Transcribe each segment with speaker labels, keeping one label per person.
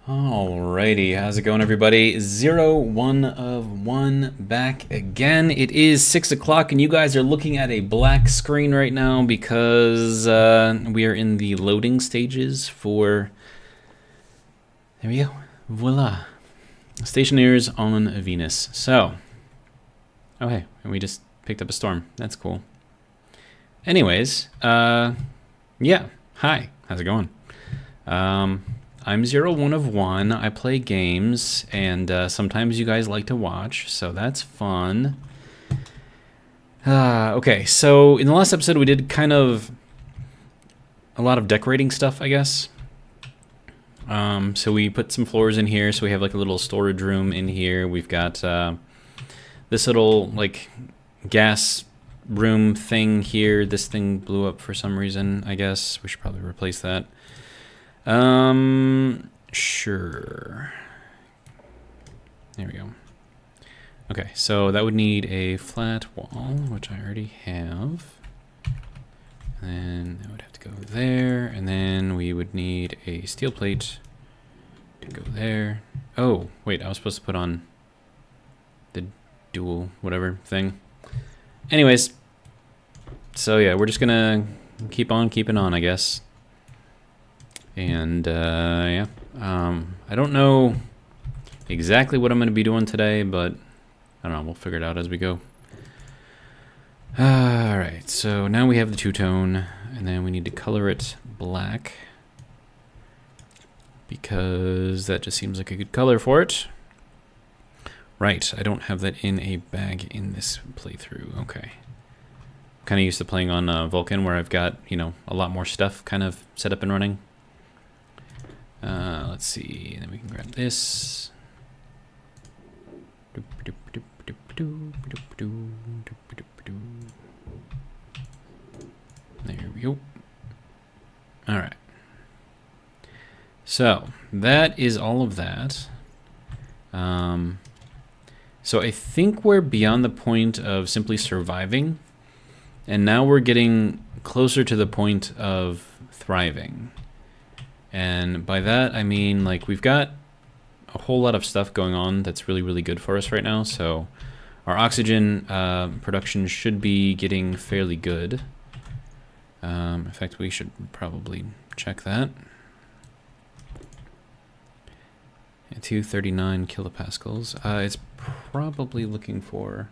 Speaker 1: Alrighty, how's it going, everybody? 1 of 1 back again. It is 6 o'clock, and you guys are looking at a black screen right now because we are in the loading stages for. There we go. Voila. Stationeers on Venus. So. Oh, hey, we just picked up a storm. That's cool. Anyways, yeah. Hi, how's it going? I'm 1 of 1. I play games, and sometimes you guys like to watch, so that's fun. Okay, so in the last episode we did kind of a lot of decorating stuff, I guess. So we put some floors in here, so we have like a little storage room in here. We've got this little like gas room thing here. This thing blew up for some reason, I guess. We should probably replace that. Sure. There we go. Okay, so that would need a flat wall, which I already have. And then that would have to go there, and then we would need a steel plate to go there. Oh, wait, I was supposed to put on the dual whatever thing. Anyways, so yeah, we're just gonna keep on keeping on, I guess. And yeah, I don't know exactly what I'm going to be doing today, but I don't know, we'll figure it out as we go. Alright, so now we have the two-tone, and then we need to color it black, because that just seems like a good color for it. Right, I don't have that in a bag in this playthrough. Okay. I'm kind of used to playing on Vulcan, where I've got, you know, a lot more stuff kind of set up and running. Let's see, then we can grab this. There we go. All right. So that is all of that. So I think we're beyond the point of simply surviving, and now we're getting closer to the point of thriving. And by that, I mean, like, we've got a whole lot of stuff going on that's really, really good for us right now. So our oxygen production should be getting fairly good. In fact, we should probably check that. 239 kilopascals. It's probably looking for...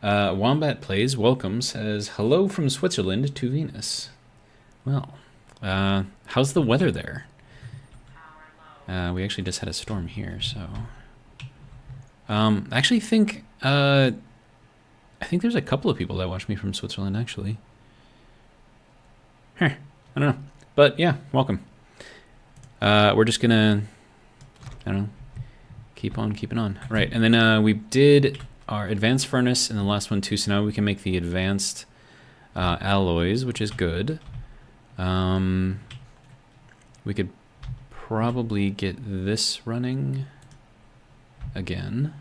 Speaker 1: Wombat Plays welcome, says, hello from Switzerland to Venus. Well... how's the weather there? We actually just had a storm here, so... I actually think, I think there's a couple of people that watch me from Switzerland, actually. Huh, I don't know. But, yeah, welcome. We're just gonna, I don't know, keep on keeping on. Right, and then we did our advanced furnace in the last one, too, so now we can make the advanced alloys, which is good. We could probably get this running again.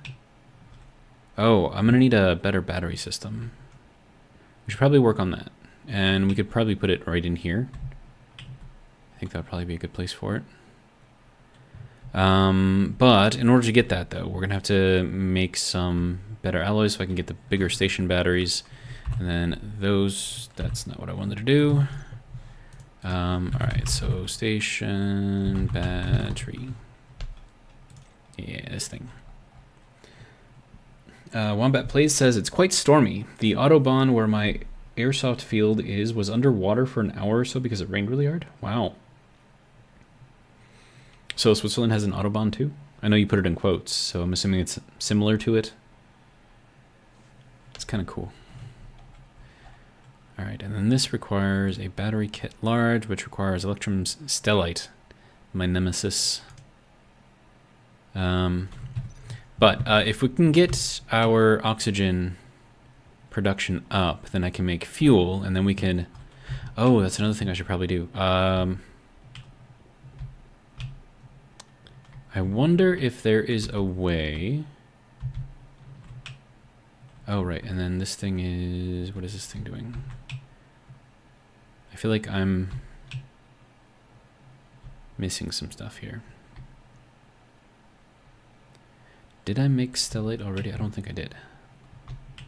Speaker 1: Oh, I'm gonna need a better battery system. We should probably work on that. And we could probably put it right in here. I think that would probably be a good place for it. But in order to get that, though, we're gonna have to make some better alloys so I can get the bigger station batteries. And then those, that's not what I wanted to do. Alright, so station battery. Yeah, this thing. Wombat Plays says, it's quite stormy. The Autobahn where my airsoft field is was underwater for an hour or so because it rained really hard. Wow. So Switzerland has an Autobahn too? I know you put it in quotes, so I'm assuming it's similar to it. It's kind of cool. Alright, and then this requires a battery kit large, which requires Electrum's Stellite, my nemesis. But if we can get our oxygen production up, then I can make fuel, and then we can... Oh, that's another thing I should probably do. I wonder if there is a way... Oh, right, and then this thing is... What is this thing doing? I feel like I'm missing some stuff here. Did I make stellite already? I don't think I did.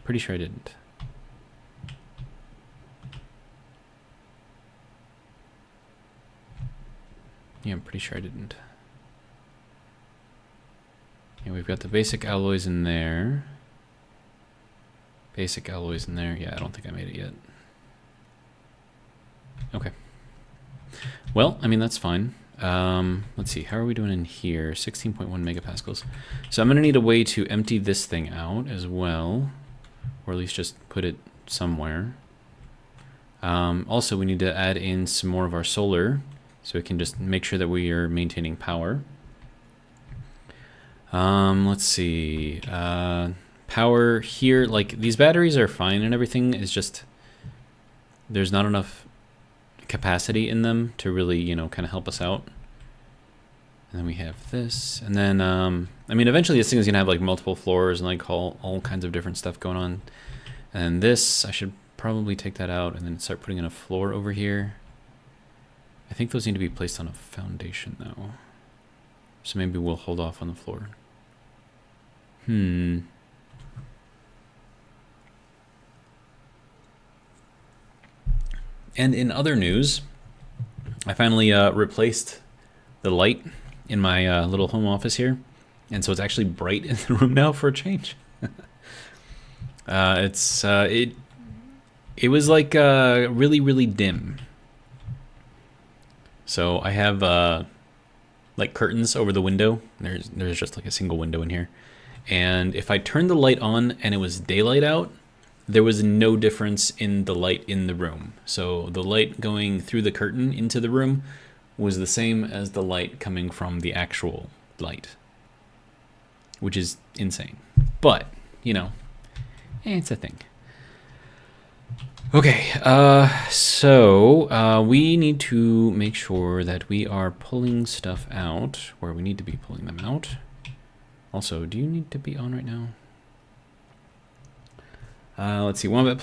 Speaker 1: Pretty sure I didn't. Yeah, I'm pretty sure I didn't. Yeah, we've got the basic alloys in there. Basic alloys in there. Yeah, I don't think I made it yet. Okay. Well, I mean, that's fine. Let's see, how are we doing in here? 16.1 megapascals. So I'm going to need a way to empty this thing out as well, or at least just put it somewhere. Also, we need to add in some more of our solar, so we can just make sure that we are maintaining power. Let's see, power here, like these batteries are fine and everything, it's just there's not enough capacity in them to really, you know, kind of help us out. And then we have this, and then I mean, eventually this thing is gonna have like multiple floors and like all kinds of different stuff going on. And this, I should probably take that out and then start putting in a floor over here. I think those need to be placed on a foundation though, so maybe we'll hold off on the floor. And in other news, I finally replaced the light in my little home office here, and so it's actually bright in the room now for a change. It was like really dim. So I have like curtains over the window. There's just like a single window in here, and if I turned the light on and it was daylight out, there was no difference in the light in the room. So the light going through the curtain into the room was the same as the light coming from the actual light, which is insane. But, you know, it's a thing. Okay, so we need to make sure that we are pulling stuff out where we need to be pulling them out. Also, do you need to be on right now? Let's see, Wombat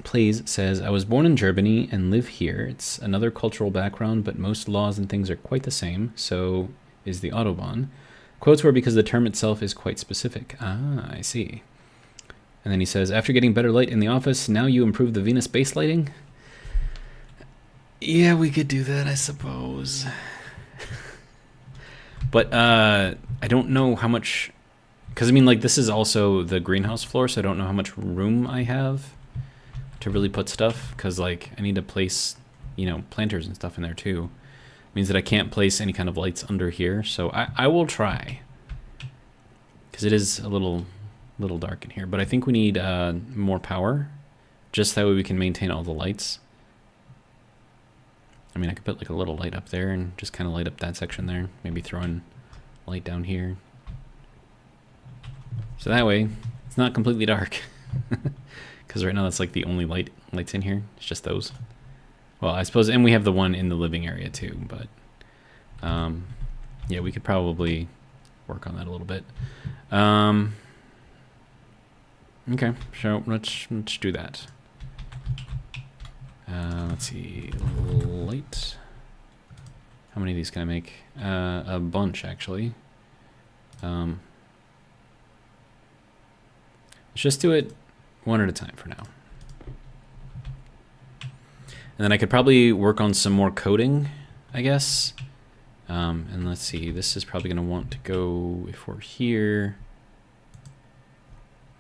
Speaker 1: Plays says, I was born in Germany and live here. It's another cultural background, but most laws and things are quite the same. So is the Autobahn. Quotes were because the term itself is quite specific. Ah, I see. And then he says, after getting better light in the office, now you improve the Venus base lighting? Yeah, we could do that, I suppose. But I don't know how much... Because, I mean, like, this is also the greenhouse floor, so I don't know how much room I have to really put stuff. Because, like, I need to place, you know, planters and stuff in there, too. It means that I can't place any kind of lights under here. So I will try. Because it is a little dark in here. But I think we need more power. Just that way we can maintain all the lights. I mean, I could put, like, a little light up there and just kind of light up that section there. Maybe throw in light down here. So that way, it's not completely dark. Because right now that's like the only lights in here. It's just those. Well, I suppose, and we have the one in the living area too, but yeah, we could probably work on that a little bit. Okay, so let's do that. Let's see, light. How many of these can I make? A bunch, actually. Let's just do it one at a time for now. And then I could probably work on some more coding, I guess. And let's see, this is probably going to want to go, if we're here,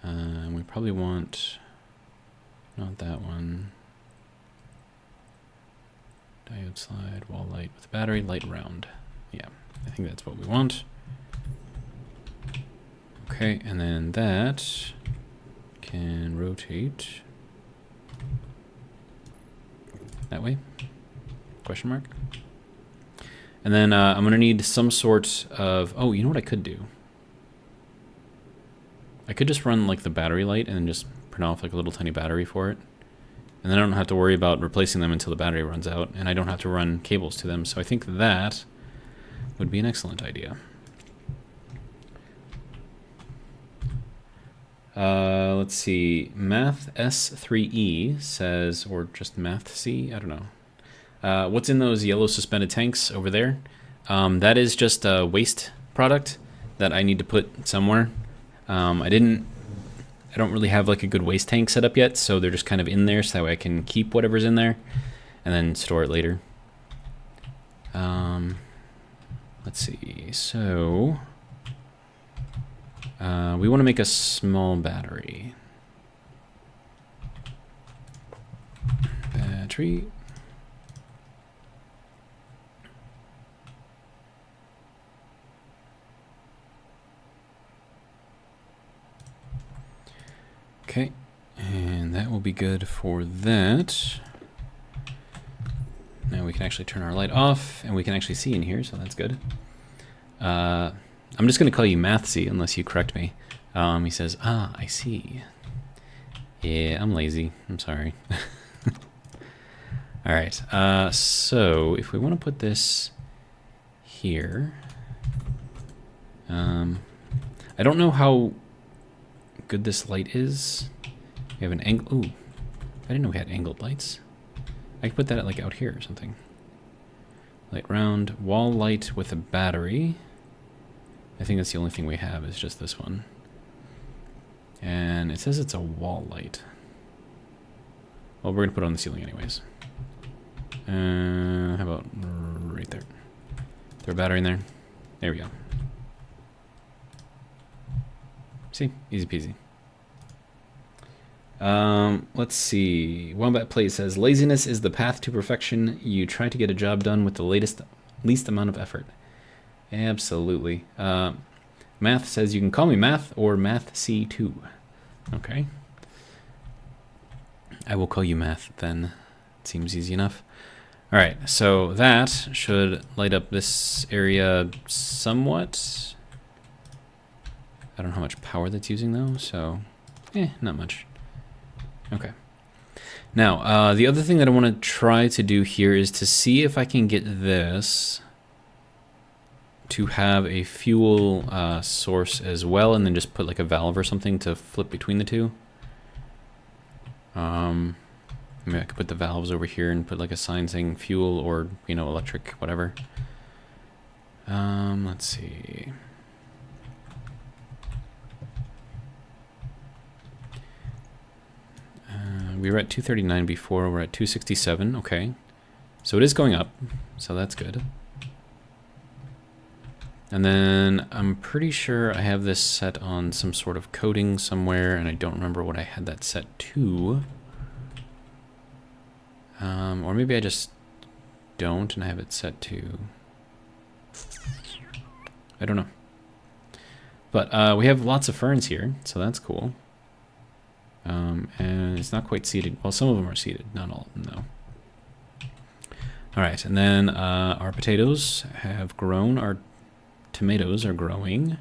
Speaker 1: we probably want, not that one. Diode slide, wall light with battery, light round. Yeah, I think that's what we want. Okay, and then that can rotate that way, question mark. And then I'm gonna need some sort of, oh, you know what I could do? I could just run like the battery light and then just print off like a little tiny battery for it. And then I don't have to worry about replacing them until the battery runs out, and I don't have to run cables to them. So I think that would be an excellent idea. Let's see, Math S3E says, or just Math C, I don't know. What's in those yellow suspended tanks over there? That is just a waste product that I need to put somewhere. I don't really have like a good waste tank set up yet, so they're just kind of in there so that way I can keep whatever's in there and then store it later. Let's see, so we want to make a small battery. Battery. Okay, and that will be good for that. Now we can actually turn our light off, and we can actually see in here, so that's good. I'm just going to call you Mathsy, unless you correct me. He says, I see. Yeah, I'm lazy. I'm sorry. All right, so if we want to put this here, I don't know how good this light is. We have an angle. Ooh, I didn't know we had angled lights. I could put that like out here or something. Light round, wall light with a battery. I think that's the only thing we have is just this one. And it says it's a wall light. Well, we're gonna put it on the ceiling anyways. How about right there? Throw a battery in there. There we go. See, easy peasy. Let's see. Wombat Play says, laziness is the path to perfection. You try to get a job done with the least amount of effort. Absolutely. Math says you can call me Math or Math C2. Okay. I will call you Math then. It seems easy enough. All right, so that should light up this area somewhat. I don't know how much power that's using though, so not much. Okay. Now, the other thing that I want to try to do here is to see if I can get this to have a fuel source as well, and then just put like a valve or something to flip between the two. Maybe I could put the valves over here and put like a sign saying fuel or, you know, electric, whatever. Let's see. We were at 239 before, we're at 267, okay. So it is going up, so that's good. And then I'm pretty sure I have this set on some sort of coating somewhere, and I don't remember what I had that set to. Or maybe I just don't, and I have it set to... I don't know. But we have lots of ferns here, so that's cool. And it's not quite seeded. Well, some of them are seeded, not all of them, though. All right, and then our potatoes have grown. Our tomatoes are growing.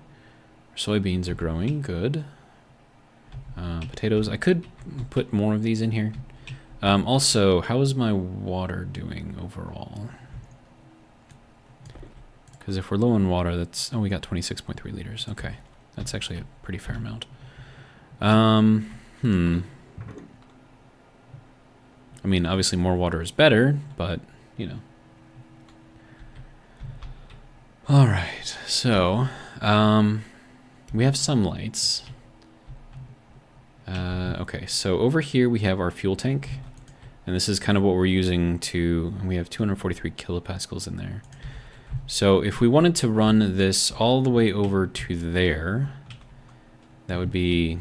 Speaker 1: Our soybeans are growing. Good. Potatoes. I could put more of these in here. Also, how is my water doing overall? Because if we're low on water, that's... Oh, we got 26.3 liters. Okay. That's actually a pretty fair amount. I mean, obviously more water is better, but, you know. All right, so, we have some lights. Okay, so over here we have our fuel tank, and this is kind of what we're using to, we have 243 kilopascals in there. So if we wanted to run this all the way over to there, that would be...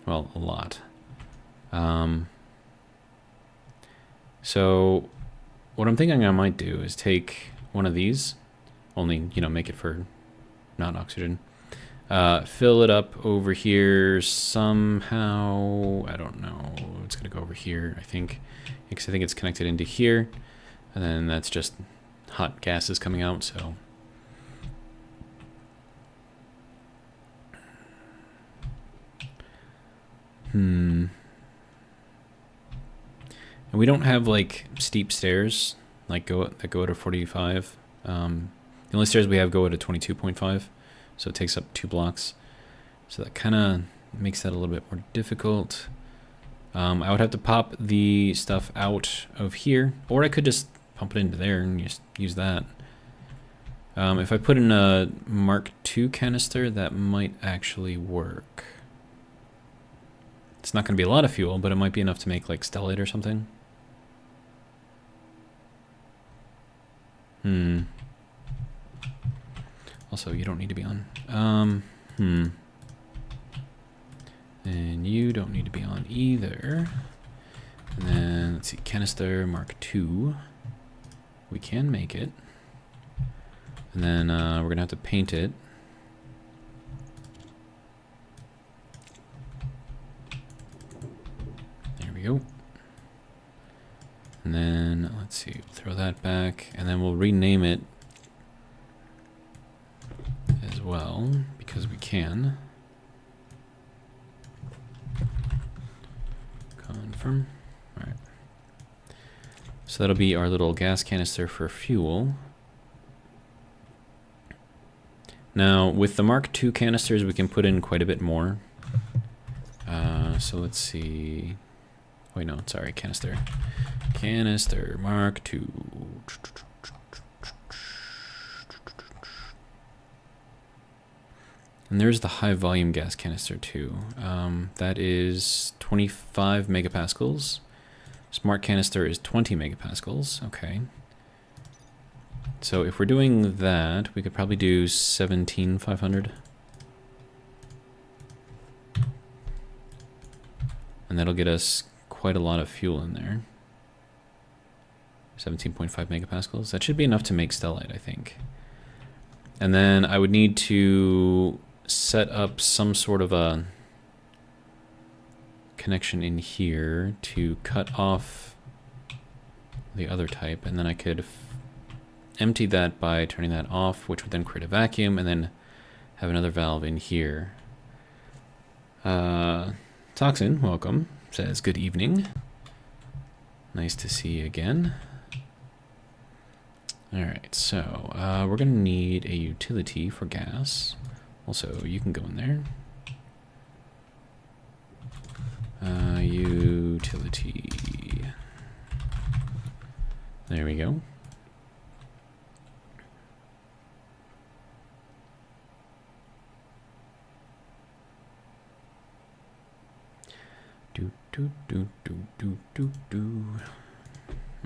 Speaker 1: well, a lot. So what I'm thinking I might do is take one of these, only, you know, make it for not oxygen, fill it up over here somehow. I don't know. It's going to go over here, I think, because I think it's connected into here, and then that's just hot gases coming out, so... And we don't have like steep stairs like that go to 45. The only stairs we have go at a 22.5, so it takes up 2 blocks. So that kind of makes that a little bit more difficult. I would have to pop the stuff out of here, or I could just pump it into there and just use that. If I put in a Mark II canister, that might actually work. It's not going to be a lot of fuel, but it might be enough to make like stellate or something. Also, you don't need to be on. And you don't need to be on either. And then, let's see, canister Mark II. We can make it. And then we're going to have to paint it. There we go. And then, let's see, throw that back. And then we'll rename it as well, because we can. Confirm. All right. So that'll be our little gas canister for fuel. Now, with the Mark II canisters, we can put in quite a bit more. So let's see. Wait, no, sorry, canister. Canister Mark II. And there's the high volume gas canister too. That is 25 megapascals. Smart canister is 20 megapascals. Okay. So if we're doing that, we could probably do 17,500. And that'll get us quite a lot of fuel in there. 17.5 megapascals. That should be enough to make stellite, I think. And then I would need to set up some sort of a connection in here to cut off the other type, and then I could empty that by turning that off, which would then create a vacuum, and then have another valve in here. Toxin, welcome, says good evening. Nice to see you again. Alright, so we're going to need a utility for gas. Also, you can go in there. Utility. There we go.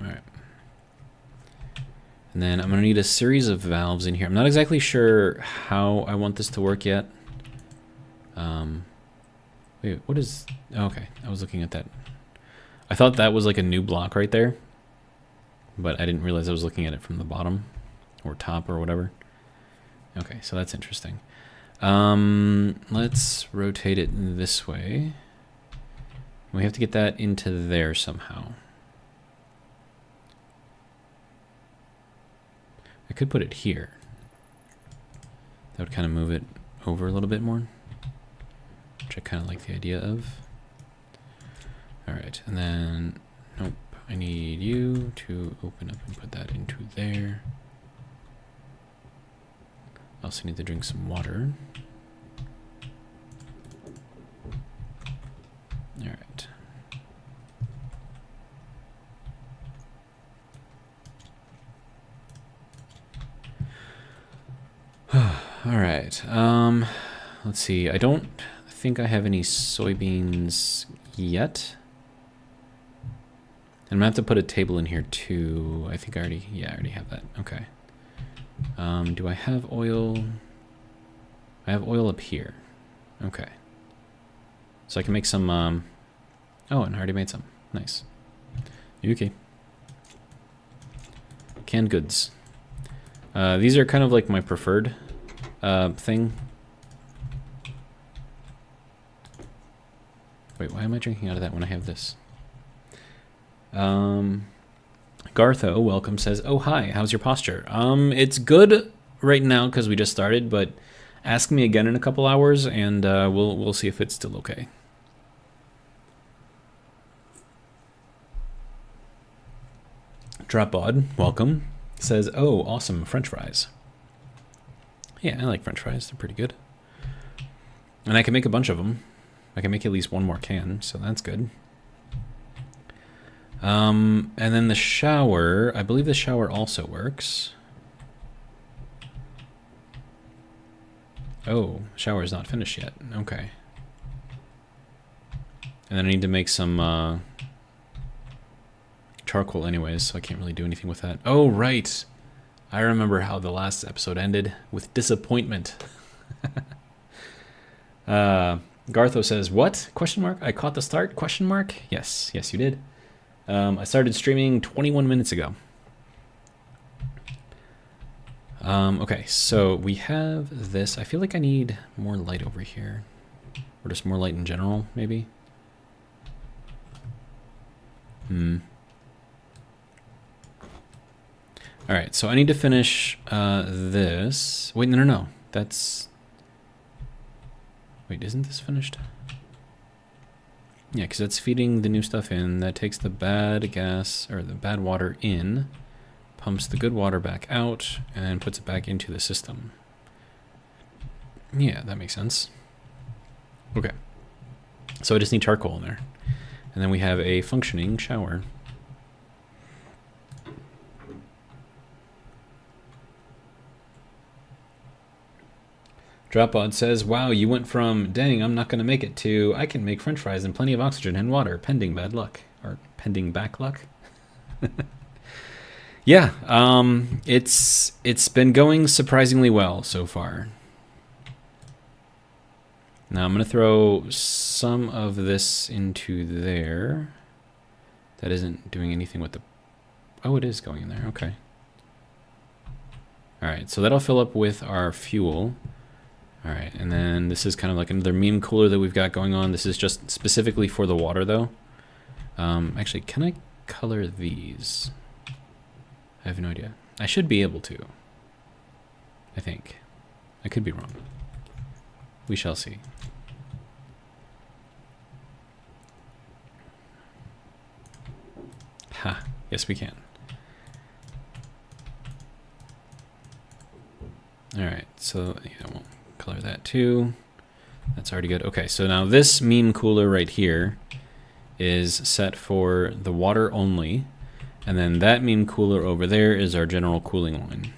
Speaker 1: All right. And then I'm going to need a series of valves in here. I'm not exactly sure how I want this to work yet. Wait, what is... Okay, I was looking at that. I thought that was like a new block right there. But I didn't realize I was looking at it from the bottom. Or top or whatever. Okay, so that's interesting. Let's rotate it this way. We have to get that into there somehow. I could put it here. That would kind of move it over a little bit more, which I kind of like the idea of. All right, and then, nope, I need you to open up and put that into there. I also need to drink some water. All right. All right. Let's see. I don't think I have any soybeans yet. And I'm gonna have to put a table in here too. I think I already, yeah, I already have that. Okay. Do I have oil? I have oil up here. Okay. So I can make some, oh, and I already made some. Nice. Okay. Canned goods. These are kind of like my preferred thing. Wait, why am I drinking out of that when I have this? Gartho, welcome, says, oh, hi, how's your posture? It's good right now because we just started, but ask me again in a couple hours and we'll see if it's still okay. Dropbod, welcome, says, oh, awesome, French fries. Yeah, I like French fries. They're pretty good. And I can make a bunch of them. I can make at least one more can, so that's good. And then the shower, I believe the shower also works. Oh, shower is not finished yet. Okay. And then I need to make some charcoal anyways, so I can't really do anything with that. Oh, right. I remember how the last episode ended, with disappointment. Gartho says, what? Question mark? I caught the start? Question mark? Yes, yes you did. I started streaming 21 minutes ago. Okay, so we have this. I feel like I need more light over here. Or just more light in general, maybe? Alright, so I need to finish this. Wait, no. That's... Wait, isn't this finished? Yeah, because that's feeding the new stuff in. That takes the bad gas, or the bad water in, pumps the good water back out, and then puts it back into the system. Yeah, that makes sense. Okay. So I just need charcoal in there. And then we have a functioning shower. Dropod says, wow, you went from, dang, I'm not going to make it, to, I can make french fries and plenty of oxygen and water, pending bad luck. Or pending back luck. Yeah, it's been going surprisingly well so far. Now I'm going to throw some of this into there. That isn't doing anything with the... Oh, it is going in there. Okay. Alright, so that'll fill up with our fuel. Alright, and then this is kind of like another meme cooler that we've got going on. This is just specifically for the water, though. Actually, can I color these? I have no idea. I should be able to. I think. I could be wrong. We shall see. Ha! Yes, we can. Alright, so yeah, we'll color that too. That's already good. Okay, so now this meme cooler right here is set for the water only. And then that meme cooler over there is our general cooling line.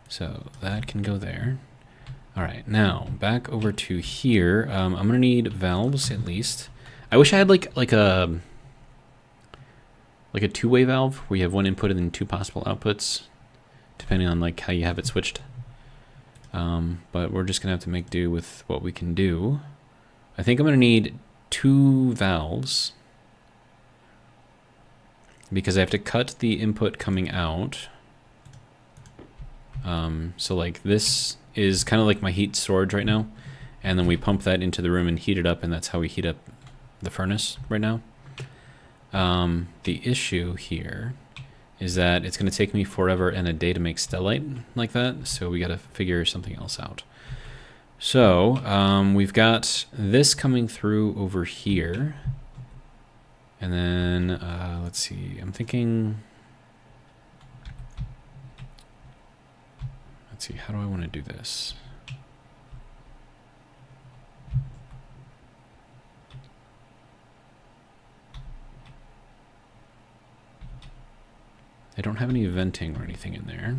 Speaker 1: So that can go there. All right, now back over to here. I'm gonna need valves at least. I wish I had like a two-way valve where you have one input and then two possible outputs, depending on like how you have it switched. But we're just gonna have to make do with what we can do. I think I'm gonna need two valves because I have to cut the input coming out. So like this is kind of like my heat storage right now, and then we pump that into the room and heat it up, and that's how we heat up the furnace right now. The issue here is that it's going to take me forever and a day to make stellite like that, so we got to figure something else out. So we've got this coming through over here, and then let's see, I'm thinking, let's see, how do I want to do this? I don't have any venting or anything in there.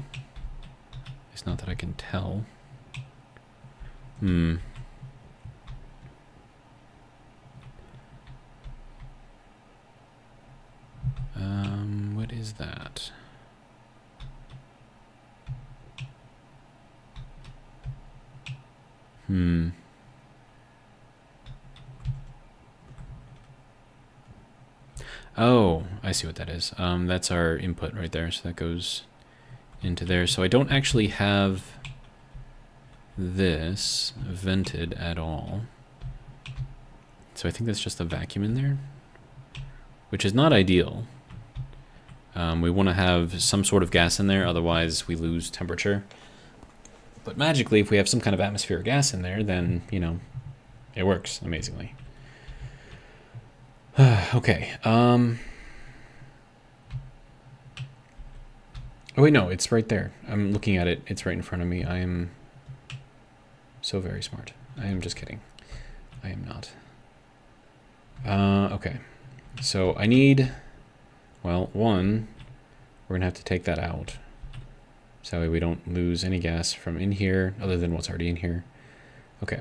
Speaker 1: It's not that I can tell. What is that? Oh, I see what that is. That's our input right there, so that goes into there. So I don't actually have this vented at all. So I think that's just a vacuum in there, which is not ideal. We want to have some sort of gas in there, otherwise we lose temperature. But magically, if we have some kind of atmospheric gas in there, then, you know, it works amazingly. Okay. Oh wait, no, it's right there. I'm looking at it. It's right in front of me. I am so very smart. I am just kidding. I am not. Okay. So I need, well, one, we're gonna have to take that out. So that way we don't lose any gas from in here other than what's already in here. Okay.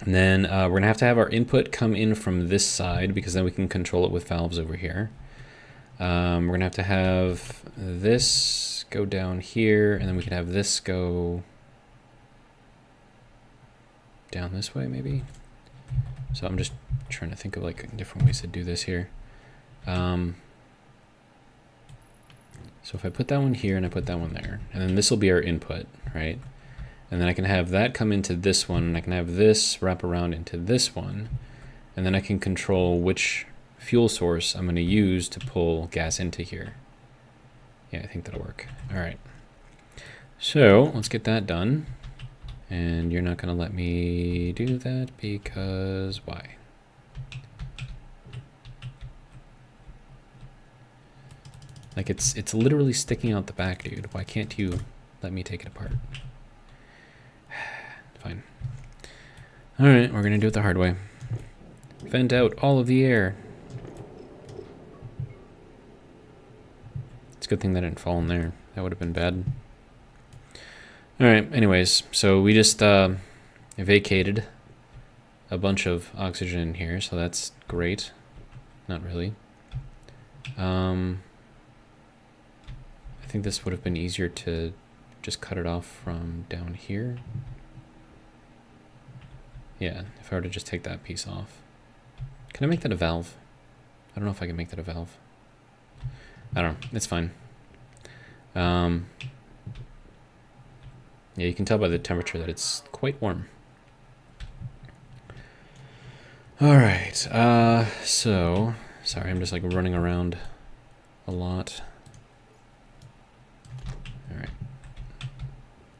Speaker 1: And then we're going to have our input come in from this side because then we can control it with valves over here. We're going to have this go down here, and then we could have this go down this way maybe. So I'm just trying to think of like different ways to do this here. So if I put that one here and I put that one there, and then this will be our input, right? And then I can have that come into this one, and I can have this wrap around into this one, and then I can control which fuel source I'm going to use to pull gas into here. Yeah, I think that'll work. All right. So let's get that done. And you're not going to let me do that because why? Like it's literally sticking out the back, dude. Why can't you let me take it apart? Fine. All right, we're gonna do it the hard way. Vent out all of the air. It's a good thing that didn't fall in there. That would have been bad. All right, anyways, so we just vacated a bunch of oxygen in here, so that's great. Not really. I think this would have been easier to just cut it off from down here. Yeah, if I were to just take that piece off. Can I make that a valve? I don't know if I can make that a valve. I don't know, it's fine. Yeah, you can tell by the temperature that it's quite warm. All right, so, sorry, I'm just like running around a lot. All right,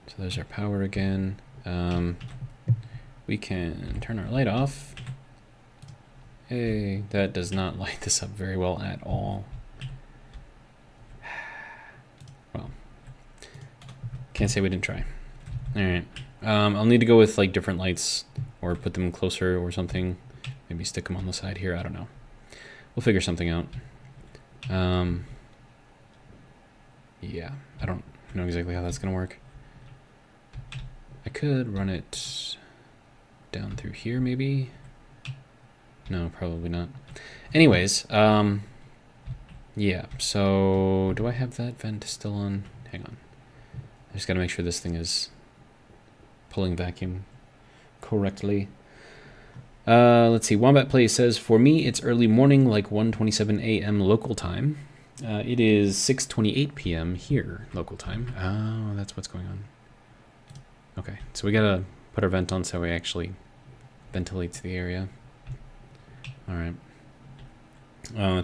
Speaker 1: so there's our power again. We can turn our light off. Hey, that does not light this up very well at all. Well, can't say we didn't try. All right, I'll need to go with like different lights or put them closer or something. Maybe stick them on the side here, I don't know. We'll figure something out. Yeah, I don't know exactly how that's gonna work. I could run it down through here maybe. No, probably not. Anyways, yeah, so do I have that vent still on? Hang on. I just gotta make sure this thing is pulling vacuum correctly. Let's see, Wombat Play says, for me, it's early morning, like 1:27 a.m. local time. It is 6:28 p.m. here, local time. Oh, that's what's going on. Okay, so we gotta put our vent on so it actually ventilates the area. All right.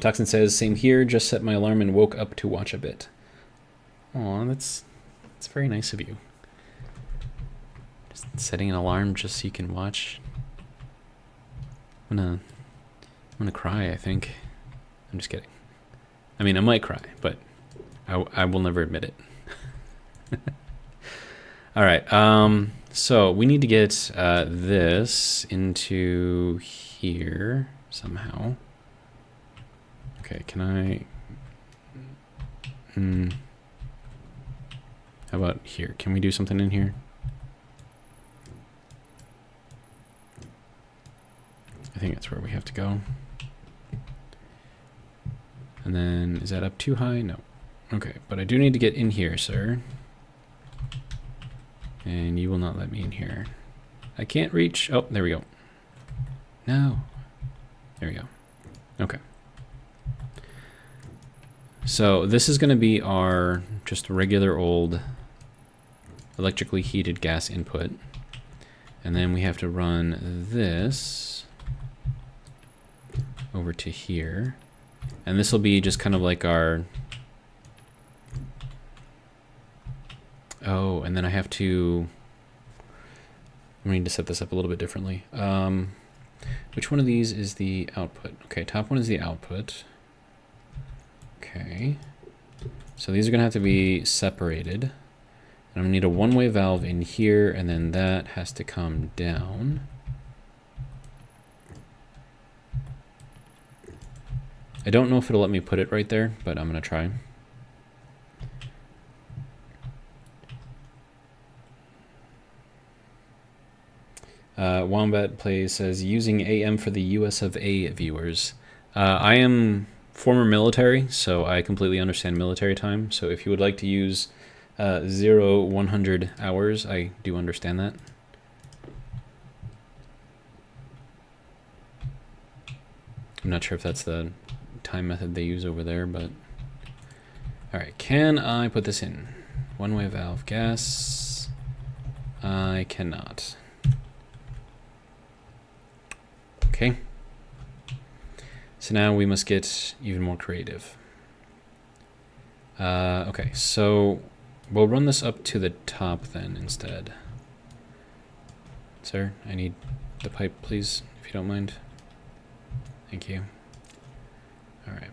Speaker 1: Toxin says, same here, just set my alarm and woke up to watch a bit. Aw, that's very nice of you. Just setting an alarm just so you can watch. I'm gonna cry, I think. I'm just kidding. I mean, I might cry, but I will never admit it. All right, so we need to get this into here somehow. Okay, can I... How about here? Can we do something in here? I think that's where we have to go. And then, is that up too high? No. Okay, but I do need to get in here, sir. And you will not let me in here. I can't reach. Oh, there we go. No. There we go. Okay. So this is going to be our just regular old electrically heated gas input. And then we have to run this over to here. And this will be just kind of like our... Oh, and then I have to... I need to set this up a little bit differently. Which one of these is the output? Okay, top one is the output. Okay. So these are going to have to be separated. And I'm going to need a one-way valve in here, and then that has to come down. I don't know if it'll let me put it right there, but I'm going to try. Wombat Plays says, using AM for the US of A viewers. I am former military, so I completely understand military time. So if you would like to use 100 hours, I do understand that. I'm not sure if that's the time method they use over there, but... Alright, can I put this in? One-way valve gas. I cannot. Okay. So now we must get even more creative. Okay, so we'll run this up to the top then instead. Sir, I need the pipe, please, if you don't mind. Thank you. All right.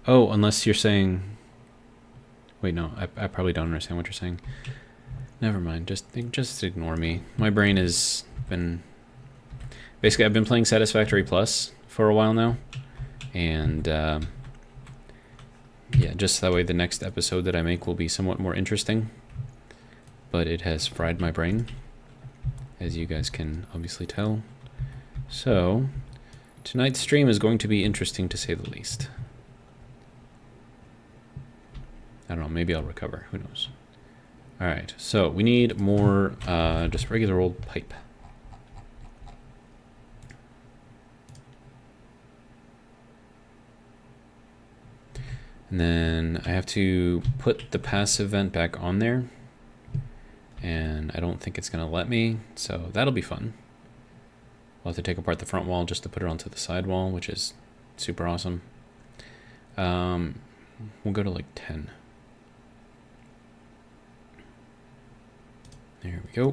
Speaker 1: Oh, unless you're saying... Wait, no, I probably don't understand what you're saying. Never mind, just ignore me. My brain has been... Basically, I've been playing Satisfactory Plus for a while now. And, yeah, just that way the next episode that I make will be somewhat more interesting. But it has fried my brain, as you guys can obviously tell. So, tonight's stream is going to be interesting to say the least. I don't know, maybe I'll recover, who knows. Alright, so we need more just regular old pipe. And then I have to put the passive vent back on there. And I don't think it's going to let me, so that'll be fun. We'll have to take apart the front wall just to put it onto the side wall, which is super awesome. We'll go to like 10. There we go.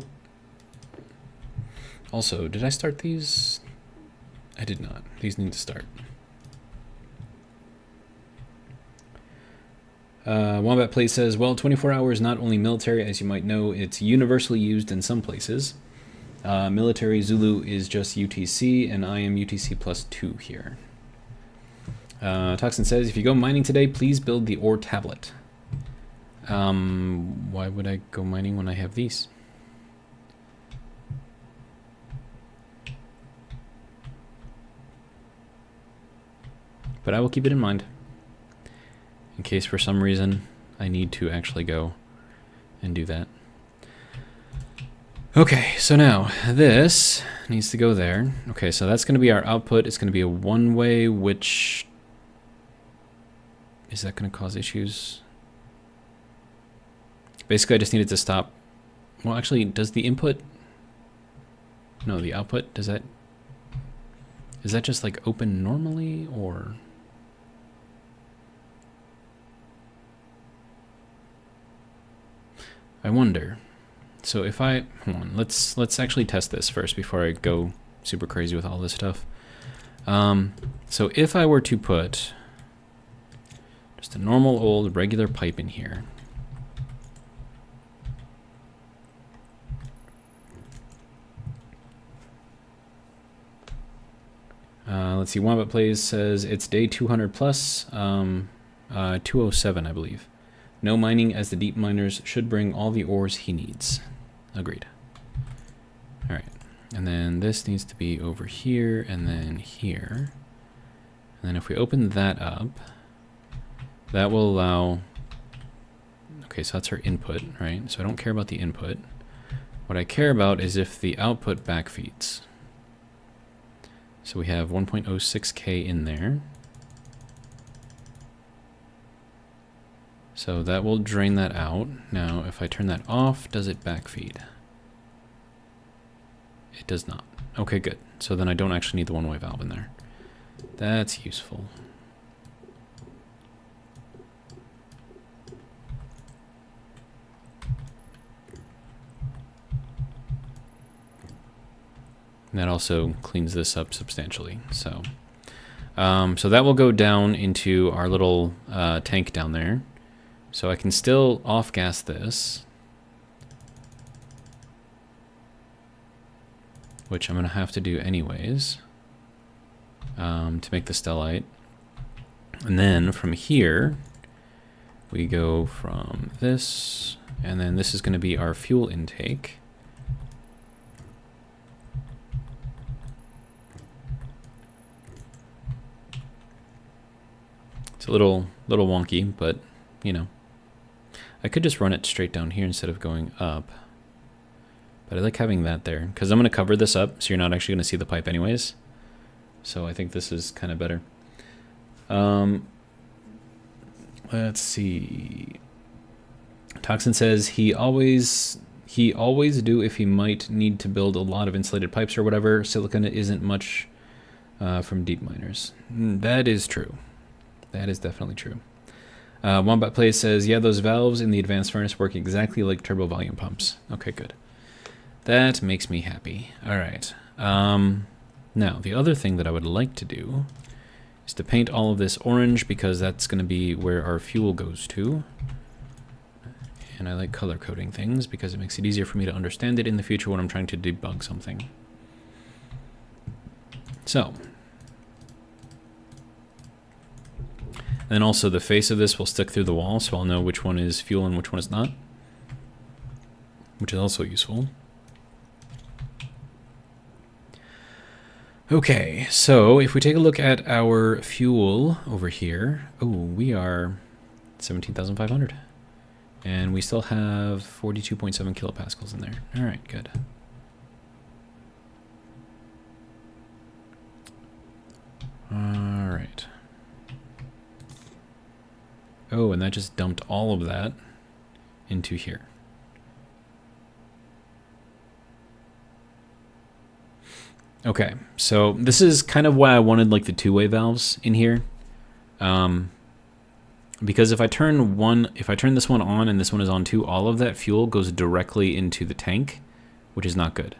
Speaker 1: Also, did I start these? I did not. These need to start. Wombat Plate says, well, 24 hours not only military, as you might know, it's universally used in some places. Military Zulu is just UTC, and I am UTC +2 here. Toxin says, if you go mining today, please build the ore tablet. Why would I go mining when I have these? But I will keep it in mind. In case for some reason I need to actually go and do that. Okay, so now this needs to go there. Okay, so that's going to be our output. It's going to be a one-way, which... Is that going to cause issues? Basically, I just needed to stop. Well, actually, does the input... No, the output, does that... Is that just like open normally, or... I wonder. So if I... Hold on, let's actually test this first before I go super crazy with all this stuff. So if I were to put just a normal old regular pipe in here. Let's see, Wombat Plays says it's day 200 plus, 207 I believe. No mining, as the deep miners should bring all the ores he needs. Agreed. Alright, and then this needs to be over here and then here. And then if we open that up, that will allow... Okay, so that's our input, right? So I don't care about the input. What I care about is if the output backfeeds. So we have 1.06K in there. So that will drain that out. Now, if I turn that off, does it backfeed? It does not. Okay, good. So then I don't actually need the one-way valve in there. That's useful. And that also cleans this up substantially. So, so that will go down into our little tank down there. So I can still off-gas this, which I'm going to have to do anyways. to make the stellite. And then from here, we go from this, and then this is going to be our fuel intake. It's a little wonky, but, you know. I could just run it straight down here instead of going up. But I like having that there, because I'm going to cover this up, so you're not actually going to see the pipe anyways. So I think this is kind of better. Let's see. Toxin says he always do if he might need to build a lot of insulated pipes or whatever. Silicon isn't much from deep miners. That is true. That is definitely true. Wombat Plays says, yeah, those valves in the advanced furnace work exactly like turbo volume pumps. Okay, good. That makes me happy. All right. Now, the other thing that I would like to do is to paint all of this orange, because that's going to be where our fuel goes to. And I like color coding things because it makes it easier for me to understand it in the future when I'm trying to debug something. So. And then also the face of this will stick through the wall, so I'll know which one is fuel and which one is not. Which is also useful. Okay, so if we take a look at our fuel over here, oh, we are 17,500. And we still have 42.7 kilopascals in there. All right, good. All right. Oh, and that just dumped all of that into here. Okay, so this is kind of why I wanted like the two-way valves in here, because if I turn this one on and this one is on too, all of that fuel goes directly into the tank, which is not good.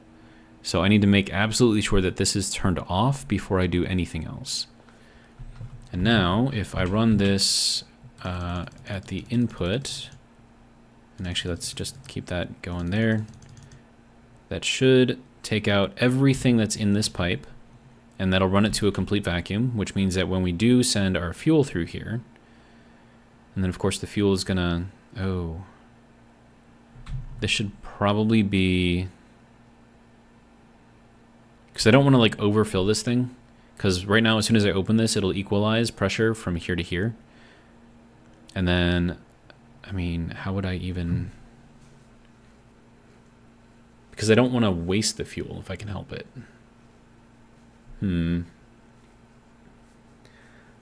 Speaker 1: So I need to make absolutely sure that this is turned off before I do anything else. And now, if I run this at the input, and actually let's just keep that going there, that should take out everything that's in this pipe, and that'll run it to a complete vacuum, which means that when we do send our fuel through here, and then of course the fuel is gonna, oh, this should probably be, because I don't want to like overfill this thing, because right now as soon as I open this, it'll equalize pressure from here to here, and then, I mean, how would I even, because I don't want to waste the fuel if I can help it.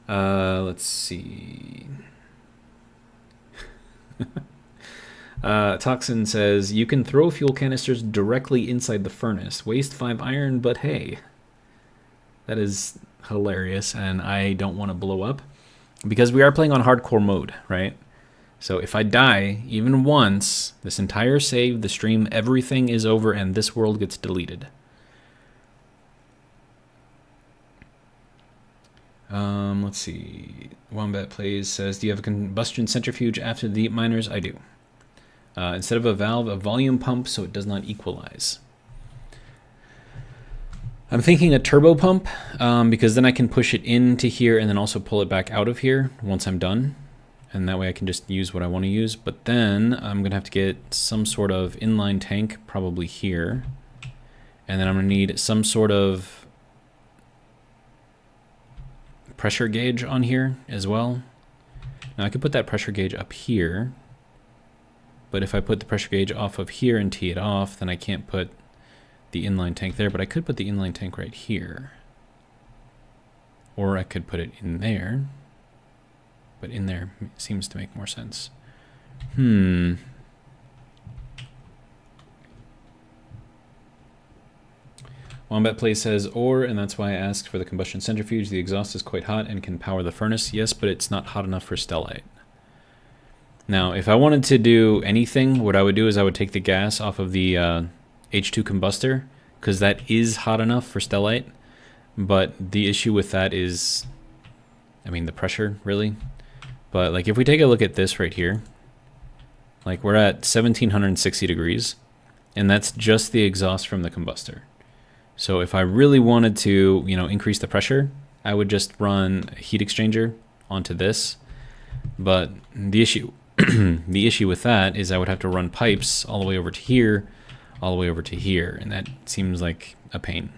Speaker 1: Let's see. Toxin says, you can throw fuel canisters directly inside the furnace. Waste 5 iron, but hey. That is hilarious, and I don't want to blow up. Because we are playing on hardcore mode, right? So if I die even once, this entire save, the stream, everything is over and this world gets deleted. Let's see. Wombat Plays says, do you have a combustion centrifuge after the deep miners? I do. Instead of a valve, a volume pump, so it does not equalize. I'm thinking a turbo pump, because then I can push it into here and then also pull it back out of here once I'm done. And that way I can just use what I want to use. But then I'm going to have to get some sort of inline tank, probably here. And then I'm going to need some sort of pressure gauge on here as well. Now I could put that pressure gauge up here. But if I put the pressure gauge off of here and tee it off, then I can't put the inline tank there. But I could put the inline tank right here. Or I could put it in there. But in there seems to make more sense. Wombat Play says, and that's why I asked for the combustion centrifuge. The exhaust is quite hot and can power the furnace. Yes, but it's not hot enough for stellite. Now, if I wanted to do anything, what I would do is I would take the gas off of the H2 combustor, because that is hot enough for stellite. But the issue with that is, I mean, the pressure, really. But like if we take a look at this right here, like we're at 1760 degrees, and that's just the exhaust from the combustor. So if I really wanted to, you know, increase the pressure, I would just run a heat exchanger onto this. But the issue the issue with that is I would have to run pipes all the way over to here, all the way over to here, and that seems like a pain.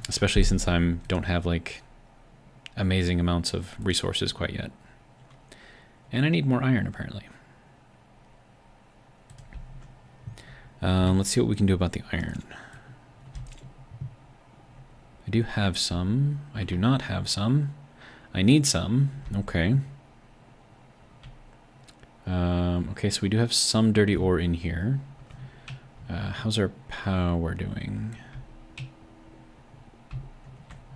Speaker 1: Especially since I don't have like amazing amounts of resources quite yet. And I need more iron apparently. Let's see what we can do about the iron. I do have some. I do not have some. I need some. Okay. Okay, so we do have some dirty ore in here. How's our power doing?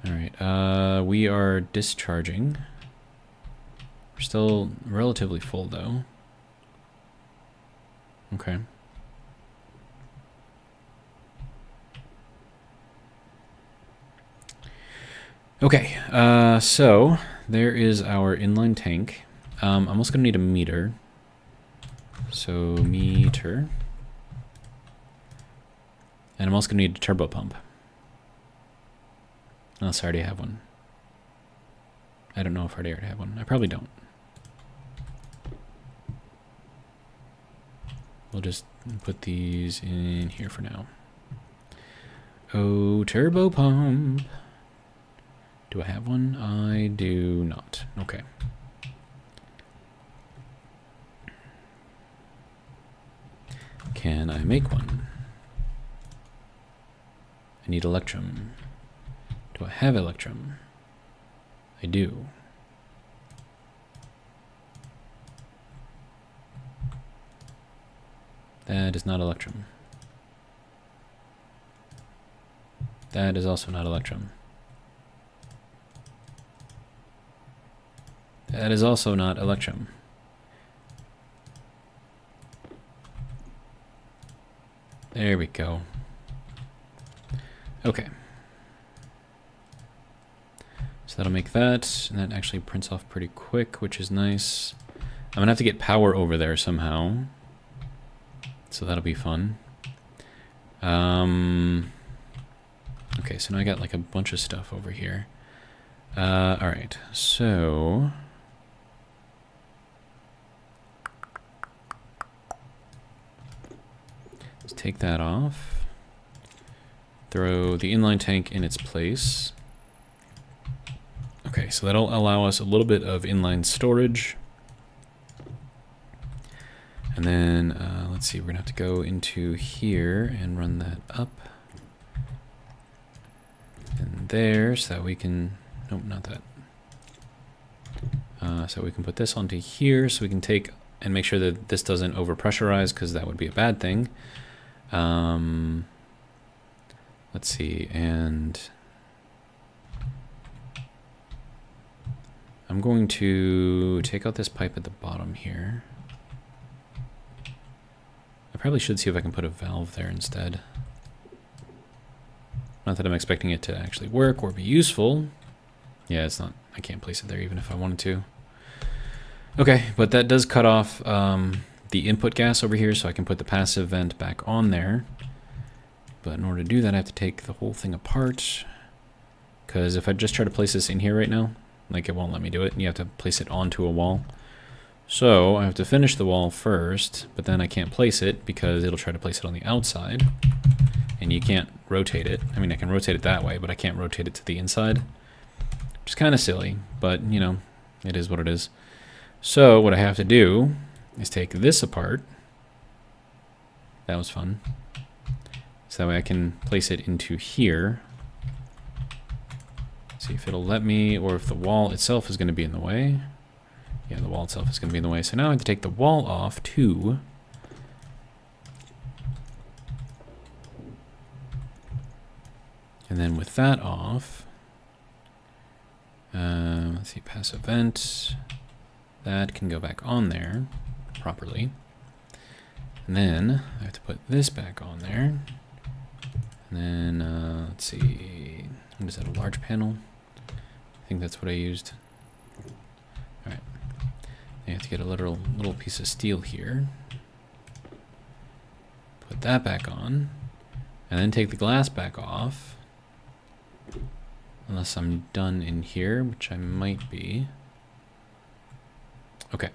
Speaker 1: Alright, we are discharging. We're still relatively full though. Okay. Okay, so there is our inline tank. I'm also going to need a meter. So meter. And I'm also going to need a turbo pump. Unless I already have one. I don't know if I already have one. I probably don't. We'll just put these in here for now. Oh, turbo pump. Do I have one? I do not. Okay. Can I make one? I need electrum. Do I have electrum? I do. That is not electrum. That is also not electrum. That is also not electrum. There we go. Okay. So that'll make that, and that actually prints off pretty quick, which is nice. I'm gonna have to get power over there somehow. So that'll be fun. Okay, so now I got like a bunch of stuff over here. Alright, so... let's take that off. Throw the inline tank in its place. Okay, so that'll allow us a little bit of inline storage. And then, let's see, we're gonna have to go into here and run that up. And there, so that we can, nope, not that. So we can put this onto here, so we can take and make sure that this doesn't overpressurize, because that would be a bad thing. Let's see, and I'm going to take out this pipe at the bottom here. I probably should see if I can put a valve there instead. Not that I'm expecting it to actually work or be useful. Yeah, it's not, I can't place it there even if I wanted to. Okay, but that does cut off the input gas over here, so I can put the passive vent back on there. But in order to do that, I have to take the whole thing apart. Because if I just try to place this in here right now, like it won't let me do it. You have to place it onto a wall. So I have to finish the wall first, but then I can't place it because it'll try to place it on the outside. And you can't rotate it. I mean, I can rotate it that way, but I can't rotate it to the inside. Which is kind of silly, but you know, it is what it is. So what I have to do is take this apart. That was fun. So that way I can place it into here. See if it'll let me, or if the wall itself is going to be in the way. Yeah, the wall itself is going to be in the way. So now I have to take the wall off too. And then with that off, let's see, passive vent. That can go back on there properly. And then I have to put this back on there. And then, let's see, what is that, a large panel? I think that's what I used. All right, I have to get a little piece of steel here. Put that back on, and then take the glass back off. Unless I'm done in here, which I might be. Okay.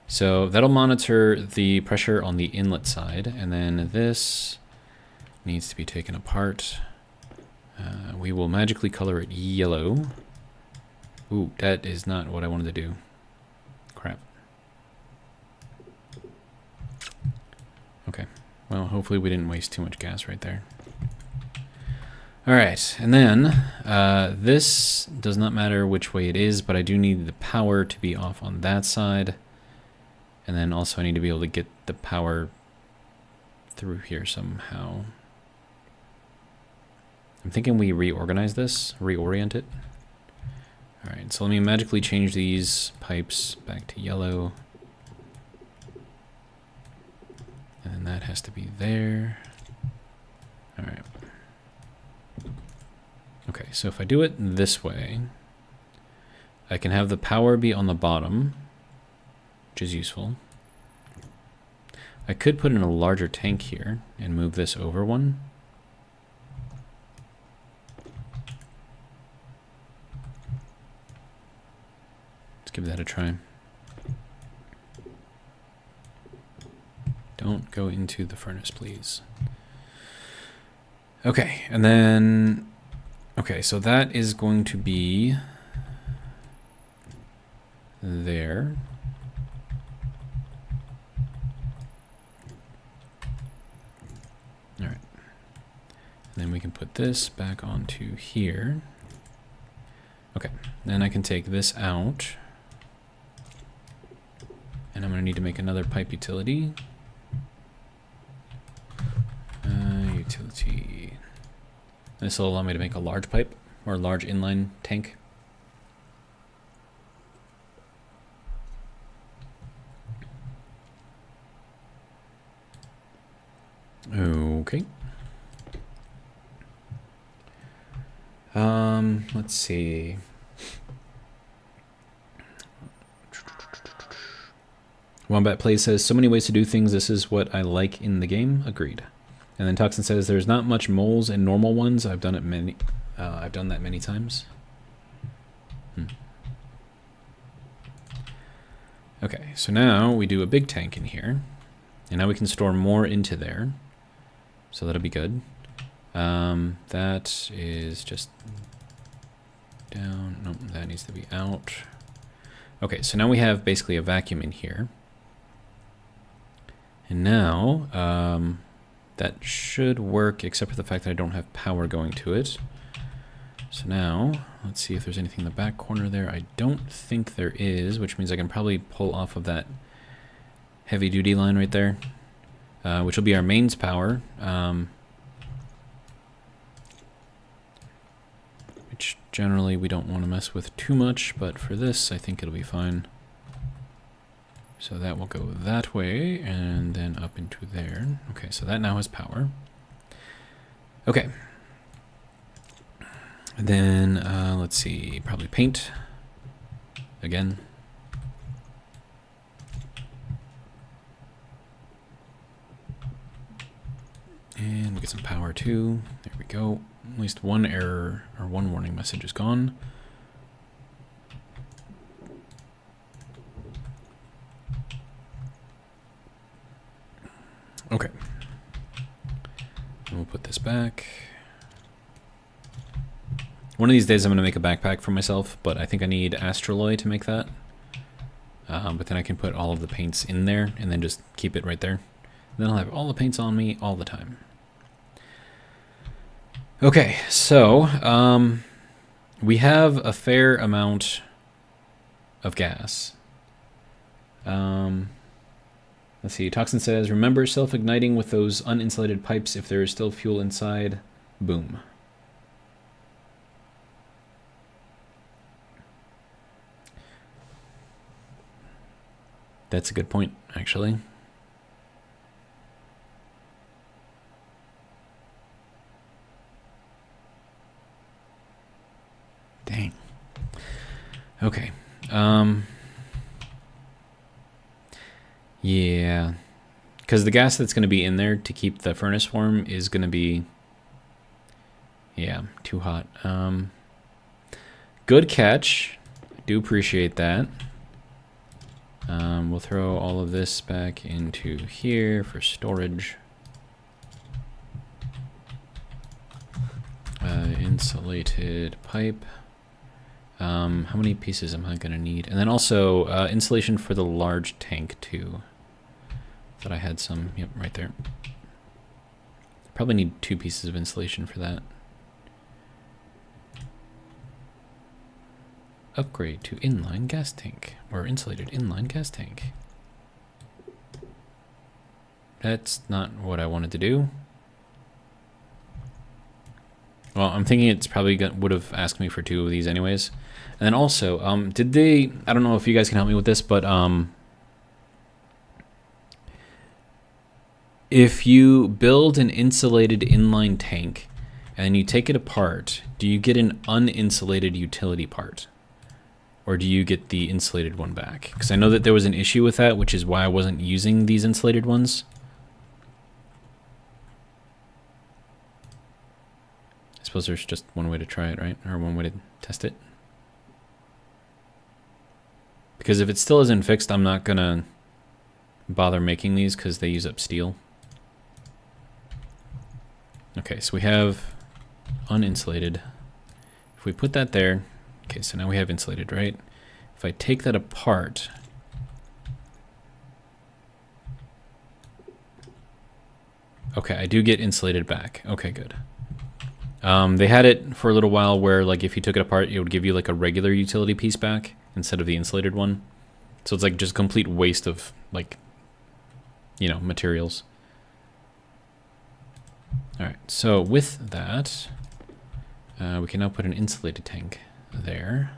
Speaker 1: So that'll monitor the pressure on the inlet side, and then this needs to be taken apart. We will magically color it yellow. Ooh, that is not what I wanted to do. Crap. Okay. Well, hopefully we didn't waste too much gas right there. All right, and then this does not matter which way it is, but I do need the power to be off on that side. And then also I need to be able to get the power through here somehow. I'm thinking we reorganize this, reorient it. All right, so let me magically change these pipes back to yellow. And then that has to be there. All right. Okay, so if I do it this way, I can have the power be on the bottom, which is useful. I could put in a larger tank here and move this over one. Let's give that a try. Don't go into the furnace, please. Okay, and then... Okay, so that is going to be there. All right. And then we can put this back onto here. Okay, then I can take this out. And I'm going to need to make another pipe utility. Utility. This will allow me to make a large pipe, or a large inline tank. Okay. Let's see. Wombat Play says, so many ways to do things, this is what I like in the game. Agreed. And then Toxin says, there's not much moles in normal ones. I've done that many times. Okay, so now we do a big tank in here. And now we can store more into there. So that'll be good. That is just down. Nope, that needs to be out. Okay, so now we have basically a vacuum in here. And now, that should work, except for the fact that I don't have power going to it. So now, let's see if there's anything in the back corner there. I don't think there is, which means I can probably pull off of that heavy-duty line right there, which will be our mains power, which generally we don't want to mess with too much, but for this, I think it'll be fine. So that will go that way, and then up into there. Okay, so that now has power. Okay. And then, let's see, probably paint. Again. And we get some power too. There we go. At least one error, or one warning message is gone. Okay. And we'll put this back. One of these days I'm going to make a backpack for myself, but I think I need astraloy to make that. But then I can put all of the paints in there and then just keep it right there. Then I'll have all the paints on me all the time. Okay, so we have a fair amount of gas. Let's see, Toxin says, remember self-igniting with those uninsulated pipes if there is still fuel inside. Boom. That's a good point, actually. Dang. Okay. Yeah. Because the gas that's going to be in there to keep the furnace warm is going to be, yeah, too hot. Good catch. I do appreciate that. We'll throw all of this back into here for storage. Insulated pipe. How many pieces am I gonna need? And then also insulation for the large tank too. Thought I had some. Yep, right there. Probably need 2 pieces of insulation for that. Upgrade to inline gas tank, or insulated inline gas tank. That's not what I wanted to do. Well, I'm thinking it's probably would have asked me for 2 of these anyways. And then also, did they, I don't know if you guys can help me with this, but if you build an insulated inline tank and you take it apart, do you get an uninsulated utility part? Or do you get the insulated one back? Because I know that there was an issue with that, which is why I wasn't using these insulated ones. I suppose there's just one way to try it, right? Or one way to test it. Because if it still isn't fixed, I'm not going to bother making these because they use up steel. Okay, so we have uninsulated. If we put that there, okay, so now we have insulated, right? If I take that apart, okay, I do get insulated back. Okay, good. They had it for a little while where, like, if you took it apart, it would give you like a regular utility piece back instead of the insulated one. So it's like just a complete waste of, like, you know, materials. All right, so with that, we can now put an insulated tank there.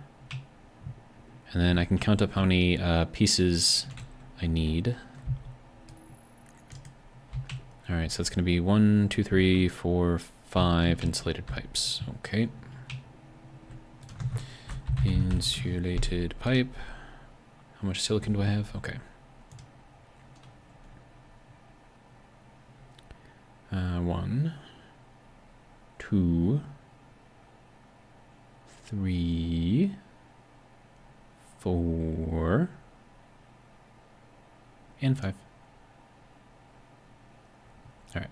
Speaker 1: And then I can count up how many pieces I need. All right, so it's going to be 1, 2, 3, 4, 5 insulated pipes. Okay. Insulated pipe. How much silicon do I have? Okay. 1, 2, 3, 4, and 5. All right.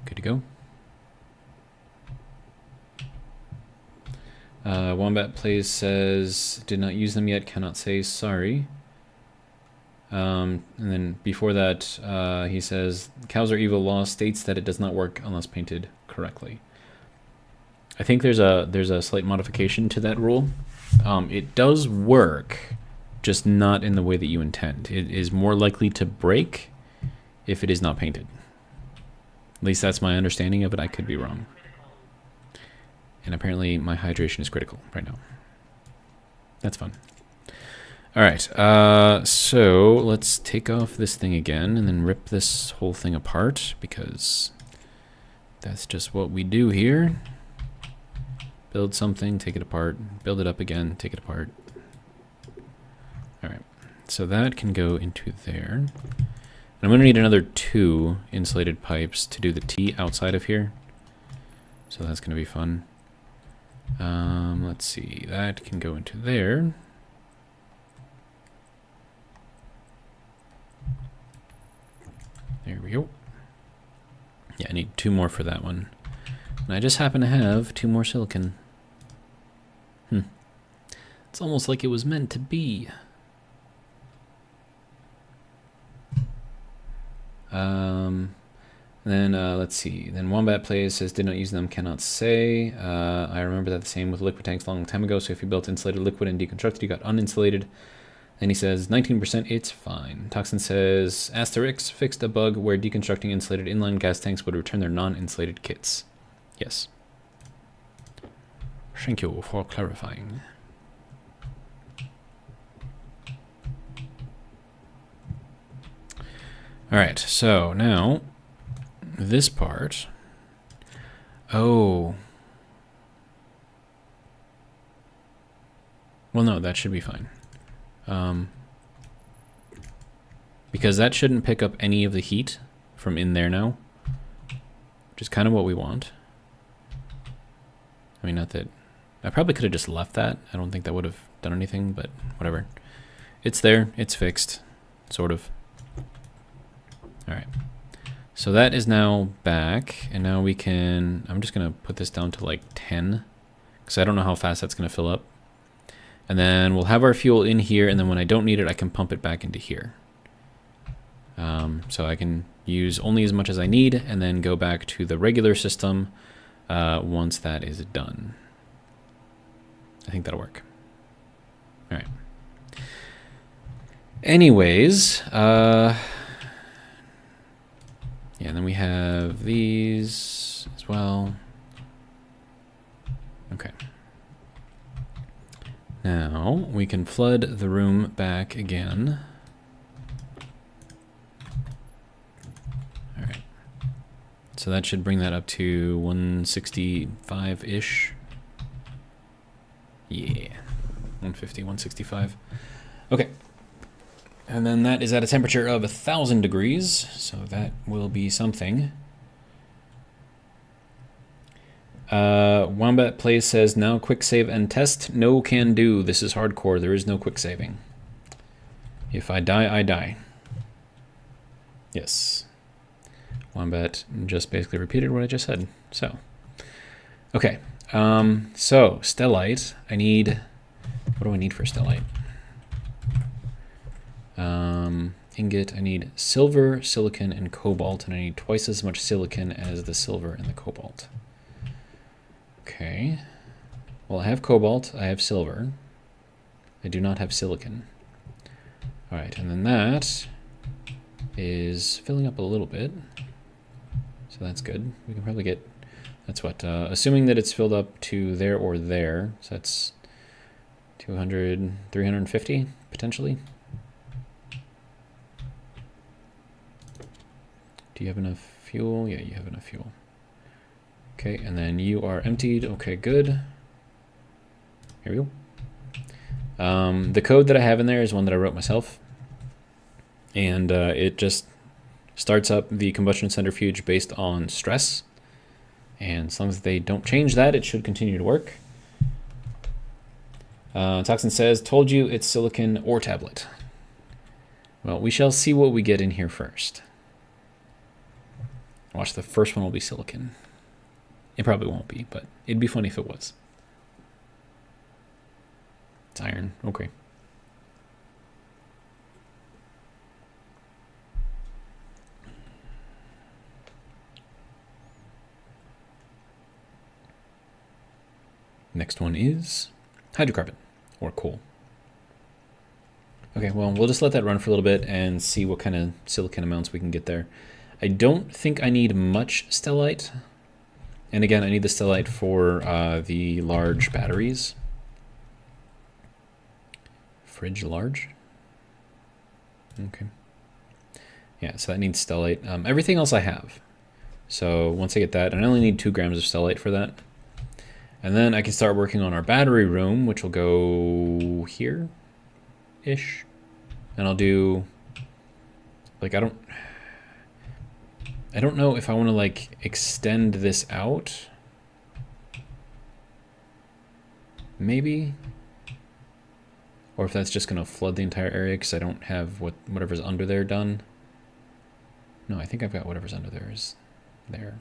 Speaker 1: Good to go. Wombat Plays says, did not use them yet, cannot say sorry. And then before that, he says, cows are evil law states that it does not work unless painted correctly. I think there's a slight modification to that rule. It does work, just not in the way that you intend. It is more likely to break if it is not painted. At least that's my understanding of it. I could be wrong. And apparently my hydration is critical right now. That's fun. All right, so let's take off this thing again and then rip this whole thing apart because that's just what we do here. Build something, take it apart, build it up again, take it apart. All right, so that can go into there. And I'm gonna need another 2 insulated pipes to do the T outside of here. So that's gonna be fun. Let's see, that can go into there. There we go. Yeah, I need 2 more for that one. And I just happen to have 2 more silicon. It's almost like it was meant to be. Then let's see. Then Wombat Plays says, did not use them, cannot say. I remember that the same with liquid tanks a long time ago. So if you built insulated liquid and deconstructed, you got uninsulated. And he says 19%, it's fine. Toxin says, Asterix fixed a bug where deconstructing insulated inline gas tanks would return their non-insulated kits. Yes. Thank you for clarifying. All right, so now this part. Oh. Well, no, that should be fine. Because that shouldn't pick up any of the heat from in there now, which is kind of what we want. I mean, not that I probably could have just left that. I don't think that would have done anything, but whatever. It's there. It's fixed. Sort of. All right. So that is now back, and now we can... I'm just going to put this down to like 10, because I don't know how fast that's going to fill up. And then we'll have our fuel in here, and then when I don't need it, I can pump it back into here. So I can use only as much as I need, and then go back to the regular system once that is done. I think that'll work. All right. Anyways, yeah, and then we have these as well. Okay. Now we can flood the room back again. All right. So that should bring that up to 165-ish. Yeah, 150, 165. Okay. And then that is at a temperature of 1,000 degrees, so that will be something. Wombat Plays says, now quick save and test. No can do. This is hardcore. There is no quick saving. If I die, I die. Yes. Wombat just basically repeated what I just said. So, okay. So, stellite. I need... What do I need for stellite? Ingot. I need silver, silicon, and cobalt, and I need twice as much silicon as the silver and the cobalt. Okay. Well, I have cobalt. I have silver. I do not have silicon. All right, and then that is filling up a little bit. So that's good. We can probably get, that's what, assuming that it's filled up to there or there. So that's 200, 350 potentially. Do you have enough fuel? Yeah, you have enough fuel. Okay, and then you are emptied. Okay, good. Here we go. The code that I have in there is one that I wrote myself. And it just starts up the combustion centrifuge based on stress. And as long as they don't change that, it should continue to work. Toxin says, told you it's silicon or tablet. Well, we shall see what we get in here first. Watch, the first one will be silicon. It probably won't be, but it'd be funny if it was. It's iron. Okay. Next one is hydrocarbon or coal. Okay, well, we'll just let that run for a little bit and see what kind of silicon amounts we can get there. I don't think I need much stellite. And again, I need the stellite for the large batteries. Fridge large? Okay. Yeah, so that needs stellite. Everything else I have. So once I get that, and I only need 2 grams of stellite for that. And then I can start working on our battery room, which will go here-ish. And I'll do, like, I don't know if I want to, like, extend this out. Maybe. Or if that's just going to flood the entire area because I don't have whatever's under there done. No, I think I've got whatever's under there is there.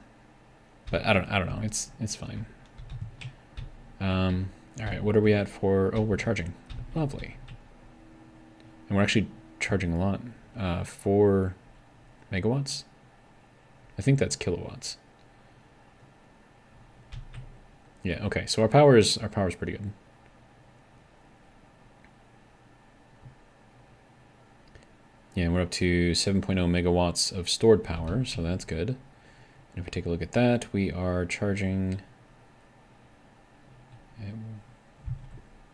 Speaker 1: But I don't know. It's fine. All right, what are we at for? Oh, we're charging. Lovely. And we're actually charging a lot. 4 megawatts. I think that's kilowatts. Yeah, okay. So our power is pretty good. Yeah, we're up to 7.0 megawatts of stored power, so that's good. And if we take a look at that, we are charging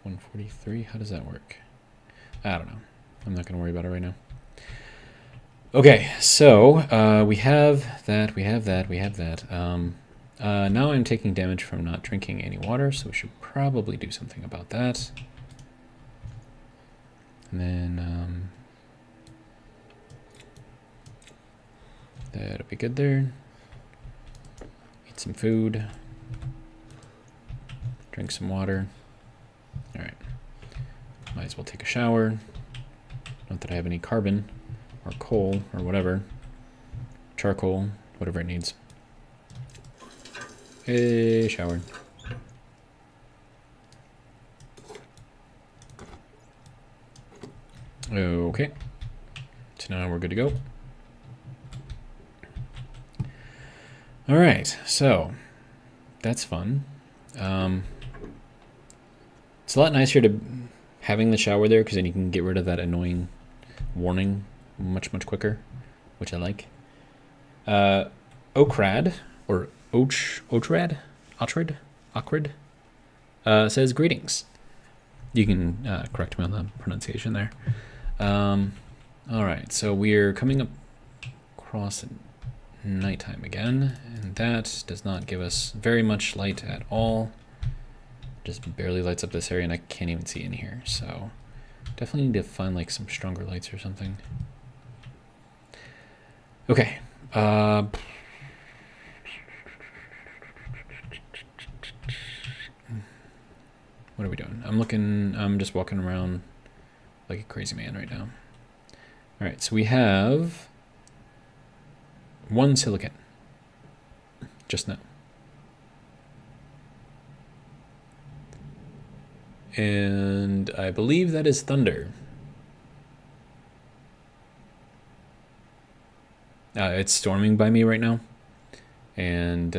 Speaker 1: 143. How does that work? I don't know. I'm not going to worry about it right now. Okay, so we have that, we have that, we have that. Now I'm taking damage from not drinking any water, so we should probably do something about that. And then that'll be good there. Eat some food. Drink some water. All right. Might as well take a shower. Not that I have any carbon or coal or whatever. Charcoal, whatever it needs. Hey, shower. Okay. So now we're good to go. All right, so that's fun. It's a lot nicer to having the shower there because then you can get rid of that annoying warning much quicker, which I like. Okrad or Ochred says greetings. You can correct me on the pronunciation there. All right, so we're coming up across nighttime again, and that does not give us very much light at all. Just barely lights up this area, and I can't even see in here. So definitely need to find like some stronger lights or something. Okay. What are we doing? I'm just walking around like a crazy man right now. All right, so we have 1 silicon just now. And I believe that is thunder. It's storming by me right now. And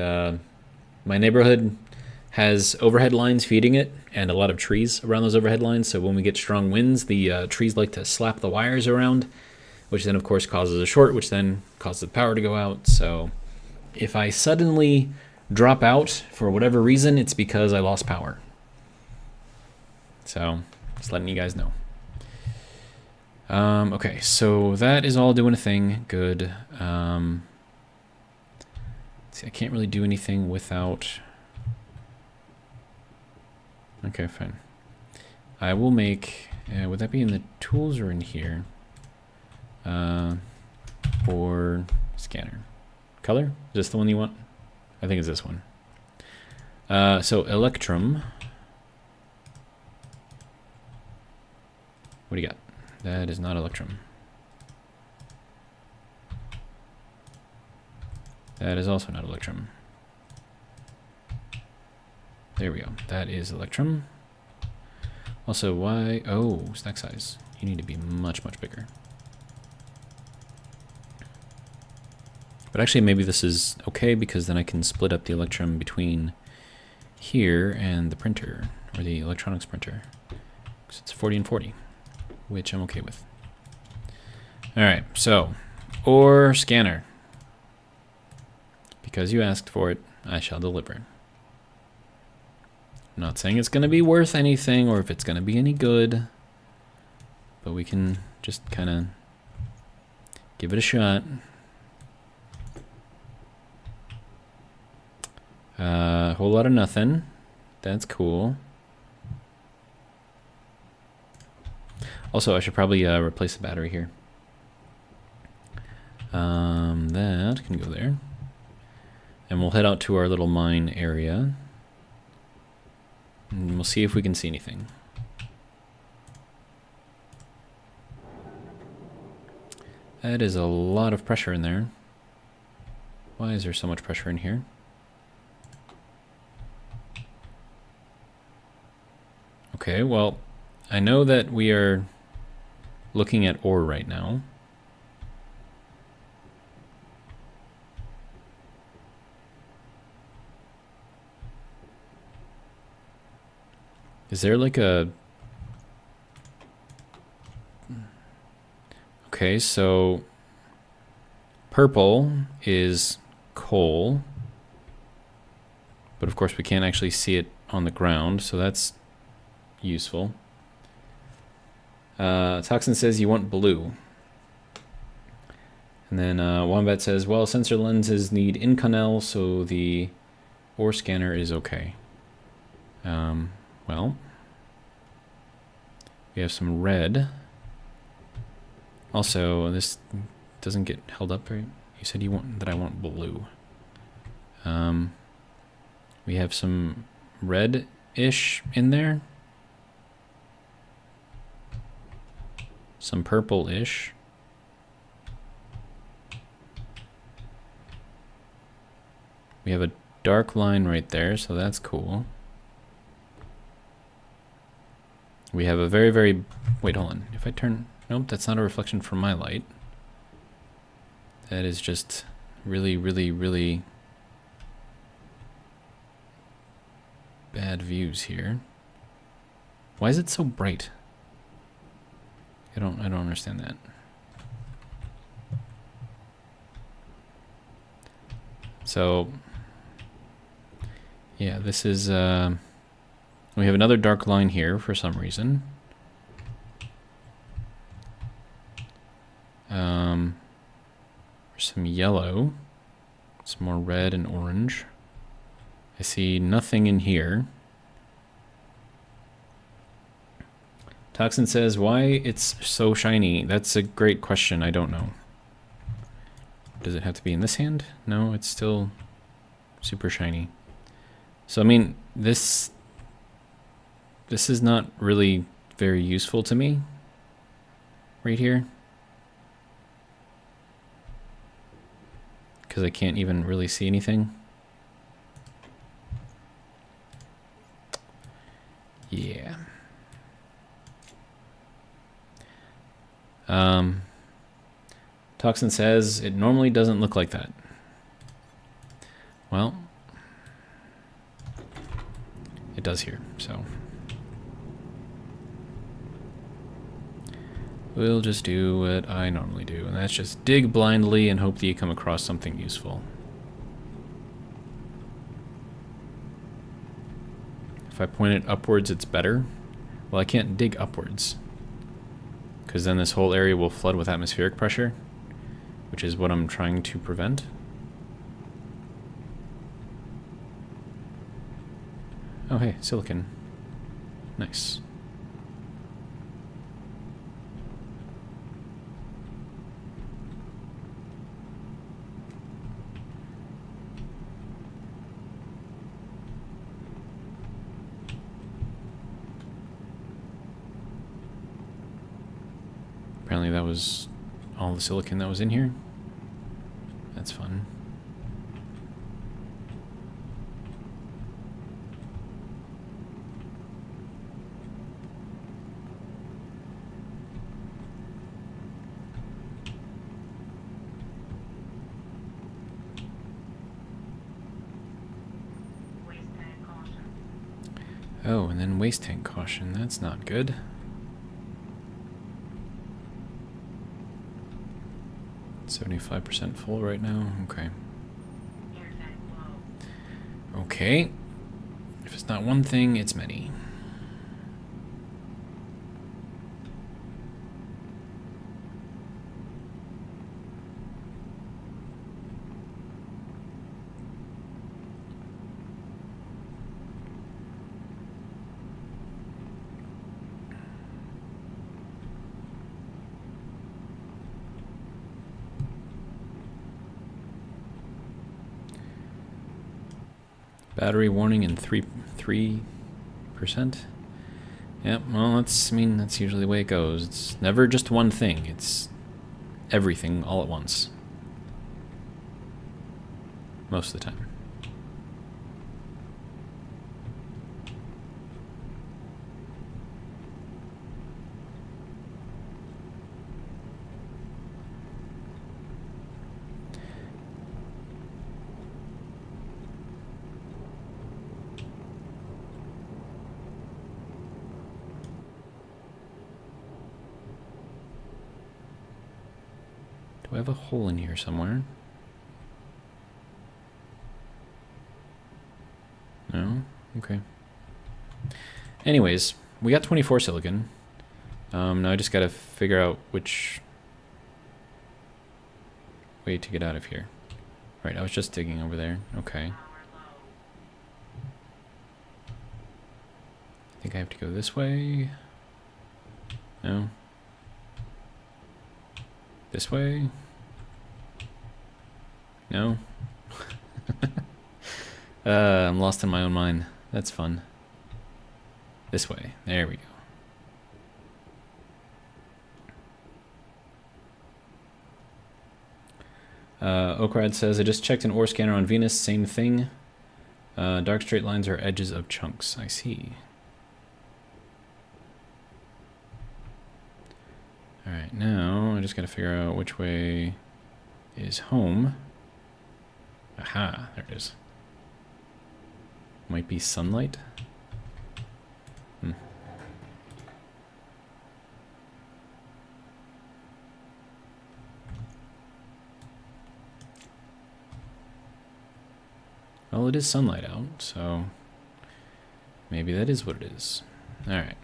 Speaker 1: my neighborhood has overhead lines feeding it and a lot of trees around those overhead lines. So when we get strong winds, the trees like to slap the wires around, which then of course causes a short, which then causes the power to go out. So if I suddenly drop out for whatever reason, it's because I lost power. So just letting you guys know. Okay, so that is all doing a thing. Good. See, I can't really do anything without... Okay, fine. I will make... would that be in the tools or in here? Or scanner. Color? Is this the one you want? I think it's this one. So Electrum. What do you got? That is not Electrum. That is also not Electrum. There we go. That is Electrum. Also, why? Oh, stack size. You need to be much bigger. But actually, maybe this is okay because then I can split up the Electrum between here and the printer, or the electronics printer. So it's 40 and 40. Which I'm okay with. All right, so, or scanner. Because you asked for it, I shall deliver. I'm not saying it's going to be worth anything or if it's going to be any good, but we can just kind of give it a shot. A whole lot of nothing. That's cool. Also, I should probably replace the battery here. That can go there. And we'll head out to our little mine area. And we'll see if we can see anything. That is a lot of pressure in there. Why is there so much pressure in here? Okay, well, I know that we are looking at ore right now. Is there like a... Okay, so purple is coal, but of course we can't actually see it on the ground, so that's useful. Toxin says you want blue. And then Wombat says, well, sensor lenses need Inconel, so the ore scanner is okay. Well, we have some red. Also, this doesn't get held up right. You said you want that I want blue. We have some red purple-ish in there. Some purple-ish. We have a dark line right there, so that's cool. We have a very, very... Wait, hold on. If I turn... Nope, that's not a reflection from my light. That is just really, really, really bad views here. Why is it so bright? I don't understand that. So, yeah, this is, we have another dark line here for some reason. Some yellow, some more red and orange. I see nothing in here. Toxin says, why it's so shiny? That's a great question. I don't know. Does it have to be in this hand? No, it's still super shiny. So, I mean, this is not really very useful to me right here. Because I can't even really see anything. Yeah. Toxin says it normally doesn't look like that. Well, it does here, so we'll just do what I normally do, and that's just dig blindly and hope that you come across something useful. If I point it upwards, it's better. Well, I can't dig upwards, because then this whole area will flood with atmospheric pressure, which is what I'm trying to prevent. Oh, hey, silicon. Nice. Apparently that was all the silicon that was in here. That's fun. Oh, and then waste tank caution. That's not good. %75% full right now. Okay. Okay. If it's not one thing, it's many. Battery warning in 3%. Yep, well, that's usually the way it goes. It's never just one thing. It's everything all at once. Most of the time. Do I have a hole in here somewhere? No? Okay. Anyways, we got 24 silicon. Now I just gotta figure out which way to get out of here. Right, I was just digging over there. Okay. I think I have to go this way. No? This way? No? I'm lost in my own mind. That's fun. This way. There we go. Okrad says, I just checked an ore scanner on Venus. Same thing. Dark straight lines are edges of chunks. I see. Alright, now I just gotta figure out which way is home. Aha, there it is. Might be sunlight. Well, it is sunlight out, so maybe that is what it is. Alright.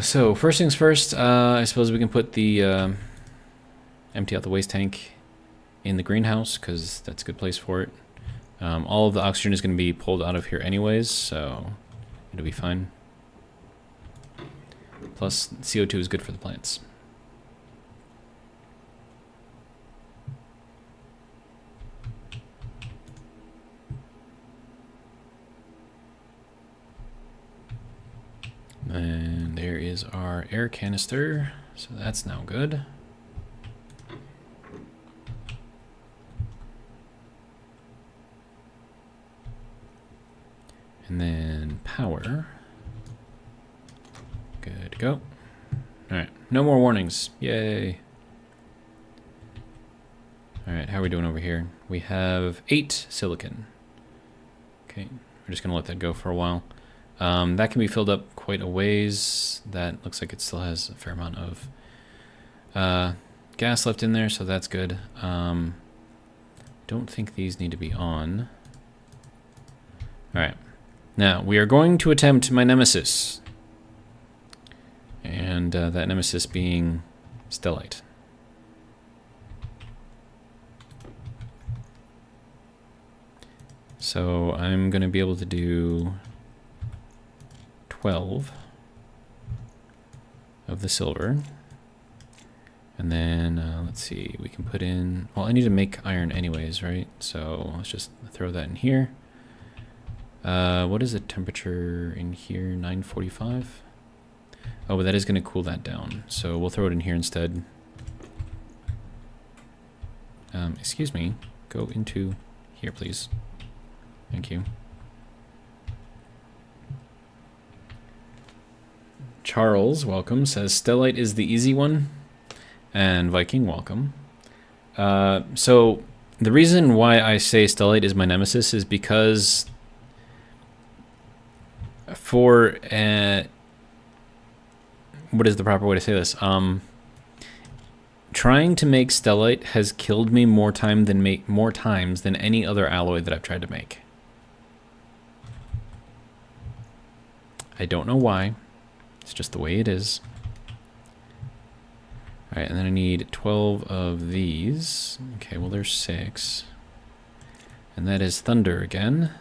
Speaker 1: So, first things first, I suppose we can put the empty out the waste tank in the greenhouse, because that's a good place for it. All of the oxygen is going to be pulled out of here anyways, so it'll be fine. Plus, CO2 is good for the plants. And there is our air canister, so that's now good. And then power. Good to go. Alright, no more warnings. Yay. Alright, how are we doing over here? We have 8 silicon. Okay, we're just going to let that go for a while. That can be filled up quite a ways. That looks like it still has a fair amount of gas left in there, so that's good. Don't think these need to be on. Alright. Now, we are going to attempt my nemesis. And that nemesis being stellite. So I'm going to be able to do 12 of the silver. And then, let's see, we can put in... Well, I need to make iron anyways, right? So let's just throw that in here. What is the temperature in here? 945? Oh, but that is going to cool that down. So we'll throw it in here instead. Excuse me. Go into here, please. Thank you. Charles, welcome, says stellite is the easy one. And Viking, welcome. So the reason why I say stellite is my nemesis is because for what is the proper way to say this? Trying to make stellite has killed me more times than any other alloy that I've tried to make. I don't know why. It's just the way it is. Alright, and then I need 12 of these. Okay, well there's 6. And that is thunder again.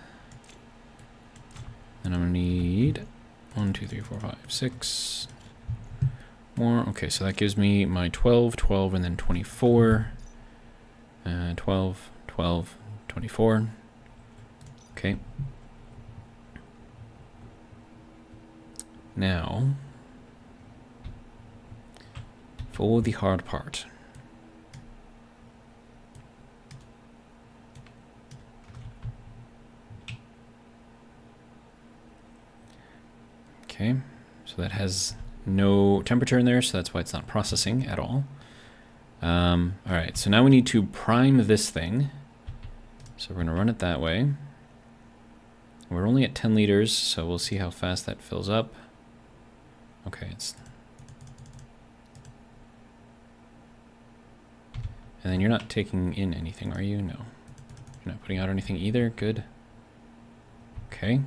Speaker 1: And I'm going to need 1, 2, 3, 4, 5, 6 more. Okay, so that gives me my 12, 12, and then 24. 12, 12, 24. Okay. Now, for the hard part. Okay, so that has no temperature in there, so that's why it's not processing at all. Alright, so now we need to prime this thing. So we're going to run it that way. We're only at 10 liters, so we'll see how fast that fills up. Okay, it's... And then you're not taking in anything, are you? No. You're not putting out anything either? Good. Okay.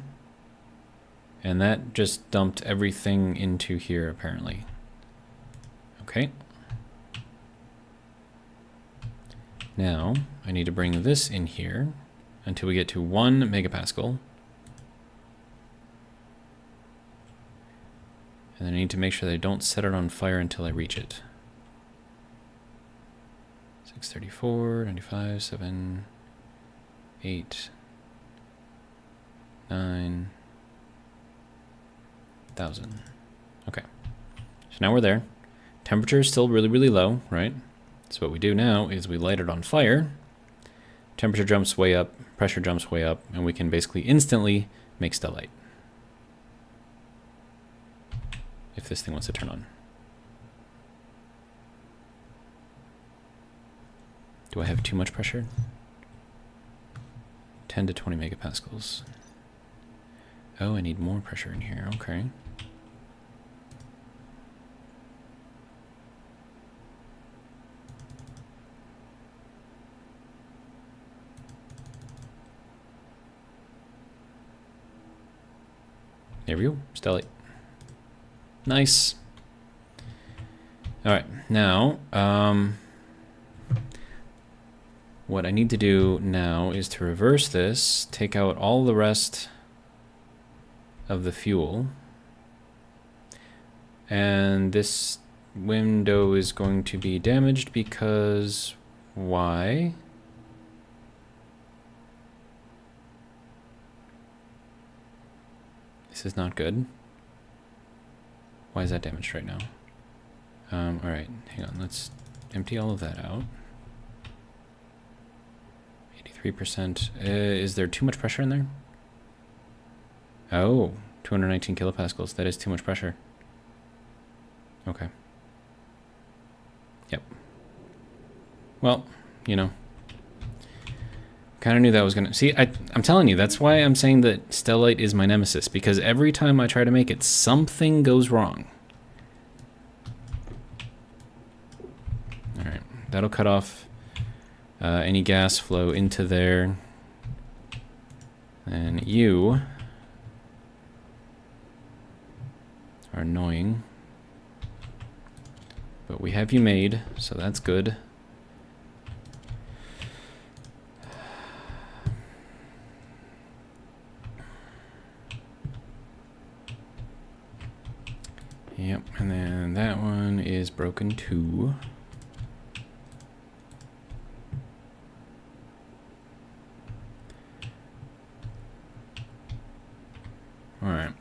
Speaker 1: And that just dumped everything into here, apparently. Okay. Now, I need to bring this in here until we get to 1 megapascal. And then I need to make sure that I don't set it on fire until I reach it. 634, 95, 7, 8, 9, 1,000. Okay. So now we're there. Temperature is still really, really low, right? So what we do now is we light it on fire. Temperature jumps way up, pressure jumps way up, and we can basically instantly make stellite. If this thing wants to turn on. Do I have too much pressure? 10 to 20 megapascals. Oh, I need more pressure in here. Okay. There we go. Stellite. Nice. All right. Now, what I need to do now is to reverse this, take out all the rest of the fuel. And this window is going to be damaged because why? This is not good. Why is that damaged right now? All right, hang on. Let's empty all of that out. 83%. Is there too much pressure in there? Oh, 219 kilopascals. That is too much pressure. Okay. Yep. Well, you know. Kind of knew that was going to... See, I'm telling you, that's why I'm saying that stellite is my nemesis. Because every time I try to make it, something goes wrong. Alright, that'll cut off any gas flow into there. And you are annoying. But we have you made, so that's good. Yep, and then that one is broken too. All right.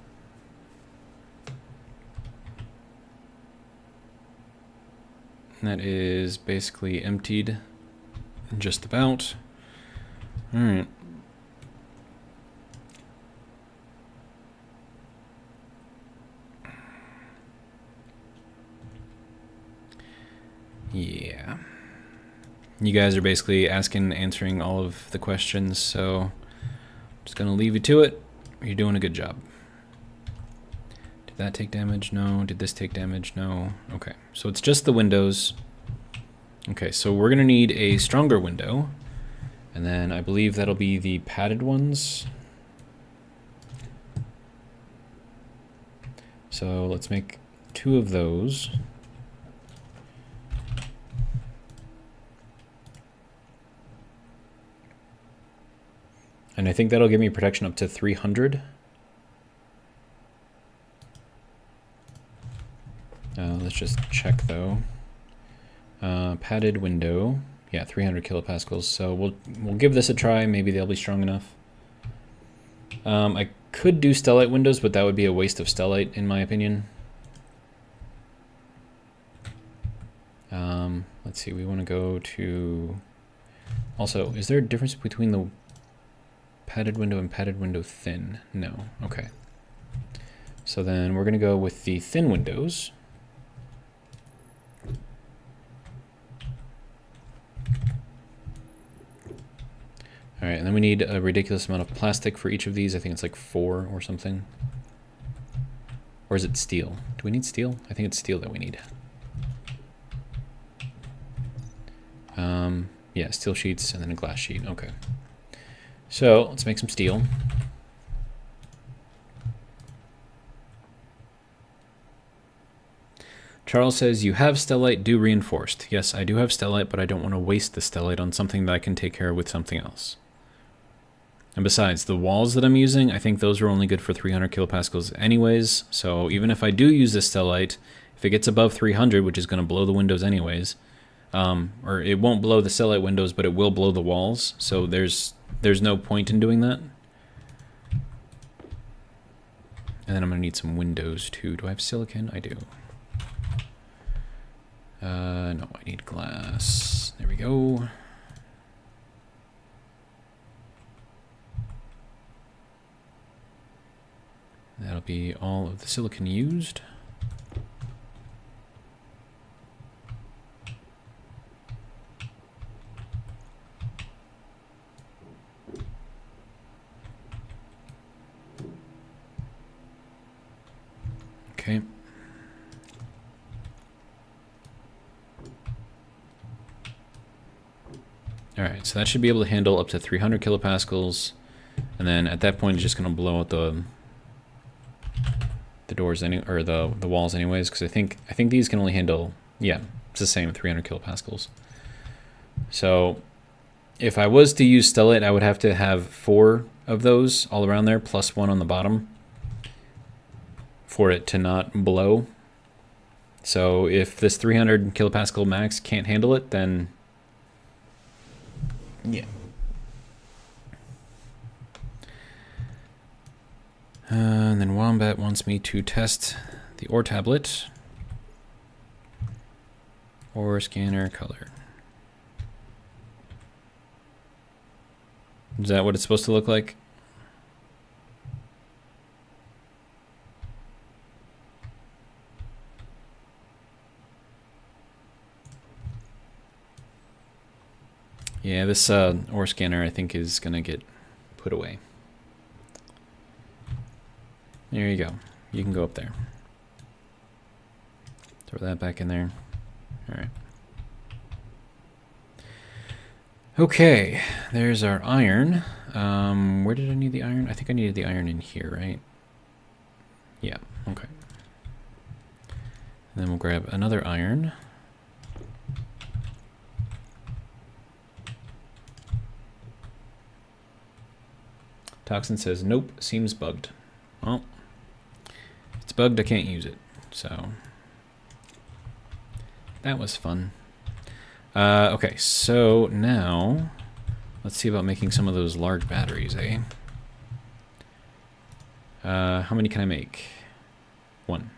Speaker 1: And that is basically emptied, just about. All right. Yeah. You guys are basically asking and answering all of the questions, so I'm just gonna leave you to it. You're doing a good job. Did that take damage? No. Did this take damage? No. Okay, so it's just the windows. Okay, so we're gonna need a stronger window, and then I believe that'll be the padded ones. So let's make 2 of those. And I think that'll give me protection up to 300. Let's just check though. Padded window, yeah, 300 kilopascals. So we'll give this a try. Maybe they'll be strong enough. I could do stellite windows, but that would be a waste of stellite in my opinion. Let's see. We want to go to. Also, is there a difference between the padded window and padded window thin? No. Okay. So then we're going to go with the thin windows. All right, and then we need a ridiculous amount of plastic for each of these. I think it's like 4 or something. Or is it steel? Do we need steel? I think it's steel that we need. Yeah, steel sheets and then a glass sheet. Okay. So let's make some steel. Charles says, you have stellite, do reinforced. Yes, I do have stellite, but I don't want to waste the stellite on something that I can take care of with something else. And besides, the walls that I'm using, I think those are only good for 300 kilopascals anyways. So even if I do use this stellite, if it gets above 300, which is going to blow the windows anyways, or it won't blow the stellite windows, but it will blow the walls. So there's no point in doing that. And then I'm gonna need some windows too. Do I have silicon? I do. No, I need glass. There we go. That'll be all of the silicon used. Okay. All right, so that should be able to handle up to 300 kilopascals, and then at that point, it's just going to blow out the doors or the walls anyways, because I think these can only handle, yeah, it's the same, 300 kilopascals. So if I was to use stellate, I would have to have 4 of those all around there, plus 1 on the bottom, for it to not blow. So if this 300 kilopascal max can't handle it, then yeah. And then Wombat wants me to test the ore tablet. Ore scanner color. Is that what it's supposed to look like? Yeah, this ore scanner I think is gonna get put away. There you go. You can go up there. Throw that back in there. All right. Okay, there's our iron. Where did I need the iron? I think I needed the iron in here, right? Yeah, okay. And then we'll grab another iron. Toxin says, nope, seems bugged. Well, if it's bugged, I can't use it. So, that was fun. Okay, so now, let's see about making some of those large batteries, eh? How many can I make? 1.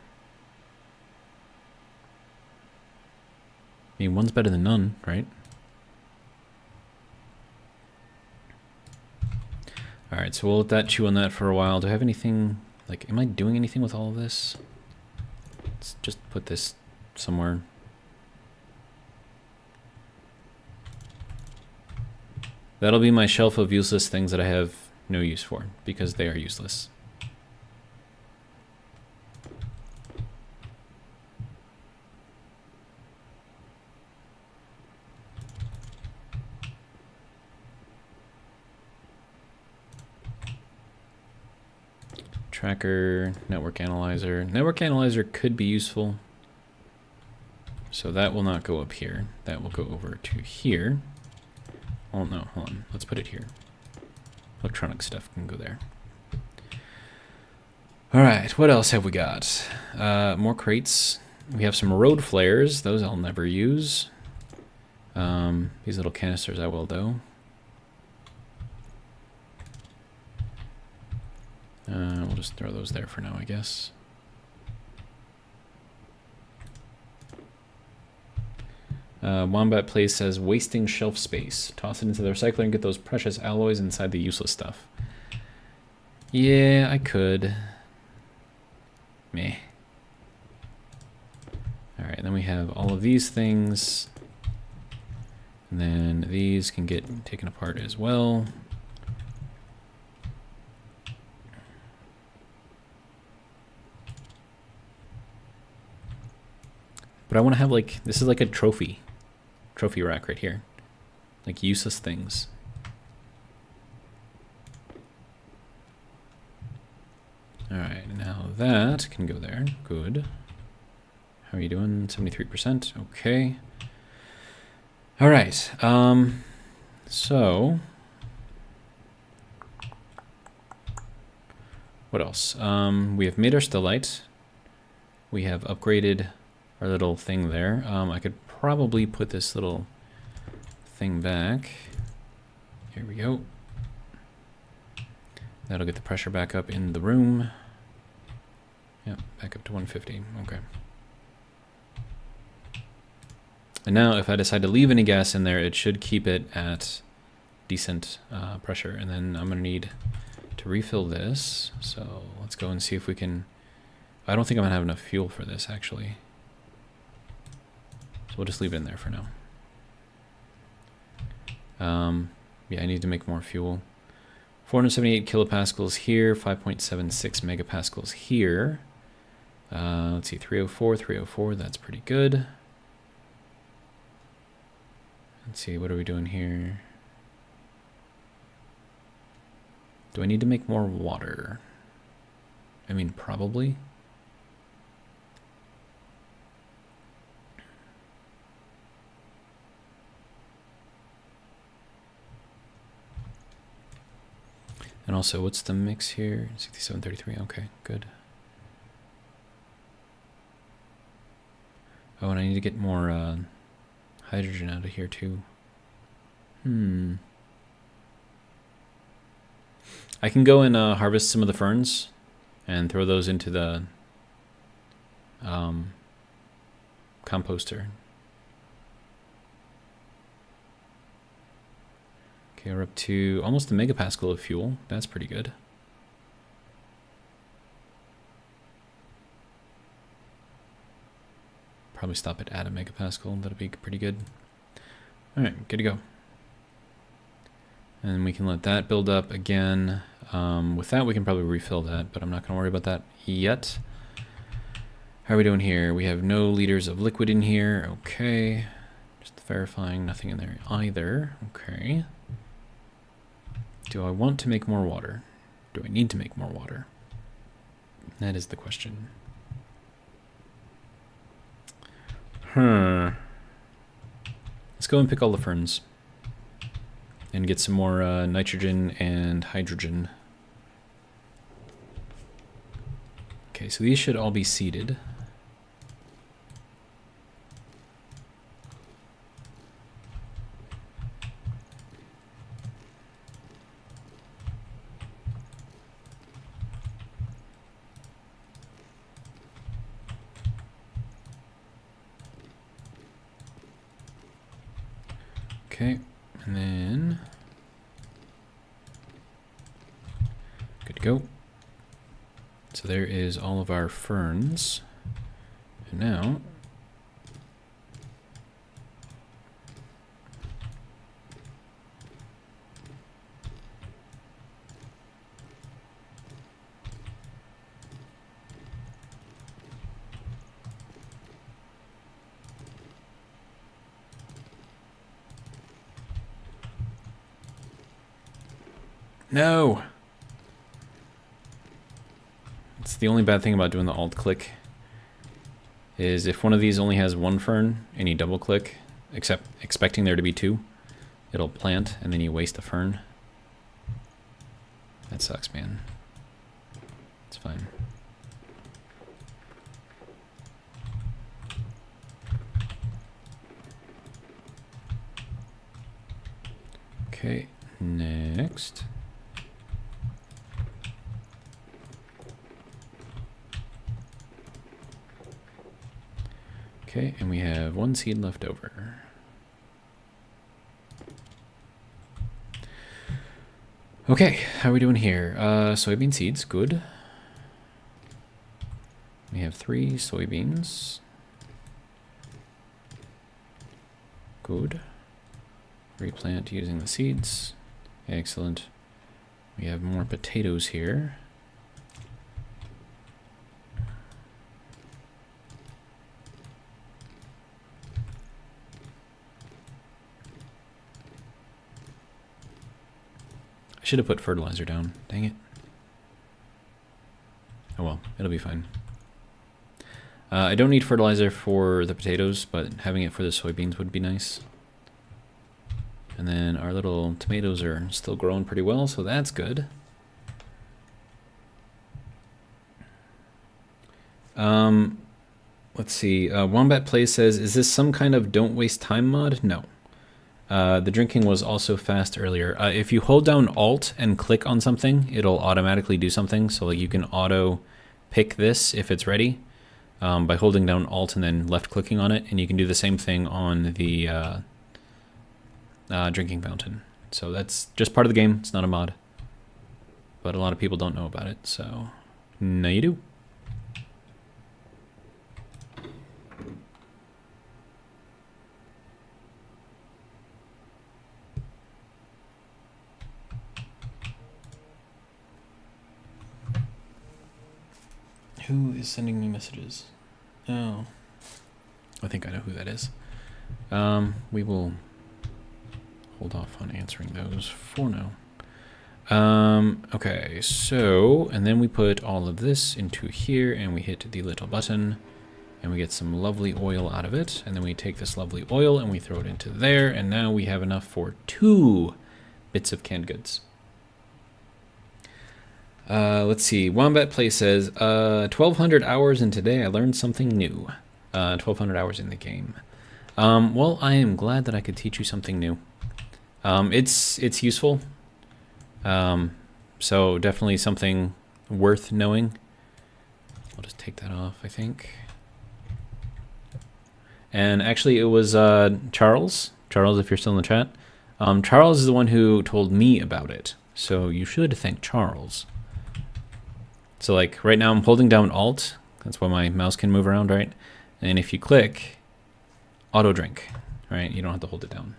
Speaker 1: I mean, 1's better than none, right? Alright, so we'll let that chew on that for a while. Do I have anything, like, am I doing anything with all of this? Let's just put this somewhere. That'll be my shelf of useless things that I have no use for, because they are useless. Tracker, network analyzer. Network analyzer could be useful. So that will not go up here. That will go over to here. Oh no, hold on. Let's put it here. Electronic stuff can go there. All right, what else have we got? More crates. We have some road flares. Those I'll never use. These little canisters I will, though. We'll just throw those there for now, I guess. Wombat Place says, wasting shelf space. Toss it into the recycler and get those precious alloys inside the useless stuff. Yeah, I could. Meh. Alright, then we have all of these things. And then these can get taken apart as well. But I want to have, like, this is like a trophy rack right here. Like useless things. All right, now that can go there. Good. How are you doing? 73%. Okay. All right. So what else? We have made our stellite. We have upgraded our little thing there. I could probably put this little thing back. Here we go. That'll get the pressure back up in the room. Yeah, back up to 150. Okay. And now if I decide to leave any gas in there, it should keep it at decent pressure. And then I'm going to need to refill this. So let's go and see if we can... I don't think I'm going to have enough fuel for this, actually. So we'll just leave it in there for now. Yeah, I need to make more fuel. 478 kilopascals here, 5.76 megapascals here. Let's see, 304, 304, that's pretty good. Let's see, what are we doing here? Do I need to make more water? I mean, probably. And also, what's the mix here? 6733, okay, good. Oh, and I need to get more hydrogen out of here too. I can go and harvest some of the ferns and throw those into the composter. Okay, we're up to almost a megapascal of fuel. That's pretty good. Probably stop it at a megapascal. That'll be pretty good. All right, good to go. And we can let that build up again. With that, we can probably refill that, but I'm not going to worry about that yet. How are we doing here? We have no liters of liquid in here. Okay. Just verifying nothing in there either. Okay. Do I want to make more water? Do I need to make more water? That is the question. Let's go and pick all the ferns. And get some more nitrogen and hydrogen. Okay, so these should all be seeded. Okay, and then good to go. So there is all of our ferns. And now no! It's the only bad thing about doing the alt click is if one of these only has one fern and you double click, expecting there to be two, it'll plant and then you waste a fern. That sucks, man. It's fine. Okay, next. Okay, and we have one seed left over. Okay, how are we doing here? Soybean seeds, good. We have 3 soybeans. Good. Replant using the seeds. Excellent. We have more potatoes here. I should have put fertilizer down. Dang it. Oh well, it'll be fine. I don't need fertilizer for the potatoes, but having it for the soybeans would be nice. And then our little tomatoes are still growing pretty well, so that's good. Let's see. Wombat Play says, is this some kind of don't waste time mod? No. The drinking was also fast earlier. If you hold down Alt and click on something, it'll automatically do something. So like you can auto pick this if it's ready by holding down Alt and then left clicking on it, and you can do the same thing on the drinking fountain. So that's just part of the game. It's not a mod, but a lot of people don't know about it, so now you do. Who is sending me messages? Oh, I think I know who that is. We will hold off on answering those for now. Okay, so, and then we put all of this into here, and we hit the little button, and we get some lovely oil out of it, and then we take this lovely oil and we throw it into there, and now we have enough for 2 bits of canned goods. Let's see. Wombat Play says, 1,200 hours, and today I learned something new. 1,200 hours in the game. Well, I am glad that I could teach you something new. It's useful. So definitely something worth knowing. I'll just take that off, I think. And actually, it was Charles. Charles, if you're still in the chat. Charles is the one who told me about it. So you should thank Charles. So like right now I'm holding down Alt. That's why my mouse can move around, right? And if you click, auto drink, right? You don't have to hold it down.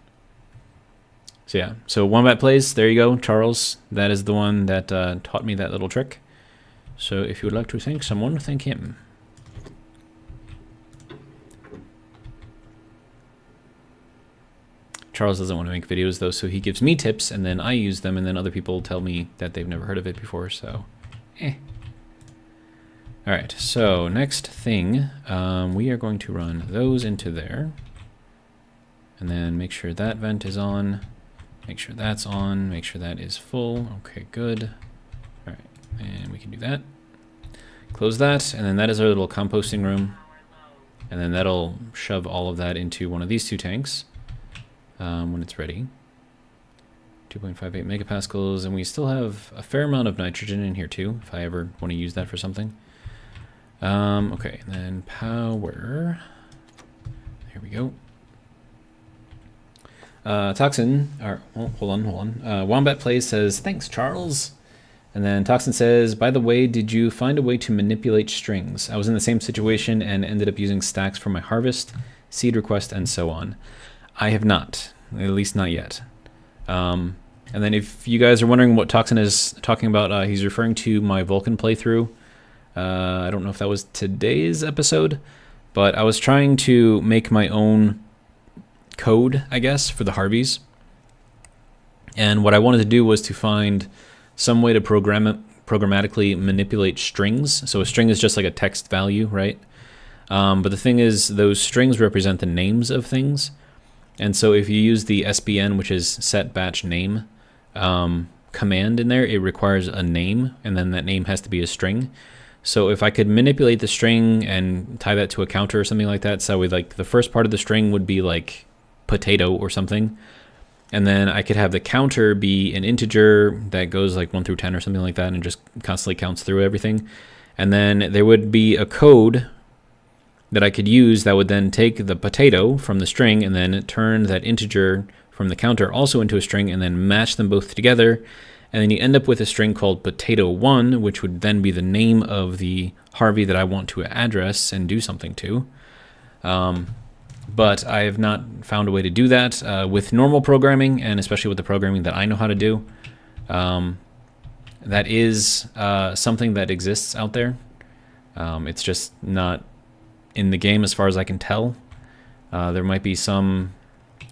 Speaker 1: So yeah, so Wombat Plays, there you go, Charles. That is the one that taught me that little trick. So if you would like to thank someone, thank him. Charles doesn't want to make videos though, so he gives me tips and then I use them and then other people tell me that they've never heard of it before, so All right, so next thing, we are going to run those into there and then make sure that vent is on, make sure that's on, make sure that is full. Okay, good. All right, and we can do that. Close that, and then that is our little composting room. And then that'll shove all of that into one of these 2 tanks when it's ready. 2.58 megapascals, and we still have a fair amount of nitrogen in here too, if I ever want to use that for something. Okay, and then power. Here we go. Toxin, or hold on. Wombat Plays says, thanks, Charles. And then Toxin says, by the way, did you find a way to manipulate strings? I was in the same situation and ended up using stacks for my harvest, seed request, and so on. I have not, at least not yet. And then if you guys are wondering what Toxin is talking about, he's referring to my Vulcan playthrough. I don't know if that was today's episode, but I was trying to make my own code, I guess, for the Harveys. And what I wanted to do was to find some way to programmatically manipulate strings. So a string is just like a text value, right? But the thing is, those strings represent the names of things. And so if you use the SBN, which is set batch name, command in there, it requires a name, and then that name has to be a string. So if I could manipulate the string and tie that to a counter or something like that, so with like the first part of the string would be like potato or something, and then I could have the counter be an integer that goes like 1 through 10 or something like that and just constantly counts through everything. And then there would be a code that I could use that would then take the potato from the string and then turn that integer from the counter also into a string and then match them both together. And then you end up with a string called potato1, which would then be the name of the Harvey that I want to address and do something to. But I have not found a way to do that with normal programming, and especially with the programming that I know how to do. That is something that exists out there. It's just not in the game as far as I can tell. There might be some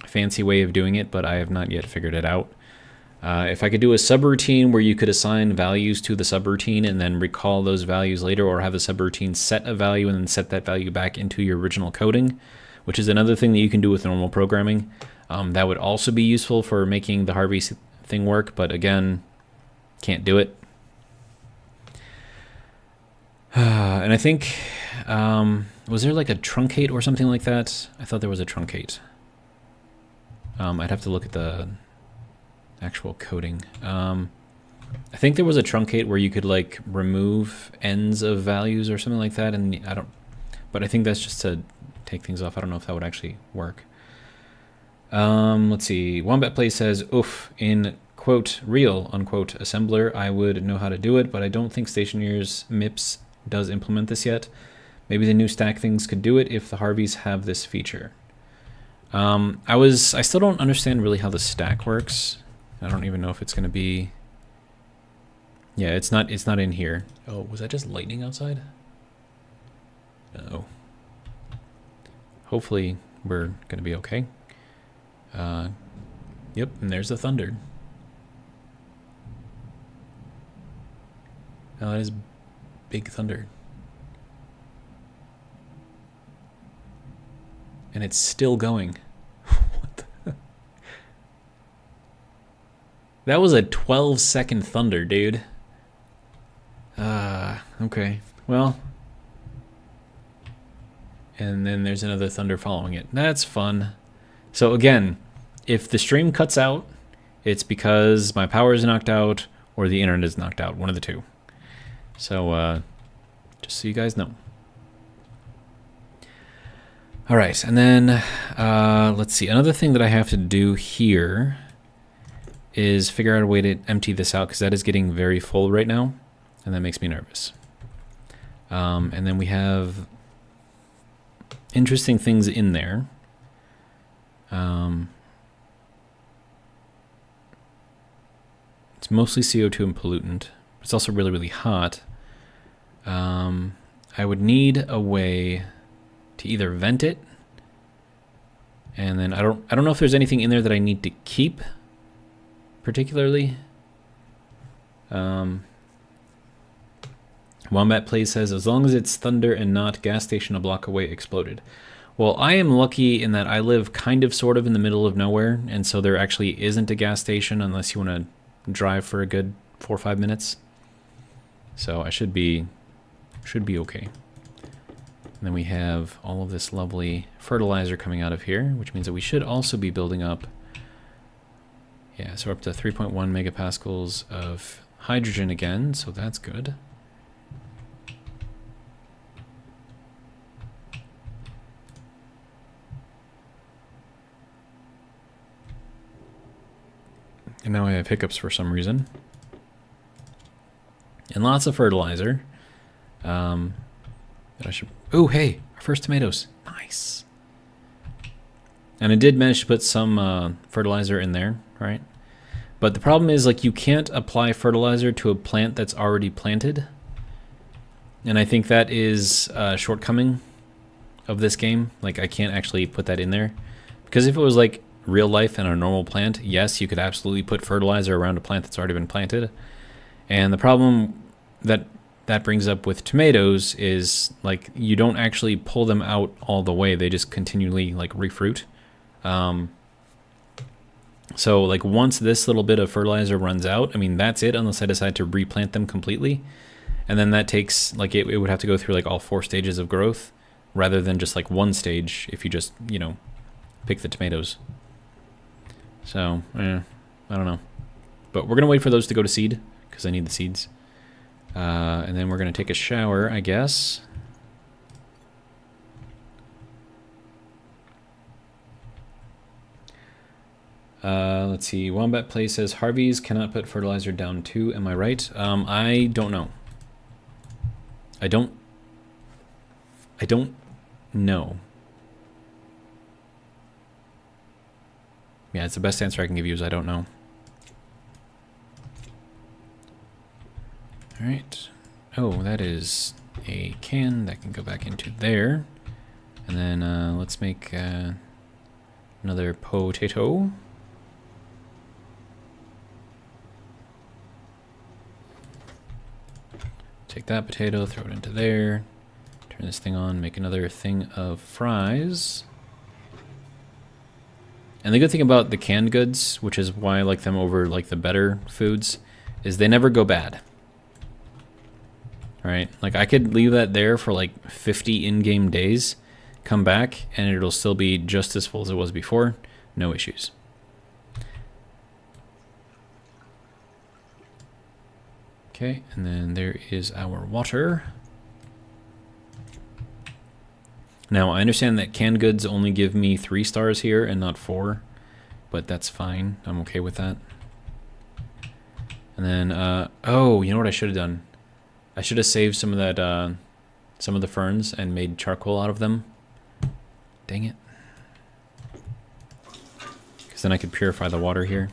Speaker 1: fancy way of doing it, but I have not yet figured it out. If I could do a subroutine where you could assign values to the subroutine and then recall those values later, or have the subroutine set a value and then set that value back into your original coding, which is another thing that you can do with normal programming, that would also be useful for making the Harvey thing work, but again, can't do it. And I think, was there like a truncate or something like that? I thought there was a truncate. I'd have to look at the actual coding. I think there was a truncate where you could like remove ends of values or something like that, and but I think that's just to take things off. I don't know if that would actually work. Let's see. Wombat Play says, oof, in quote real unquote assembler I would know how to do it, but I don't think Stationeers MIPS does implement this yet. Maybe the new stack things could do it if the Harveys have this feature. I still don't understand really how the stack works. I don't even know if it's going to be. Yeah, it's not in here. Oh, was that just lightning outside? No. Hopefully we're going to be okay. Yep, and there's the thunder. Oh, that is big thunder. And it's still going. What the? That was a 12-second thunder, dude. Okay. Well. And then there's another thunder following it. That's fun. So again, if the stream cuts out, it's because my power is knocked out or the internet is knocked out. One of the two. So, just so you guys know. All right, and then let's see. Another thing that I have to do here is figure out a way to empty this out because that is getting very full right now, and that makes me nervous. And then we have interesting things in there. It's mostly CO2 and pollutant. It's also really, really hot. I would need a way to either vent it, and then I don't know if there's anything in there that I need to keep particularly. Wombat Play says, as long as it's thunder and not gas station a block away exploded. Well, I am lucky in that I live kind of sort of in the middle of nowhere, and so there actually isn't a gas station unless you want to drive for a good 4 or 5 minutes. So I should be okay. And then we have all of this lovely fertilizer coming out of here, which means that we should also be building up. Yeah, so we're up to 3.1 megapascals of hydrogen again, so that's good. And now I have hiccups for some reason. And lots of fertilizer. I should. Oh, hey, our first tomatoes. Nice. And I did manage to put some fertilizer in there, right? But the problem is, like, you can't apply fertilizer to a plant that's already planted. And I think that is a shortcoming of this game. Like, I can't actually put that in there. Because if it was, like, real life and a normal plant, yes, you could absolutely put fertilizer around a plant that's already been planted. And the problem that brings up with tomatoes is, like, you don't actually pull them out all the way. They just continually, like, refruit. So, like, once this little bit of fertilizer runs out, I mean, that's it, unless I decide to replant them completely. And then that takes, like, it would have to go through, like, all 4 stages of growth rather than just, like, 1 stage if you just, you know, pick the tomatoes. So, I don't know. But we're going to wait for those to go to seed because I need the seeds. And then we're going to take a shower, I guess. Let's see. Wombat Play says Harvey's cannot put fertilizer down too. Am I right? I don't know. I don't know. Yeah, it's the best answer I can give you is I don't know. All right. Oh, that is a can that can go back into there. And then let's make another potato. Take that potato, throw it into there. Turn this thing on, make another thing of fries. And the good thing about the canned goods, which is why I like them over like the better foods, is they never go bad. All right, like I could leave that there for like 50 in-game days, come back, and it'll still be just as full as it was before. No issues. Okay, and then there is our water. Now, I understand that canned goods only give me 3 stars here and not 4, but that's fine. I'm okay with that. And then, oh, you know what I should have done? I should have saved some of that, some of the ferns and made charcoal out of them. Dang it. Because then I could purify the water here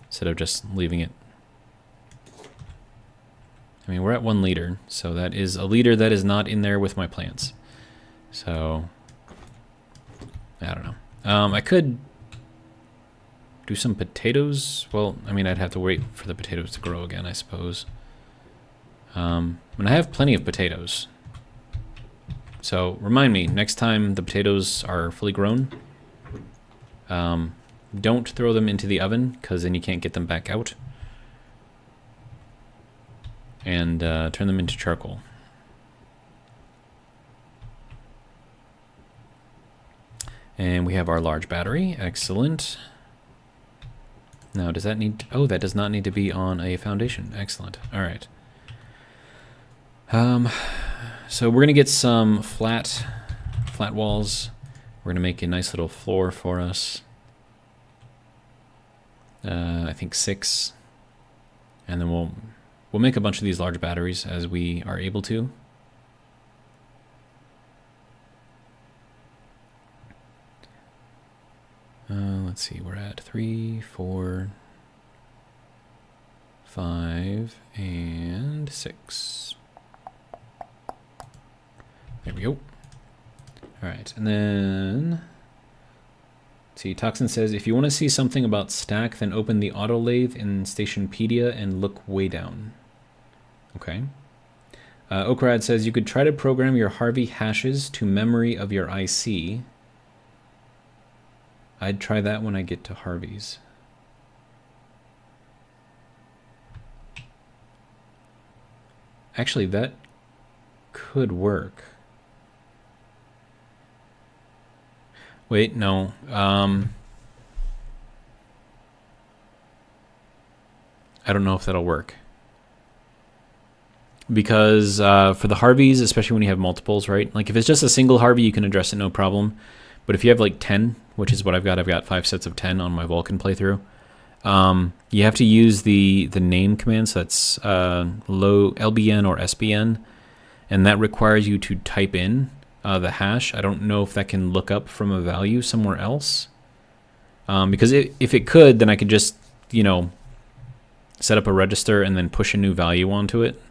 Speaker 1: instead of just leaving it. I mean, we're at 1 liter, so that is a liter that is not in there with my plants. So, I don't know. I could do some potatoes. Well, I mean, I'd have to wait for the potatoes to grow again, I suppose. And I have plenty of potatoes. So, remind me, next time the potatoes are fully grown, don't throw them into the oven, because then you can't get them back out. And turn them into charcoal. And we have our large battery. Excellent. Now, does that need... oh, that does not need to be on a foundation. Excellent. All right. So we're going to get some flat walls. We're going to make a nice little floor for us. I think 6. And then we'll make a bunch of these large batteries as we are able to. Let's see, we're at 3, 4, 5, and 6. There we go. All right, and then, let's see, Toxin says, if you want to see something about stack, then open the auto lathe in Stationpedia and look way down. Okay. Okrad says, you could try to program your Harvey hashes to memory of your IC. I'd try that when I get to Harvey's. Actually, that could work. Wait, no. I don't know if that'll work. Because for the Harveys, especially when you have multiples, right? Like if it's just a single Harvey, you can address it no problem. But if you have like 10, which is what I've got 5 sets of 10 on my Vulcan playthrough. You have to use the name command, so that's low LBN or SBN, and that requires you to type in the hash. I don't know if that can look up from a value somewhere else. Because if it could, then I could just, you know, set up a register and then push a new value onto it.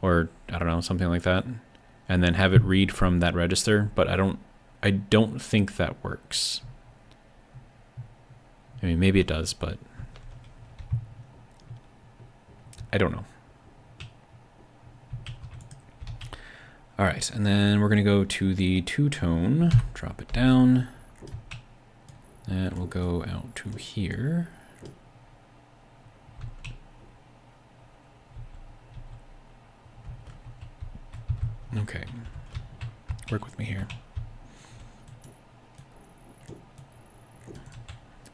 Speaker 1: Or, I don't know, something like that. And then have it read from that register, but I don't think that works. I mean, maybe it does, but I don't know. All right, and then we're going to go to the two-tone, drop it down. That will go out to here. Okay, work with me here.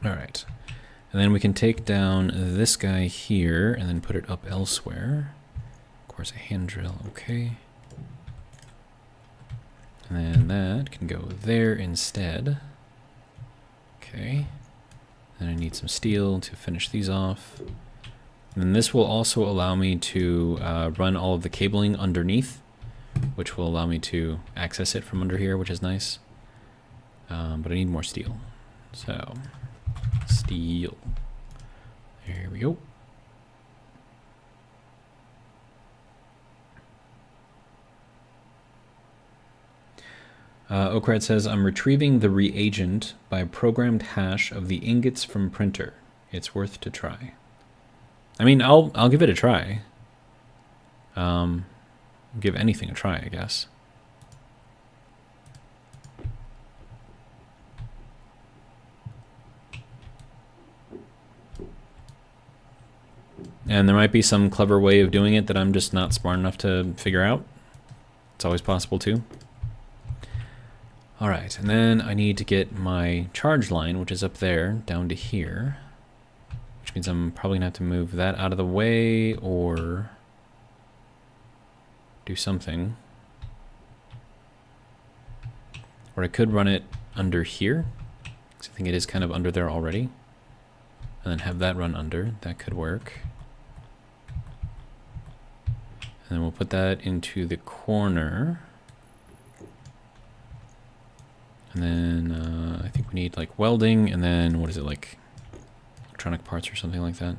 Speaker 1: All right, and then we can take down this guy here and then put it up elsewhere. Of course, a hand drill, okay. And then that can go there instead. Okay, then I need some steel to finish these off. And then this will also allow me to run all of the cabling underneath, which will allow me to access it from under here, which is nice. But I need more steel. So, steel. There we go. Okrad says, I'm retrieving the reagent by a programmed hash of the ingots from printer. It's worth to try. I mean, I'll give it a try. Give anything a try, I guess. And there might be some clever way of doing it that I'm just not smart enough to figure out. It's always possible too. All right, and then I need to get my charge line, which is up there, down to here. Which means I'm probably gonna have to move that out of the way, or do something. Or I could run it under here, because I think it is kind of under there already. And then have that run under. That could work. And then we'll put that into the corner. And then I think we need like welding, and then what is it, like electronic parts or something like that.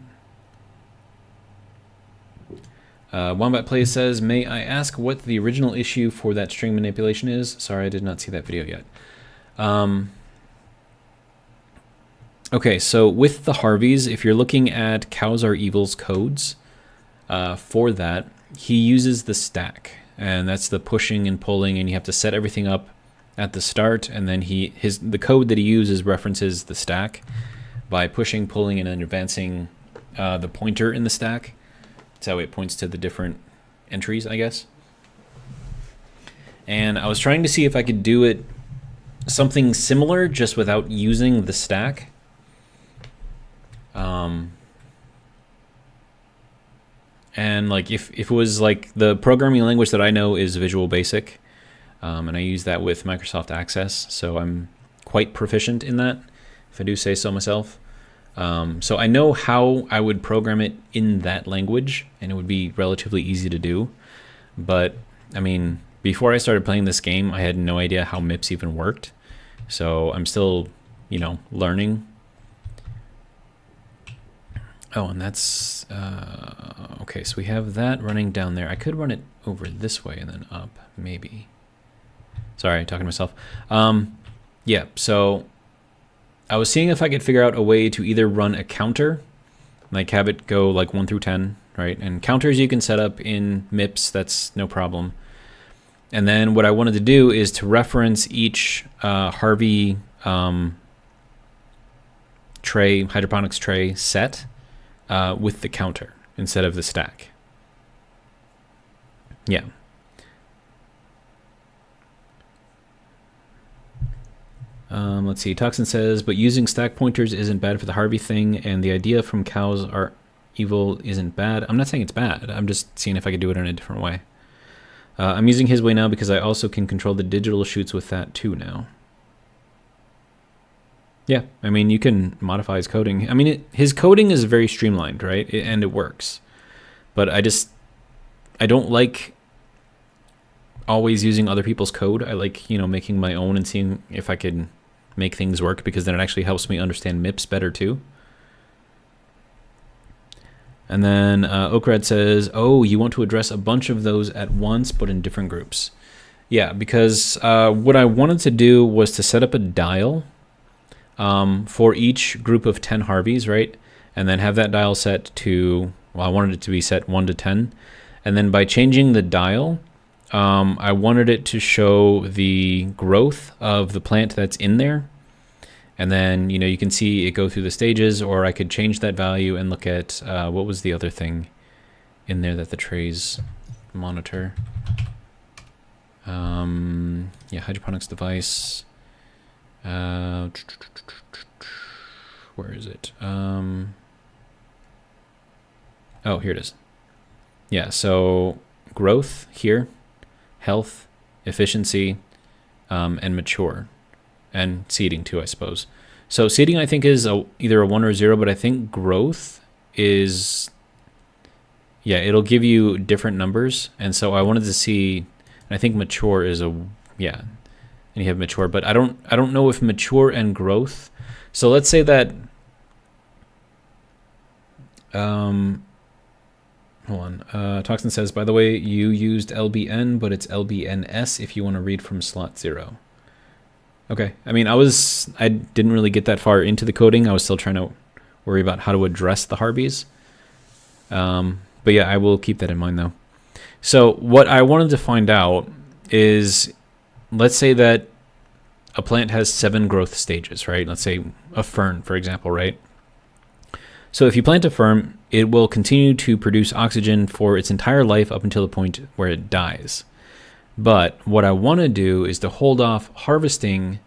Speaker 1: Wombat Plays says, may I ask what the original issue for that string manipulation is? Sorry, I did not see that video yet. Okay, so with the Harveys, if you're looking at Cows Are Evil's codes, for that, he uses the stack. And that's the pushing and pulling, and you have to set everything up at the start, and then the code that he uses references the stack by pushing, pulling, and then advancing the pointer in the stack. That's how it points to the different entries, I guess. And I was trying to see if I could do it something similar, just without using the stack. And like if it was like the programming language that I know is Visual Basic, and I use that with Microsoft Access, so I'm quite proficient in that, if I do say so myself. So I know how I would program it in that language, and it would be relatively easy to do. But, I mean, before I started playing this game, I had no idea how MIPS even worked. So I'm still, you know, learning. Oh, and that's... okay, so we have that running down there. I could run it over this way and then up, maybe. Sorry, talking to myself. Yeah, so... I was seeing if I could figure out a way to either run a counter, like have it go like 1 through 10, right? And counters you can set up in MIPS, that's no problem. And then what I wanted to do is to reference each Harvey tray, hydroponics tray set with the counter instead of the stack. Yeah. Let's see, Toxin says, but using stack pointers isn't bad for the Harvey thing, and the idea from Cows Are Evil isn't bad. I'm not saying it's bad. I'm just seeing if I could do it in a different way. I'm using his way now because I also can control the digital shoots with that too now. Yeah, I mean, you can modify his coding. I mean, his coding is very streamlined, right? And it works. But I don't like always using other people's code. I like, you know, making my own and seeing if I could make things work, because then it actually helps me understand MIPS better too. And then Okrad says, oh, you want to address a bunch of those at once, but in different groups. Yeah, because what I wanted to do was to set up a dial for each group of 10 Harveys, right? And then have that dial set to, well, I wanted it to be set 1 to 10. And then by changing the dial, I wanted it to show the growth of the plant that's in there. And then, you know, you can see it go through the stages, or I could change that value and look at, what was the other thing in there that the trays monitor? Yeah, hydroponics device. Where is it? Oh, here it is. Yeah, so growth here, health, efficiency, and mature, and seeding too, I suppose. So seeding, I think, is either a 1 or a 0, but I think growth is, yeah, it'll give you different numbers. And so I wanted to see, I think mature is a, yeah, and you have mature, but I don't know if mature and growth. So let's say that, hold on. Toxin says, by the way, you used LBN, but it's LBNS if you want to read from slot 0. Okay. I mean, I didn't really get that far into the coding. I was still trying to worry about how to address the Harveys. But yeah, I will keep that in mind though. So what I wanted to find out is, let's say that a plant has 7 growth stages, right? Let's say a fern, for example, right? So if you plant a fern, it will continue to produce oxygen for its entire life up until the point where it dies. But what I want to do is to hold off harvesting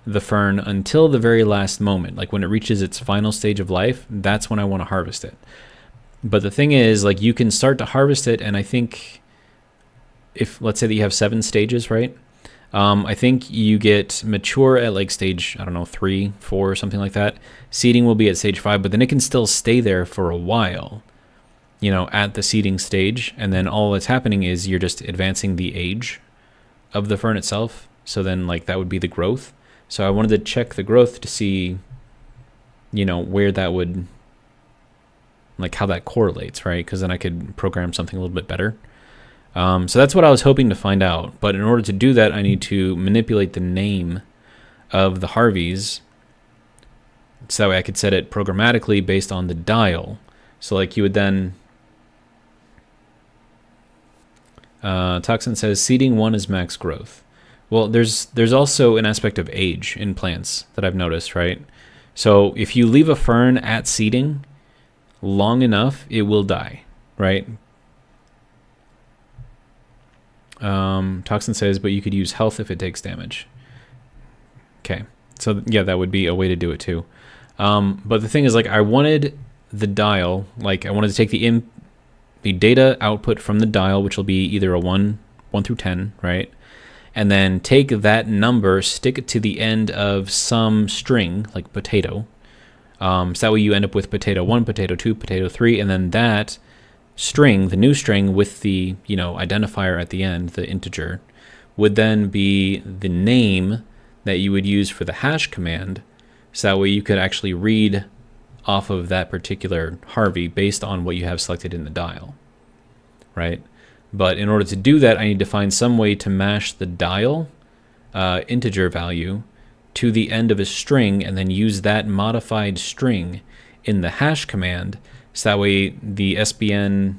Speaker 1: the fern until the very last moment. Like when it reaches its final stage of life, that's when I want to harvest it. But the thing is, like, you can start to harvest it, and I think if let's say that you have 7 stages, right? I think you get mature at like stage, I don't know, 3, 4, something like that. Seeding will be at stage 5, but then it can still stay there for a while, you know, at the seeding stage. And then all that's happening is you're just advancing the age of the fern itself. So then like that would be the growth. So I wanted to check the growth to see, you know, where that would, like how that correlates, right? Because then I could program something a little bit better. So that's what I was hoping to find out. But in order to do that, I need to manipulate the name of the Harveys. So that way I could set it programmatically based on the dial. So like you would then... Toxin says, seeding 1 is max growth. Well, there's also an aspect of age in plants that I've noticed, right? So if you leave a fern at seeding long enough, it will die, right? Toxin says, but you could use health if it takes damage. Okay, so yeah, that would be a way to do it too. But the thing is, like, I wanted the dial, like I wanted to take the data output from the dial, which will be either a 1 through 10, right? And then take that number, stick it to the end of some string, like potato. So that way you end up with potato 1, potato 2, potato 3, and then that string, the new string with the, you know, identifier at the end, the integer, would then be the name that you would use for the hash command. So that way you could actually read off of that particular Harvey based on what you have selected in the dial, right? But in order to do that, I need to find some way to mash the dial integer value to the end of a string and then use that modified string in the hash command. So that way the SBNS,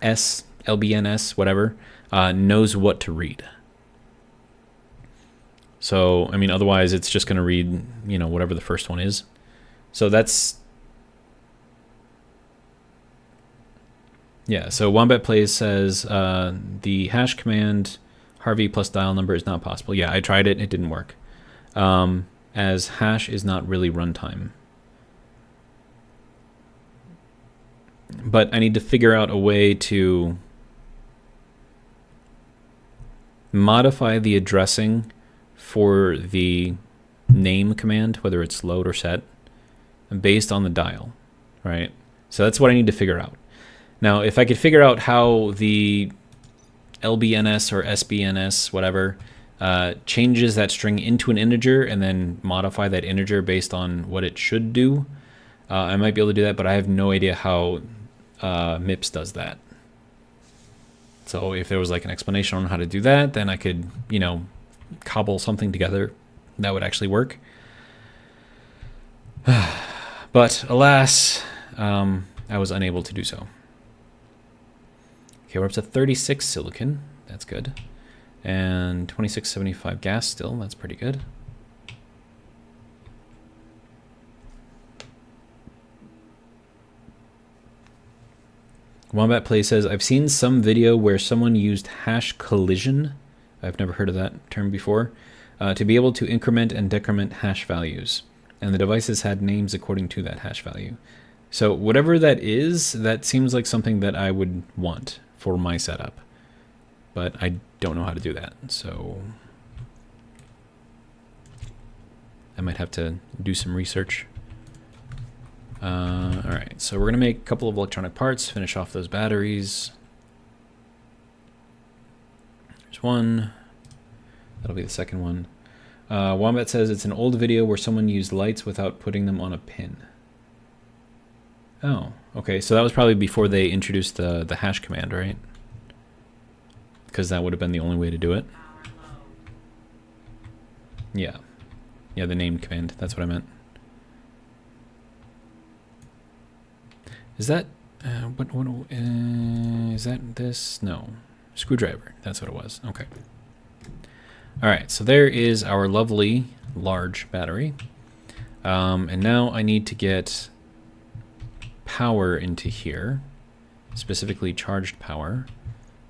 Speaker 1: LBNS, whatever, knows what to read. So, I mean, otherwise it's just going to read, you know, whatever the first one is. So that's... Yeah, so Wombat Plays says the hash command Harvey plus dial number is not possible. Yeah, I tried it. It didn't work. As hash is not really runtime. But I need to figure out a way to modify the addressing for the name command, whether it's load or set, based on the dial, right? So that's what I need to figure out. Now, if I could figure out how the LBNS or SBNS, whatever, changes that string into an integer and then modify that integer based on what it should do, I might be able to do that, but I have no idea how MIPS does that. So if there was like an explanation on how to do that, then I could, you know, cobble something together that would actually work. But alas, I was unable to do so. Okay, we're up to 36 silicon. That's good. And 2675 gas still. That's pretty good. Wombat Play says, I've seen some video where someone used hash collision, I've never heard of that term before, to be able to increment and decrement hash values. And the devices had names according to that hash value. So whatever that is, that seems like something that I would want for my setup. But I don't know how to do that, so I might have to do some research. Alright, so we're going to make a couple of electronic parts, finish off those batteries. There's one. That'll be the second one. Wombat says it's an old video where someone used lights without putting them on a pin. Oh, okay, so that was probably before they introduced the hash command, right? Because that would have been the only way to do it. Yeah. Yeah, the name command, that's what I meant. Is that, is that this? No. Screwdriver, that's what it was. Okay. All right, so there is our lovely large battery. And now I need to get power into here, specifically charged power.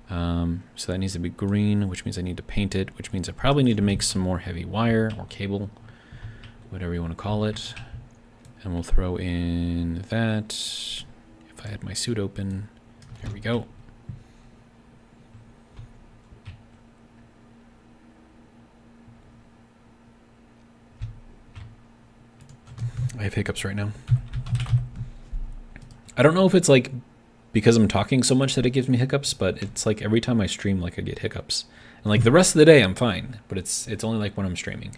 Speaker 1: So that needs to be green, which means I need to paint it, which means I probably need to make some more heavy wire or cable, whatever you want to call it. And we'll throw in that. If I had my suit open, there we go. I have hiccups right now. I don't know if it's like because I'm talking so much that it gives me hiccups, but it's like every time I stream, like I get hiccups. And like the rest of the day, I'm fine, but it's only like when I'm streaming.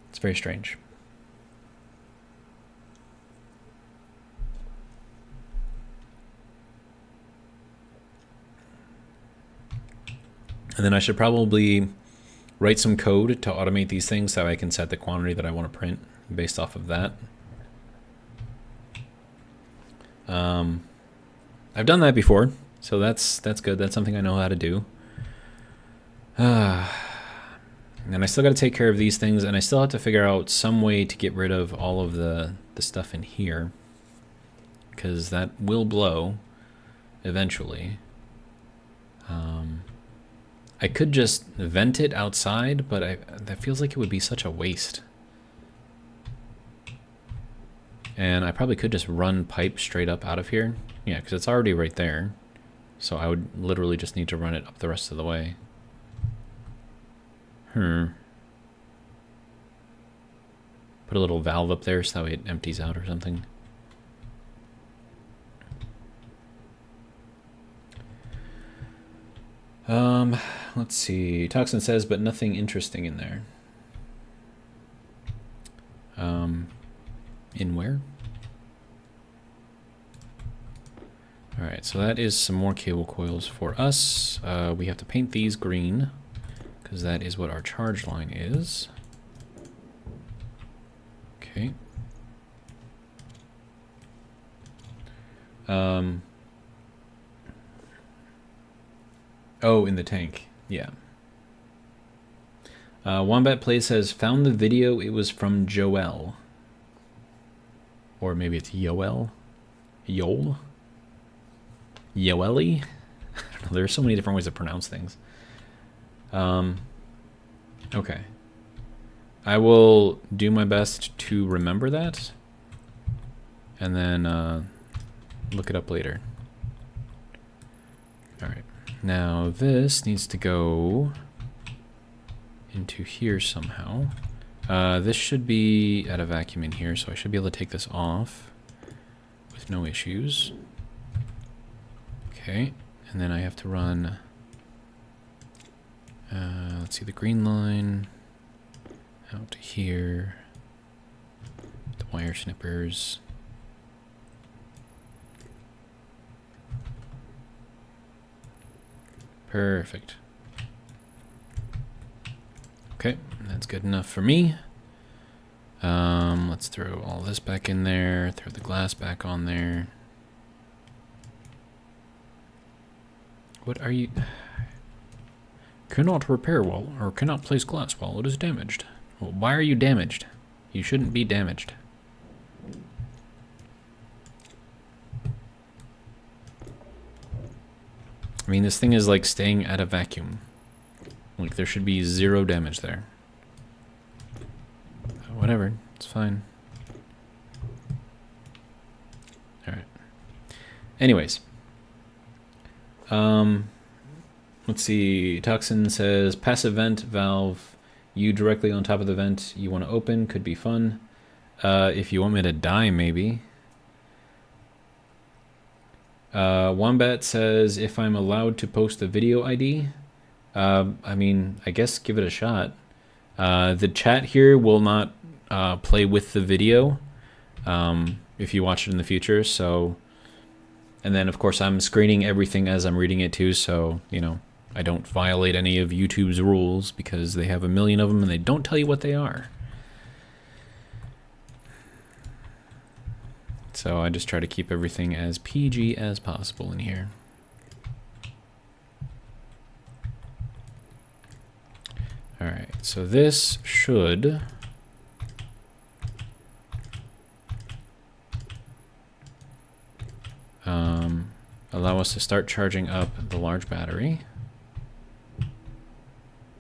Speaker 1: It's very strange. And then I should probably write some code to automate these things so I can set the quantity that I want to print based off of that. I've done that before, so that's good. That's something I know how to do. And I still got to take care of these things, and I still have to figure out some way to get rid of all of the stuff in here, because that will blow eventually. I could just vent it outside, but that feels like it would be such a waste. And I probably could just run pipe straight up out of here. Yeah, because it's already right there. So I would literally just need to run it up the rest of the way. Put a little valve up there so that way it empties out or something. Let's see. Toxin says, but nothing interesting in there. In where? Alright, so that is some more cable coils for us. We have to paint these green, because that is what our charge line is. Okay. Oh, in the tank. Yeah. Wombat Play says, found the video, it was from Joel. Or maybe it's Yoel? Yoel? Yoeli? I don't know, there are so many different ways to pronounce things. Okay. I will do my best to remember that. And then look it up later. Alright. Now this needs to go into here somehow. This should be at a vacuum in here, so I should be able to take this off with no issues. Okay, and then I have to run, let's see, the green line out to here, the wire snippers. Perfect. Okay, that's good enough for me. Let's throw all this back in there, throw the glass back on there. What are you? Cannot repair wall, or cannot place glass while it is damaged. Well, why are you damaged? You shouldn't be damaged. I mean, this thing is like staying at a vacuum. Like, there should be 0 damage there. Whatever, it's fine. Alright. Anyways. Let's see. Toxin says, passive vent valve. You directly on top of the vent you want to open. Could be fun. If you want me to die, maybe. Wombat says, if I'm allowed to post a video ID. I mean, I guess give it a shot. The chat here will not play with the video if you watch it in the future. So, and then of course I'm screening everything as I'm reading it too. So, you know, I don't violate any of YouTube's rules because they have a million of them and they don't tell you what they are. So I just try to keep everything as PG as possible in here. Alright, so this should allow us to start charging up the large battery.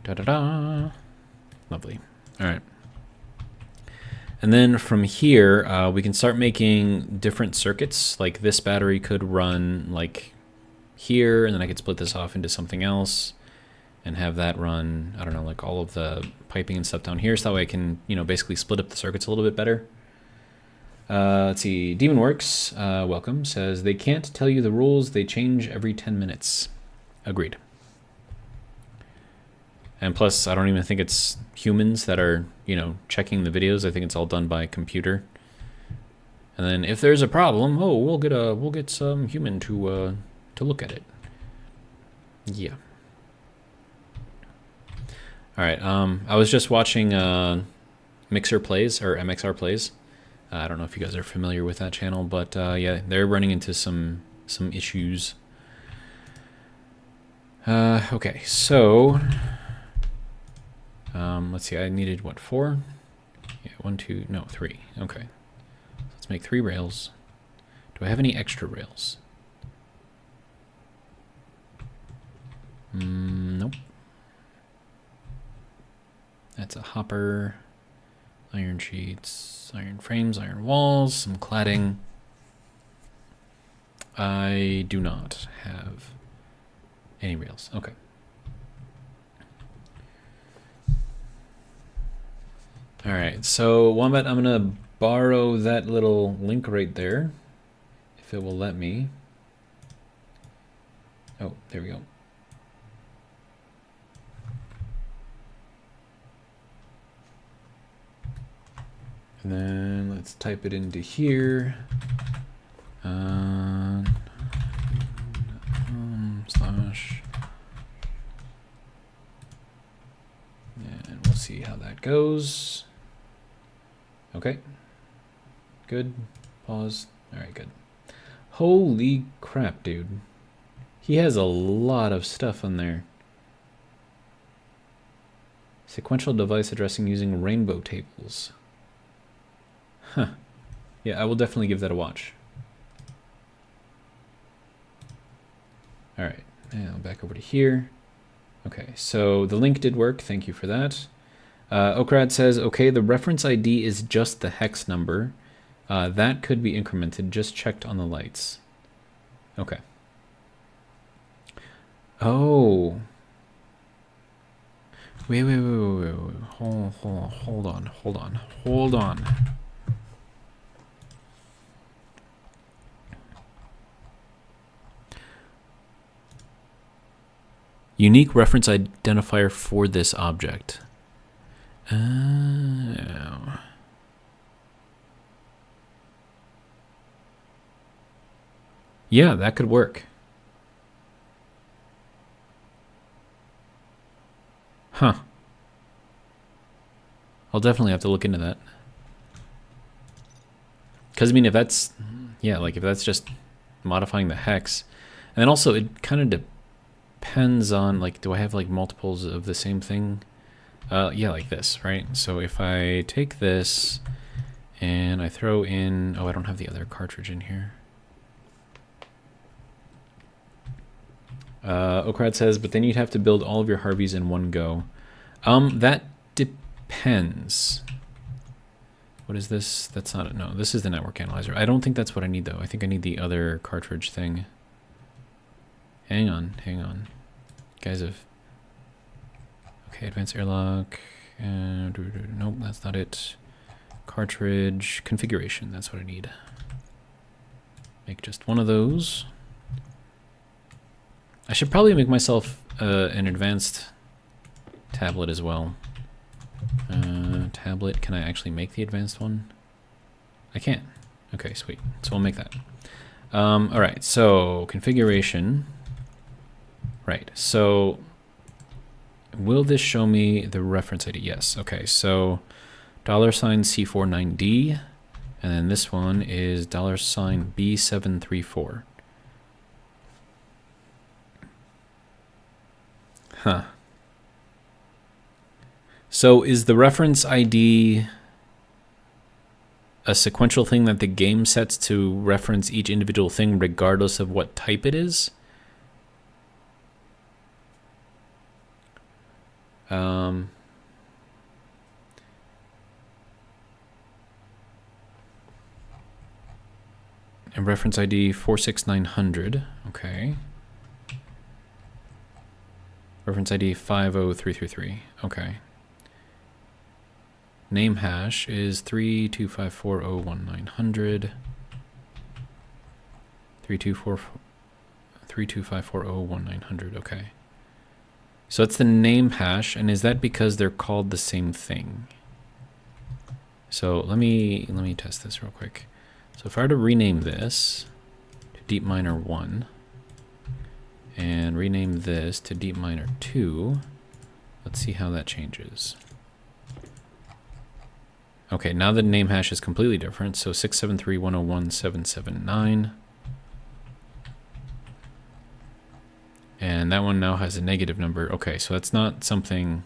Speaker 1: Da-da-da! Lovely. Alright. And then from here, we can start making different circuits. Like this battery could run like here, and then I could split this off into something else and have that run, I don't know, like all of the piping and stuff down here. So that way I can, you know, basically split up the circuits a little bit better. Let's see. Demonworks, welcome, says they can't tell you the rules. They change every 10 minutes. Agreed. And plus, I don't even think it's humans that are, you know, checking the videos. I think it's all done by computer. And then if there's a problem, oh, we'll get some human to look at it. Yeah. All right. I was just watching Mixer Plays or MXR Plays. I don't know if you guys are familiar with that channel, but yeah, they're running into some issues. Okay, so let's see. I needed what, 4? Yeah, 1, 2, no, 3. Okay, let's make 3 rails. Do I have any extra rails? Nope. That's a hopper. Iron sheets, iron frames, iron walls, some cladding. I do not have any rails. Okay. All right, so Wombat, I'm gonna borrow that little link right there, if it will let me. Oh, there we go. And then let's type it into here. Slash. And we'll see how that goes. Okay. Good. Pause. All right, good. Holy crap, dude. He has a lot of stuff on there. Sequential device addressing using rainbow tables. Huh. Yeah, I will definitely give that a watch. All right, now back over to here. Okay, so the link did work. Thank you for that. Okrad says, okay, the reference ID is just the hex number. That could be incremented, just checked on the lights. Okay. Oh. Wait. Hold on. Unique reference identifier for this object. Oh. Yeah, that could work. Huh. I'll definitely have to look into that. Because, I mean, if that's... Yeah, like, if that's just modifying the hex... And then also, it kind of depends on, like, do I have, like, multiples of the same thing? Yeah, like this, right? So if I take this and I throw in... Oh, I don't have the other cartridge in here. Okrad says, but then you'd have to build all of your Harveys in one go. That depends. What is this? That's not... No, this is the network analyzer. I don't think that's what I need, though. I think I need the other cartridge thing. Hang on. Guys have... Okay, advanced airlock. Nope, that's not it. Cartridge configuration, that's what I need. Make just one of those. I should probably make myself an advanced tablet as well. Tablet, can I actually make the advanced one? I can. Okay, sweet. So we'll make that. All right, so configuration. Right, so will this show me the reference ID? Yes, okay, so $C49D, and then this one is $B734. Huh. So is the reference ID a sequential thing that the game sets to reference each individual thing regardless of what type it is? And reference ID 46900, okay. Reference ID 50333, okay. name hash is 325401900. 325401900. Okay. So that's the name hash, and is that because they're called the same thing? So let me test this real quick. So if I were to rename this to Deep Miner 1 and rename this to Deep Miner 2, let's see how that changes. Okay, now the name hash is completely different. So 673.101.779. And that one now has a negative number. Okay, so that's not something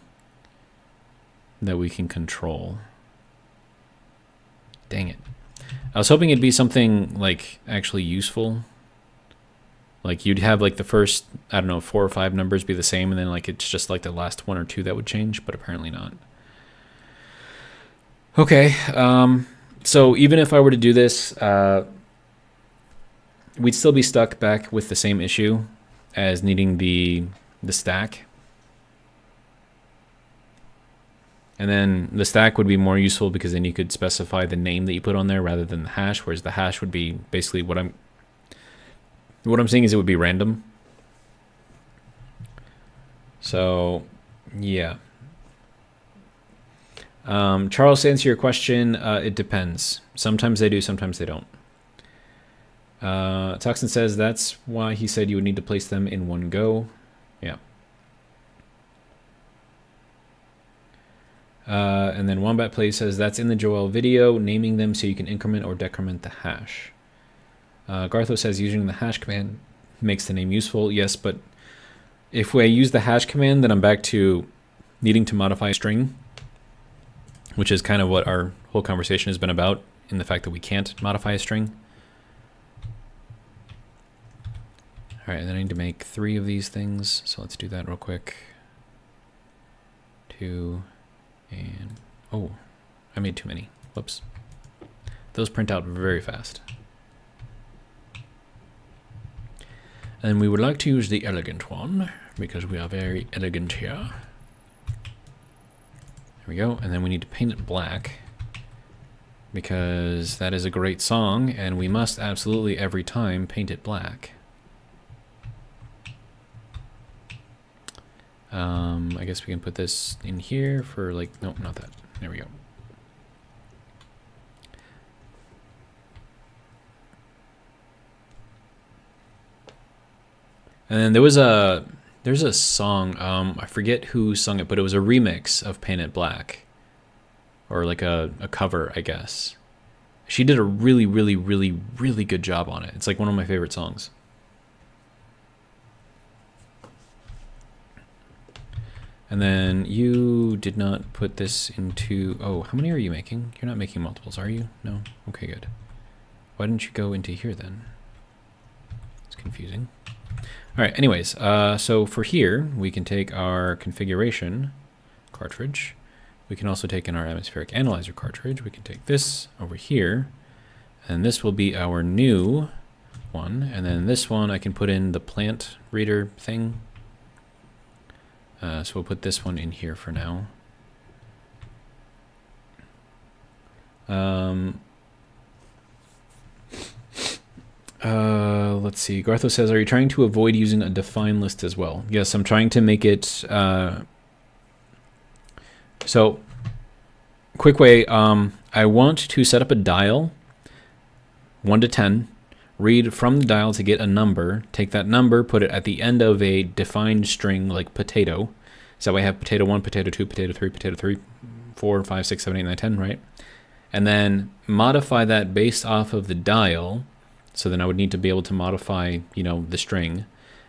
Speaker 1: that we can control. Dang it. I was hoping it'd be something like actually useful. Like you'd have like the first, I don't know, 4 or 5 numbers be the same, and then like it's just like the last 1 or 2 that would change, but apparently not. Okay, so even if I were to do this, we'd still be stuck back with the same issue as needing the stack. And then the stack would be more useful because then you could specify the name that you put on there rather than the hash, whereas the hash would be basically what I'm saying is it would be random. So, yeah. Charles, to answer your question, it depends. Sometimes they do, sometimes they don't. Toxin says that's why he said you would need to place them in one go. Yeah. And then Wombat Play says that's in the Joel video, naming them so you can increment or decrement the hash. Gartho says using the hash command makes the name useful. Yes, but if I use the hash command, then I'm back to needing to modify a string, which is kind of what our whole conversation has been about, in the fact that we can't modify a string. All right, and then I need to make 3 of these things, so let's do that real quick. 2, and oh, I made too many. Whoops. Those print out very fast. And we would like to use the elegant one, because we are very elegant here. There we go, and then we need to paint it black, because that is a great song, and we must absolutely every time paint it black. I guess we can put this in here for like, nope, not that. There we go. And then there's a song, I forget who sung it, but it was a remix of Paint It Black, or like a cover, I guess. She did a really, really, really, really good job on it. It's like one of my favorite songs. And then you did not put this into, oh, how many are you making? You're not making multiples, are you? No? Okay, good. Why didn't you go into here then? It's confusing. All right, anyways, so for here, we can take our configuration cartridge. We can also take in our atmospheric analyzer cartridge. We can take this over here, and this will be our new one. And then this one, I can put in the plant reader thing. So we'll put this one in here for now. Let's see. Gartho says, are you trying to avoid using a define list as well? Yes, I'm trying to make it... So, quick way. I want to set up a dial, 1 to 10, read from the dial to get a number, take that number, put it at the end of a defined string like potato. So I have potato 1, potato 2, potato 3, 4, 5, 6, 7, 8, 9, 10, right? And then modify that based off of the dial. So then I would need to be able to modify, you know, the string.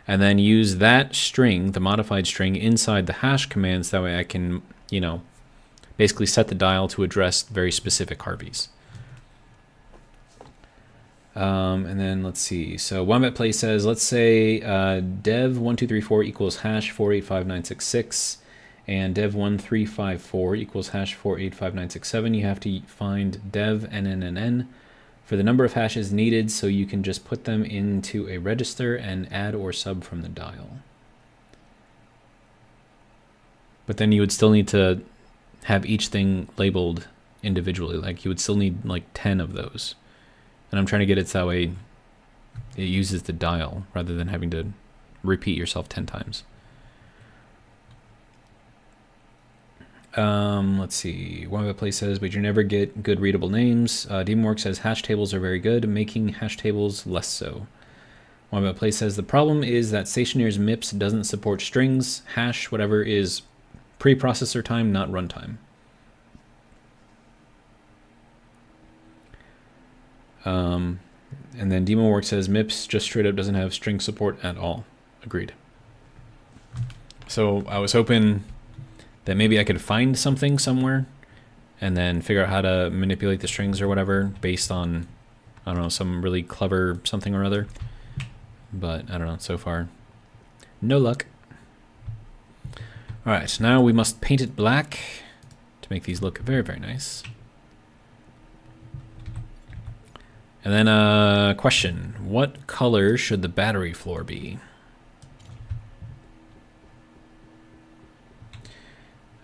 Speaker 1: And then use that string, the modified string, inside the hash commands. That way I can, you know, basically set the dial to address very specific Harveys. And then let's see. So Wombat Play says, let's say dev1234 equals hash 485966 and dev1354 equals hash 485967. You have to find dev nnn for the number of hashes needed, so you can just put them into a register and add or sub from the dial. But then you would still need to have each thing labeled individually. Like you would still need like 10 of those. And I'm trying to get it so that way it uses the dial rather than having to repeat yourself 10 times. Let's see. One of the place says, but you never get good readable names. Demonworks says hash tables are very good, making hash tables less so. One of the place says the problem is that Stationeers MIPS doesn't support strings. Hash whatever is preprocessor time, not runtime. And then Demonworks says MIPS just straight up doesn't have string support at all. Agreed. So I was hoping that maybe I could find something somewhere and then figure out how to manipulate the strings or whatever based on, I don't know, some really clever something or other. But I don't know, so far, no luck. All right, so now we must paint it black to make these look very, very nice. And then question, what color should the battery floor be?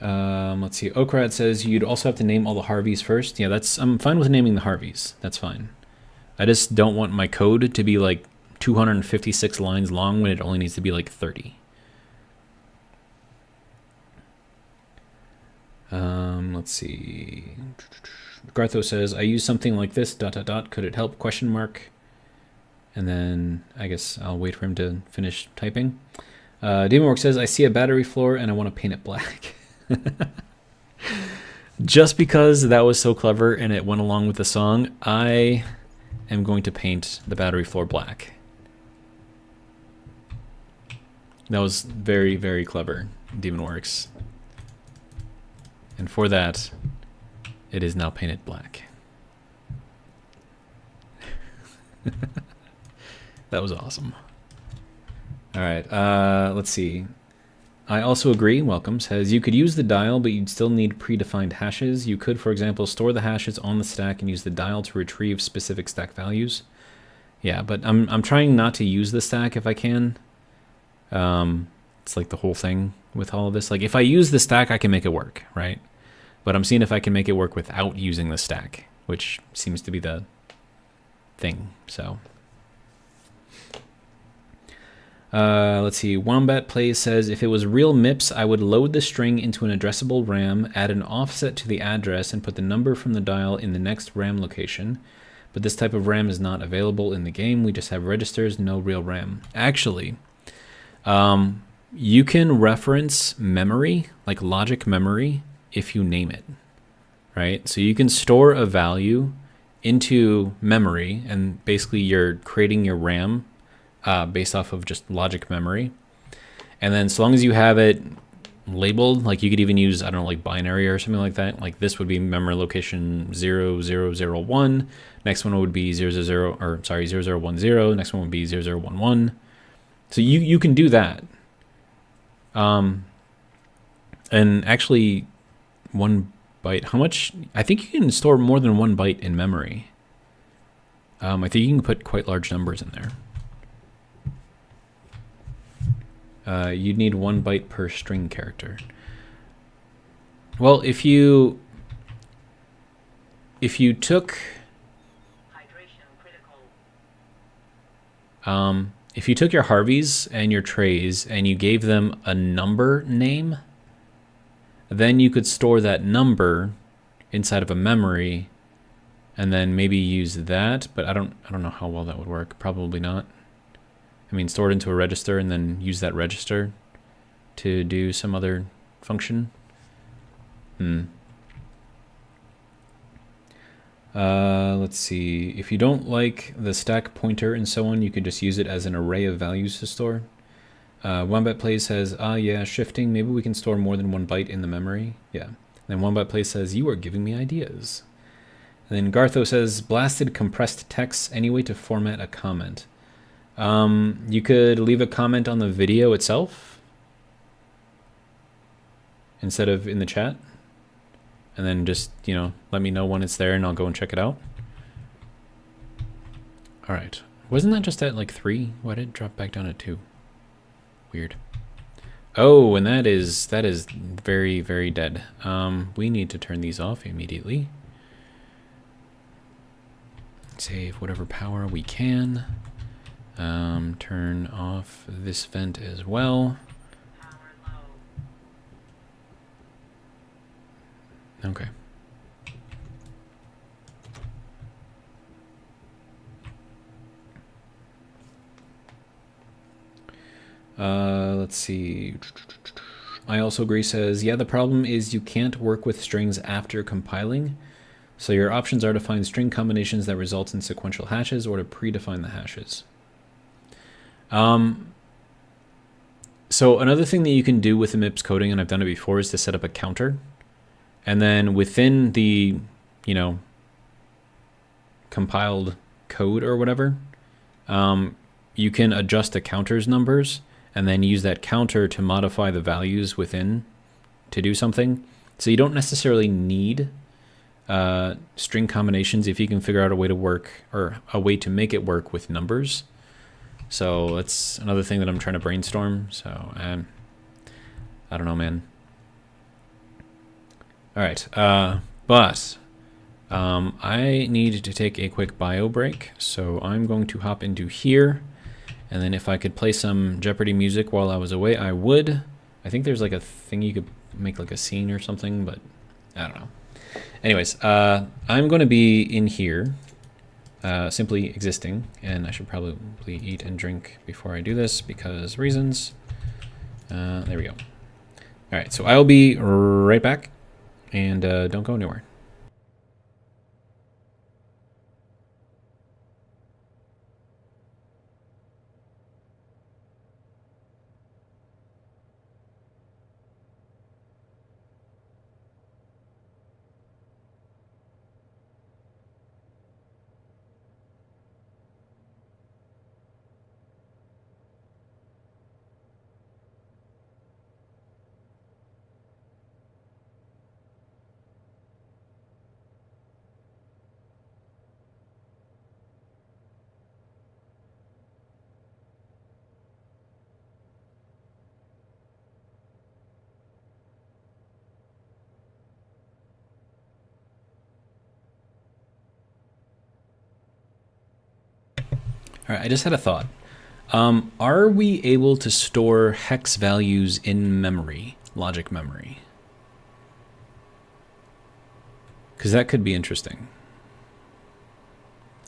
Speaker 1: Let's see. Okrad says you'd also have to name all the Harveys first. Yeah, I'm fine with naming the Harveys. That's fine. I just don't want my code to be like 256 lines long when it only needs to be like 30. Let's see. Gartho says I use something like this ... Could it help ? And then I guess I'll wait for him to finish typing. Demonworks says I see a battery floor and I want to paint it black. Just because that was so clever and it went along with the song, I am going to paint the battery floor black. That was very, very clever, Demonworks. And for that, it is now painted black. That was awesome. All right, let's see. I also agree, welcome, says you could use the dial, but you'd still need predefined hashes. You could, for example, store the hashes on the stack and use the dial to retrieve specific stack values. Yeah, but I'm trying not to use the stack if I can. It's like the whole thing with all of this. Like if I use the stack, I can make it work, right? But I'm seeing if I can make it work without using the stack, which seems to be the thing, so... let's see. Wombat Plays says, if it was real MIPS, I would load the string into an addressable RAM, add an offset to the address, and put the number from the dial in the next RAM location. But this type of RAM is not available in the game. We just have registers, no real RAM. Actually, you can reference memory, like logic memory, if you name it, right? So you can store a value into memory, and basically you're creating your RAM based off of just logic memory. And then so long as you have it labeled, like you could even use, I don't know, like binary or something like that. Like this would be memory location 0001. Next one would be 0010. Next one would be 0011. So you can do that. And actually 1 byte, how much? I think you can store more than 1 byte in memory. I think you can put quite large numbers in there. You'd need 1 byte per string character. Well, if you took if you took your Harveys and your trays and you gave them a number name, then you could store that number inside of a memory and then maybe use that, but I don't know how well that would work. Probably not. I mean, store it into a register and then use that register to do some other function. Let's see. If you don't like the stack pointer and so on, you could just use it as an array of values to store. Wombat Plays says, yeah, shifting. Maybe we can store more than 1 byte in the memory. Yeah. And then Wombat Plays says, you are giving me ideas. And then Gartho says, blasted compressed text, any way to format a comment. You could leave a comment on the video itself instead of in the chat, and then just, you know, let me know when it's there and I'll go and check it out. All right. Wasn't that just at like 3? Why did it drop back down at 2? Weird. Oh, and that is very, very dead. We need to turn these off immediately. Save whatever power we can. Turn off this vent as well. Okay. Let's see. I also agree says, yeah, the problem is you can't work with strings after compiling. So your options are to find string combinations that result in sequential hashes or to predefine the hashes. So another thing that you can do with the MIPS coding, and I've done it before, is to set up a counter. And then within the, you know, compiled code or whatever, you can adjust the counter's numbers and then use that counter to modify the values within to do something. So you don't necessarily need string combinations if you can figure out a way to work, or a way to make it work with numbers. So that's another thing that I'm trying to brainstorm. So I don't know, man. All right, but I need to take a quick bio break, so I'm going to hop into here, and then if I could play some Jeopardy music while I was away, I would. I think there's like a thing you could make like a scene or something, but I don't know. Anyways, I'm going to be in here, simply existing, and I should probably eat and drink before I do this because reasons. There we go. All right, so I'll be right back. And don't go anywhere. All right, I just had a thought. Are we able to store hex values in memory, logic memory? Because that could be interesting.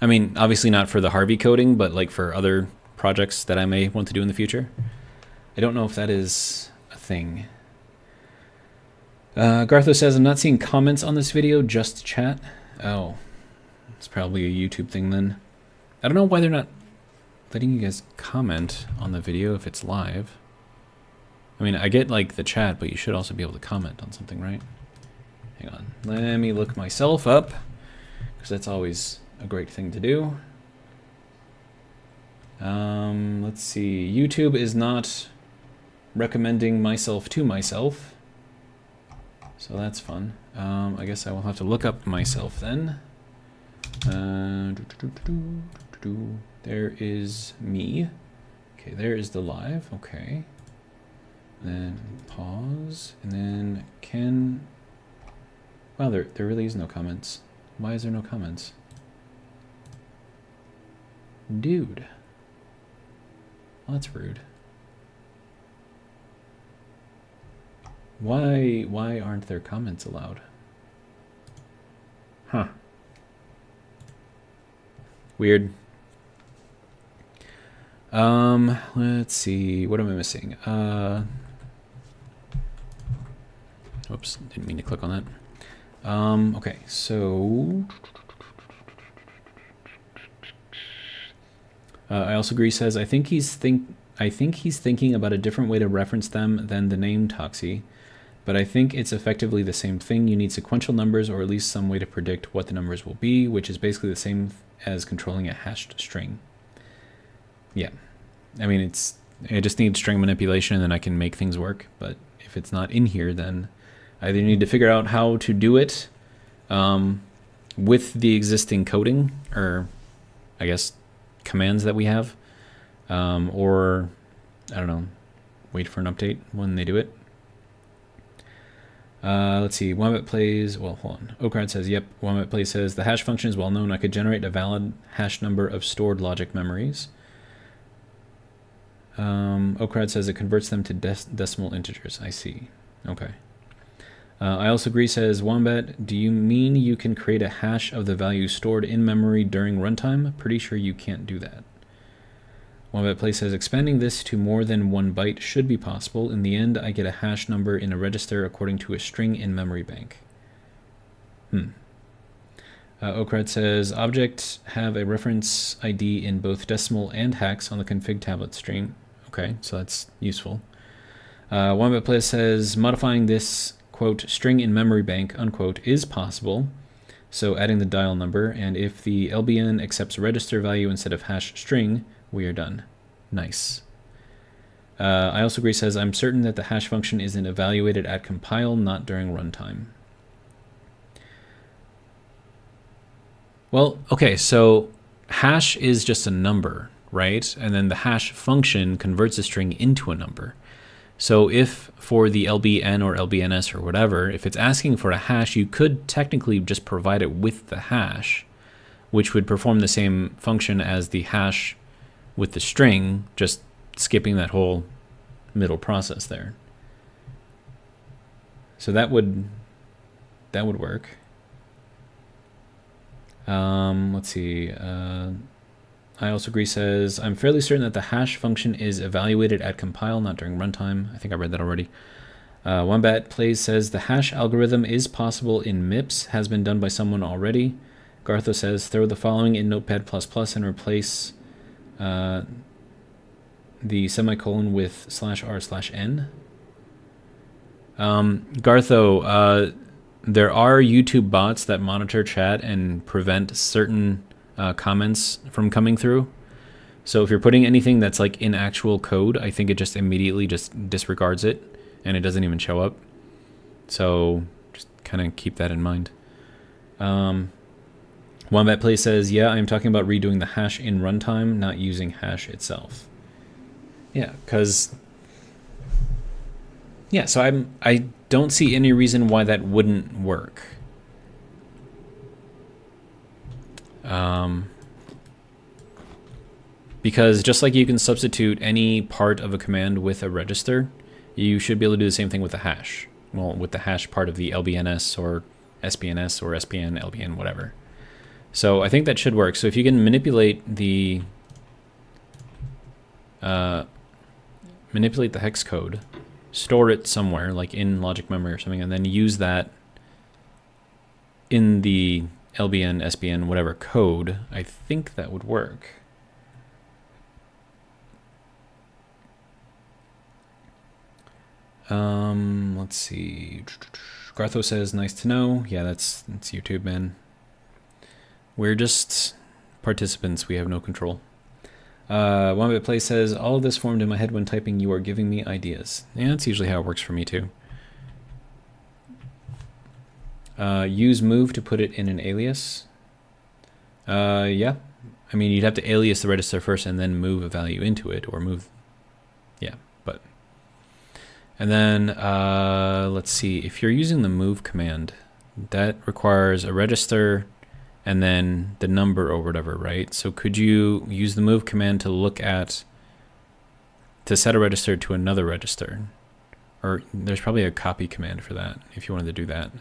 Speaker 1: I mean, obviously not for the Harvey coding, but like for other projects that I may want to do in the future. I don't know if that is a thing. Gartho says, I'm not seeing comments on this video, just chat. Oh, it's probably a YouTube thing then. I don't know why they're not letting you guys comment on the video if it's live. I mean, I get like the chat, but you should also be able to comment on something, right? Hang on, let me look myself up, because that's always a great thing to do. Let's see, YouTube is not recommending myself to myself, so that's fun. I guess I will have to look up myself then. There is me. Okay, there is the live. Okay. Then pause, and then can. Wow, there really is no comments. Why is there no comments? Dude. Well, that's rude. Why aren't there comments allowed? Huh. Weird. Let's see. What am I missing? Oops, didn't mean to click on that. Okay, so I also agree. Says I think he's thinking about a different way to reference them than the name Toxie, but I think it's effectively the same thing. You need sequential numbers, or at least some way to predict what the numbers will be, which is basically the same as controlling a hashed string. Yeah, I mean, I just need string manipulation and then I can make things work. But if it's not in here, then I either need to figure out how to do it with the existing coding, or I guess commands that we have, or I don't know, wait for an update when they do it. Let's see. Wombat plays. Well, hold on. Okrad says, "Yep." Wombat plays says the hash function is well known. I could generate a valid hash number of stored logic memories. Okrad says it converts them to decimal integers. I see. Okay. I also agree, says Wombat. Do you mean you can create a hash of the value stored in memory during runtime? Pretty sure you can't do that. Wombat Play says expanding this to more than 1 byte should be possible. In the end, I get a hash number in a register according to a string in memory bank. Okrad says objects have a reference ID in both decimal and hex on the config tablet string. Okay, so that's useful. Wombat Play says modifying this quote string in memory bank unquote is possible. So adding the dial number, and if the LBN accepts register value instead of hash string, we are done. Nice. I also agree, says I'm certain that the hash function isn't evaluated at compile, not during runtime. Well, okay, so hash is just a number, right? And then the hash function converts a string into a number. So if for the LBN or LBNS or whatever, if it's asking for a hash, you could technically just provide it with the hash, which would perform the same function as the hash with the string, just skipping that whole middle process there. So that would work. Let's see. I also agree, says I'm fairly certain that the hash function is evaluated at compile, not during runtime. I think I read that already. Wombat Plays says the hash algorithm is possible in MIPS, has been done by someone already. Gartho says throw the following in Notepad++ and replace the semicolon with /r/n. Gartho, there are YouTube bots that monitor chat and prevent certain comments from coming through. So if you're putting anything that's like in actual code, I think it just immediately just disregards it and it doesn't even show up. So just kind of keep that in mind. Wombat Play says, yeah, I'm talking about redoing the hash in runtime, not using hash itself. Yeah, because so I don't see any reason why that wouldn't work. Because just like you can substitute any part of a command with a register, you should be able to do the same thing with the hash. Well, with the hash part of the LBNS or SPNS or SPN, LBN, whatever. So I think that should work. So if you can manipulate the hex code, store it somewhere, like in logic memory or something, and then use that in the LBN, SBN, whatever code, I think that would work. Let's see. Gartho says, nice to know. Yeah, that's YouTube, man. We're just participants. We have no control. Wombat Play says, all of this formed in my head when typing. You are giving me ideas. Yeah, that's usually how it works for me too. Use move to put it in an alias. Yeah. I mean, you'd have to alias the register first and then move a value into it, or move. Yeah, but. And then, let's see. If you're using the move command, that requires a register and then the number or whatever, right? So could you use the move command to set a register to another register? Or there's probably a copy command for that if you wanted to do that.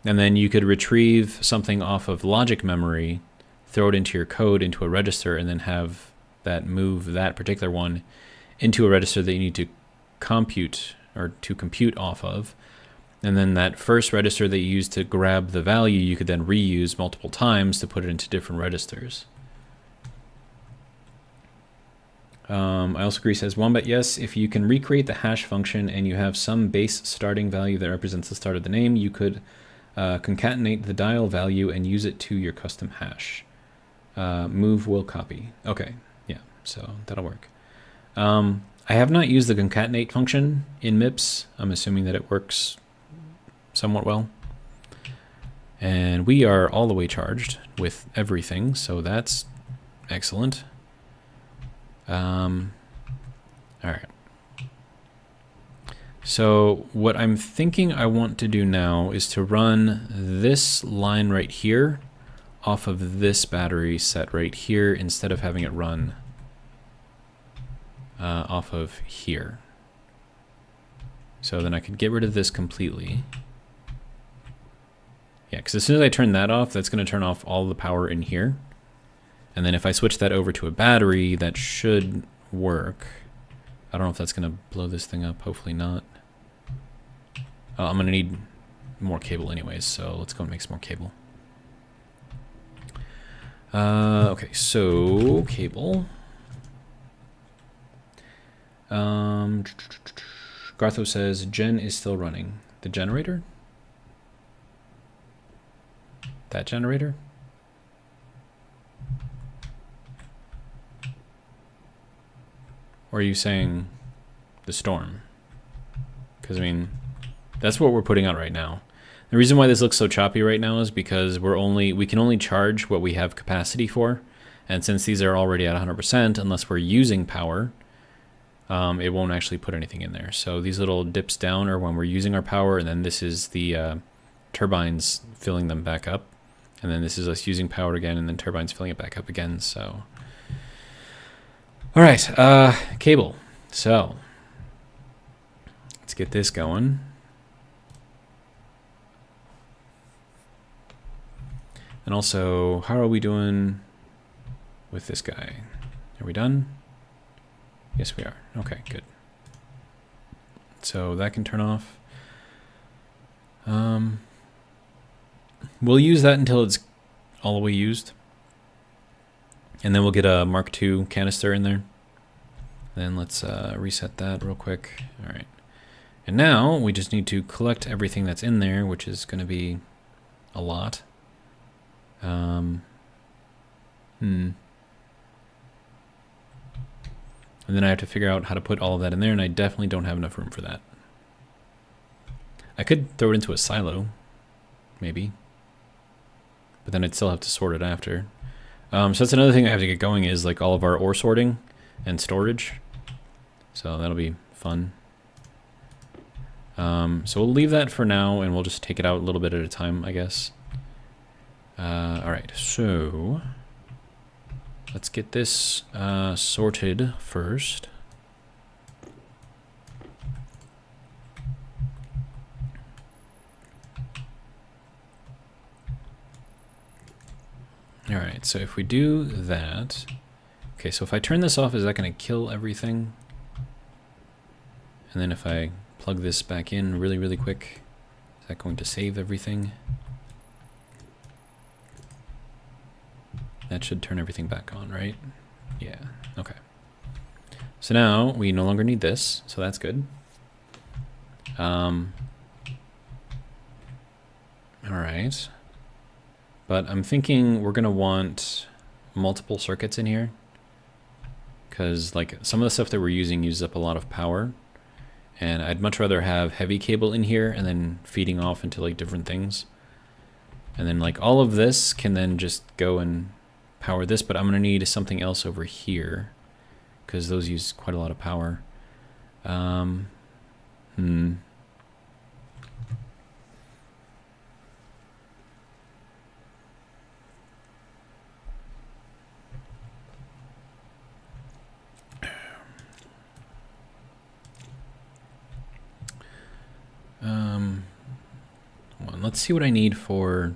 Speaker 1: And then you could retrieve something off of logic memory, throw it into your code, into a register, and then have that move that particular one into a register that you need to compute off of. And then that first register that you use to grab the value, you could then reuse multiple times to put it into different registers. I also agree, says Wombat, yes, if you can recreate the hash function and you have some base starting value that represents the start of the name, you could concatenate the dial value and use it to your custom hash. Move will copy. Okay, yeah, so that'll work. I have not used the concatenate function in MIPS. I'm assuming that it works somewhat well. And we are all the way charged with everything, so that's excellent. All right. So what I'm thinking I want to do now is to run this line right here off of this battery set right here instead of having it run off of here. So then I could get rid of this completely. Yeah, because as soon as I turn that off, that's going to turn off all the power in here. And then if I switch that over to a battery, that should work. I don't know if that's going to blow this thing up. Hopefully not. I'm going to need more cable anyways, so let's go and make some more cable. Okay, so cable. Gartho says Gen is still running. The generator? That generator? Or are you saying the storm? Because I mean, that's what we're putting out right now. The reason why this looks so choppy right now is because we can only charge what we have capacity for, and since these are already at 100%, unless we're using power, it won't actually put anything in there. So these little dips down are when we're using our power, and then this is the turbines filling them back up, and then this is us using power again, and then turbines filling it back up again. So, all right, cable. So let's get this going. And also, how are we doing with this guy? Are we done? Yes, we are. Okay, good. So that can turn off. We'll use that until it's all the way used. And then we'll get a Mark II canister in there. Then let's reset that real quick. All right. And now we just need to collect everything that's in there, which is going to be a lot. And then I have to figure out how to put all of that in there, and I definitely don't have enough room for that. I could throw it into a silo, maybe. But then I'd still have to sort it after. So that's another thing I have to get going is like all of our ore sorting and storage. So that'll be fun. So we'll leave that for now, and we'll just take it out a little bit at a time, I guess. All right, so let's get this sorted first. All right, so if we do that, okay, so if I turn this off, is that going to kill everything? And then if I plug this back in really, really quick, is that going to save everything? That should turn everything back on, right? Yeah, okay. So now we no longer need this, so that's good. All right. But I'm thinking we're gonna want multiple circuits in here, because like some of the stuff that we're using uses up a lot of power, and I'd much rather have heavy cable in here and then feeding off into like different things. And then like all of this can then just go and power this, but I'm gonna need something else over here because those use quite a lot of power. Let's see what I need for.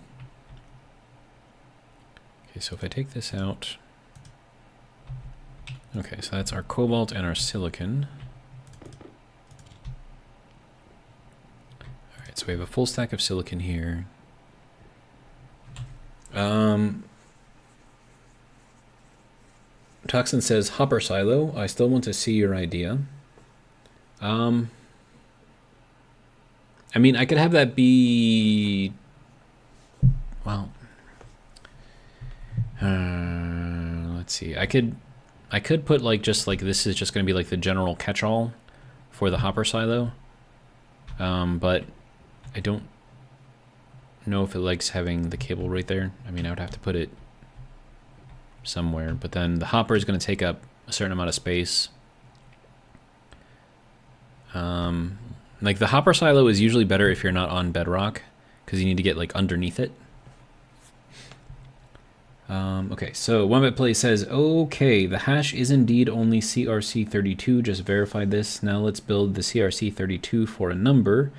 Speaker 1: Okay, so if I take this out. Okay, so that's our cobalt and our silicon. All right, so we have a full stack of silicon here. Toxin says hopper silo. I still want to see your idea. I mean, I could have that be, well, let's see. I could put like just like this is just going to be like the general catch-all for the hopper silo. But I don't know if it likes having the cable right there. I mean, I would have to put it somewhere, but then the hopper is going to take up a certain amount of space. Like the hopper silo is usually better if you're not on bedrock, because you need to get like underneath it. Okay, so OneBitPlay says, okay, the hash is indeed only CRC32, just verified this. Now let's build the CRC32 for a number,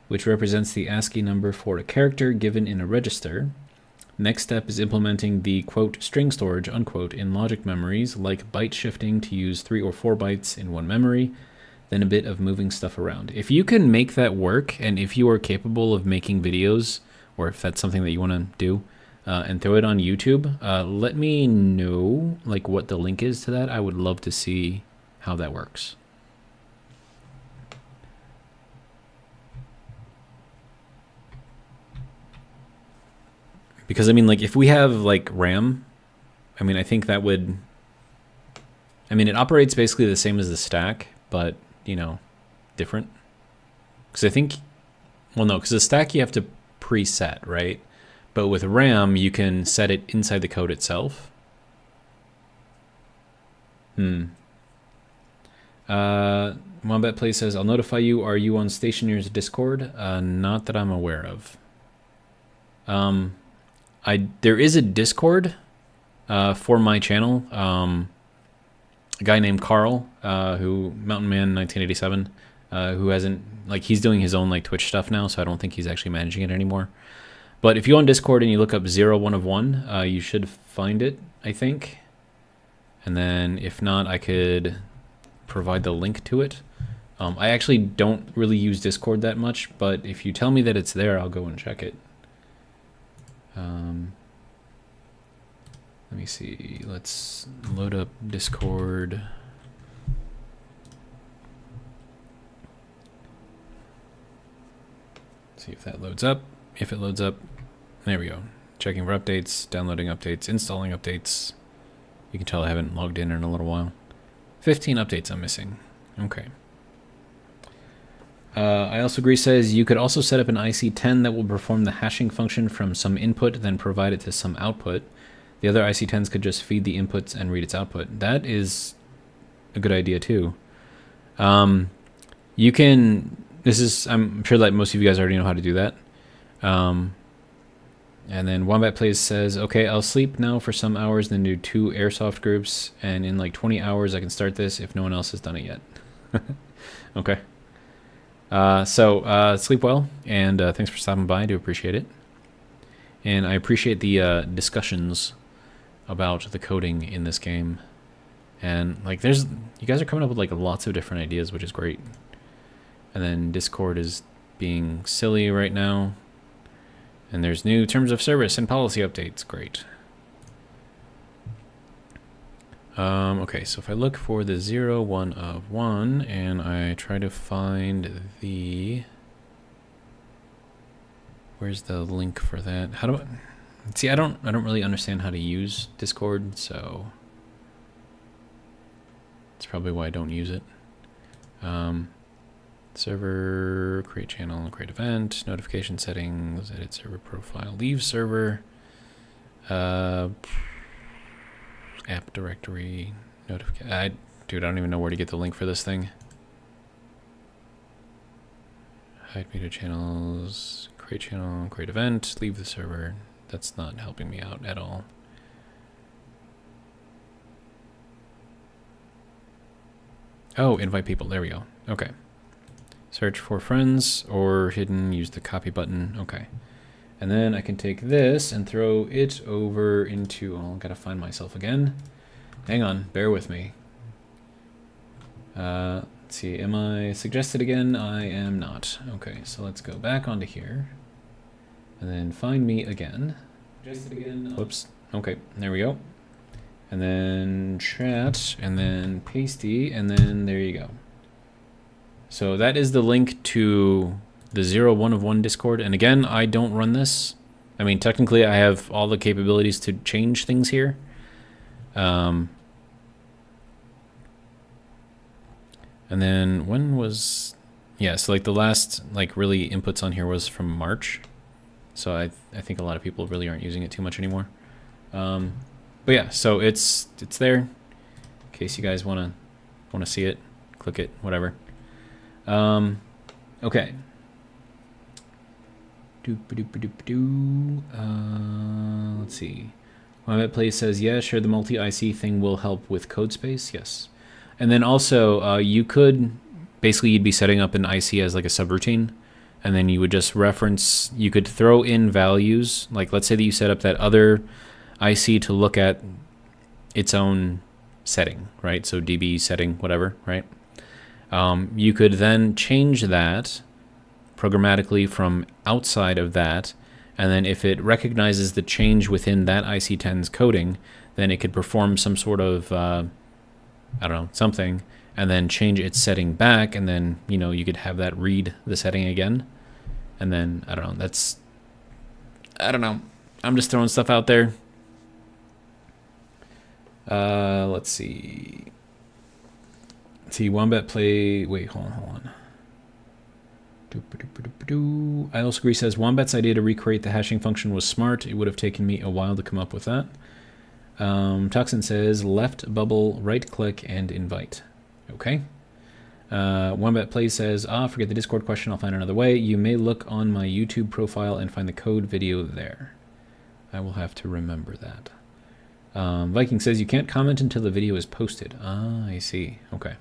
Speaker 1: which represents the ASCII number for a character given in a register. Next step is implementing the, quote, string storage, unquote, in logic memories, like byte shifting to use 3 or 4 bytes in one memory, then a bit of moving stuff around. If you can make that work, and if you are capable of making videos, or if that's something that you want to do, and throw it on YouTube, let me know like what the link is to that. I would love to see how that works. Because I mean, like if we have like RAM, I mean, I think that would, I mean, it operates basically the same as the stack, but you know, different. Because I think, well, no, because the stack you have to preset, right? But with RAM, you can set it inside the code itself. WombatPlay says, I'll notify you. Are you on Stationeers Discord? Not that I'm aware of. There is a Discord for my channel. A guy named Carl, who Mountain Man 1987, who hasn't, like, he's doing his own like Twitch stuff now, so I don't think he's actually managing it anymore. But if you go on Discord and you look up 01 of 1, you should find it, I think. And then if not, I could provide the link to it. I actually don't really use Discord that much, but if you tell me that it's there, I'll go and check it. Let me see. Let's load up Discord. See if that loads up. If it loads up, there we go. Checking for updates, downloading updates, installing updates. You can tell I haven't logged in a little while. 15 updates I'm missing. Okay. I also agree says you could also set up an IC10 that will perform the hashing function from some input, then provide it to some output. The other IC10s could just feed the inputs and read its output. That is a good idea too. You can, I'm sure that most of you guys already know how to do that. And then Wombat Plays says, okay, I'll sleep now for some hours, then do 2 airsoft groups, and in like 20 hours I can start this if no one else has done it yet. Okay. So sleep well, and thanks for stopping by. I do appreciate it. And I appreciate the discussions about the coding in this game. And like you guys are coming up with like lots of different ideas, which is great. And then Discord is being silly right now. And there's new terms of service and policy updates. Great. Okay, so if I look for the 01 of 1 and I try to find the... Where's the link for that? How do I... See, I don't really understand how to use Discord, so... That's probably why I don't use it. Server, create channel, create event, notification settings, edit server profile, leave server, app directory, notification. Dude, I don't even know where to get the link for this thing. Hide media channels, create channel, create event, leave the server. That's not helping me out at all. Oh, invite people. There we go. Okay. Search for friends or hidden, use the copy button. Okay. And then I can take this and throw it over into, oh, gotta find myself again. Hang on, bear with me. Let's see, am I suggested again? I am not. Okay, so let's go back onto here. And then find me again. Suggested again. Whoops. Okay, there we go. And then chat, and then pasty, and then there you go. So that is the link to the 01 of 1 Discord. And again, I don't run this. I mean, technically I have all the capabilities to change things here. And then when was... Yeah, so like the last like really inputs on here was from March. So I think a lot of people really aren't using it too much anymore. But yeah, so it's there. In case you guys wanna see it, click it, whatever. Okay. Let's see. Play says, yeah, sure, the multi-IC thing will help with code space. Yes. And then also, you could, basically you'd be setting up an IC as like a subroutine, and then you would just reference, you could throw in values. Like, let's say that you set up that other IC to look at its own setting, right? So DB setting, whatever, right? You could then change that programmatically from outside of that, and then if it recognizes the change within that IC10's coding, then it could perform some sort of, I don't know, something, and then change its setting back, and then, you know, you could have that read the setting again, and then, I don't know, that's, I don't know, I'm just throwing stuff out there. Let's see. Wombat play, wait, hold on. I also agree, says Wombat's idea to recreate the hashing function was smart. It would have taken me a while to come up with that. Toxin says left bubble, right click, and invite. Okay. Wombat Play says, forget the Discord question, I'll find another way. You may look on my YouTube profile and find the code video there. I will have to remember that. Viking says you can't comment until the video is posted. I see. Okay.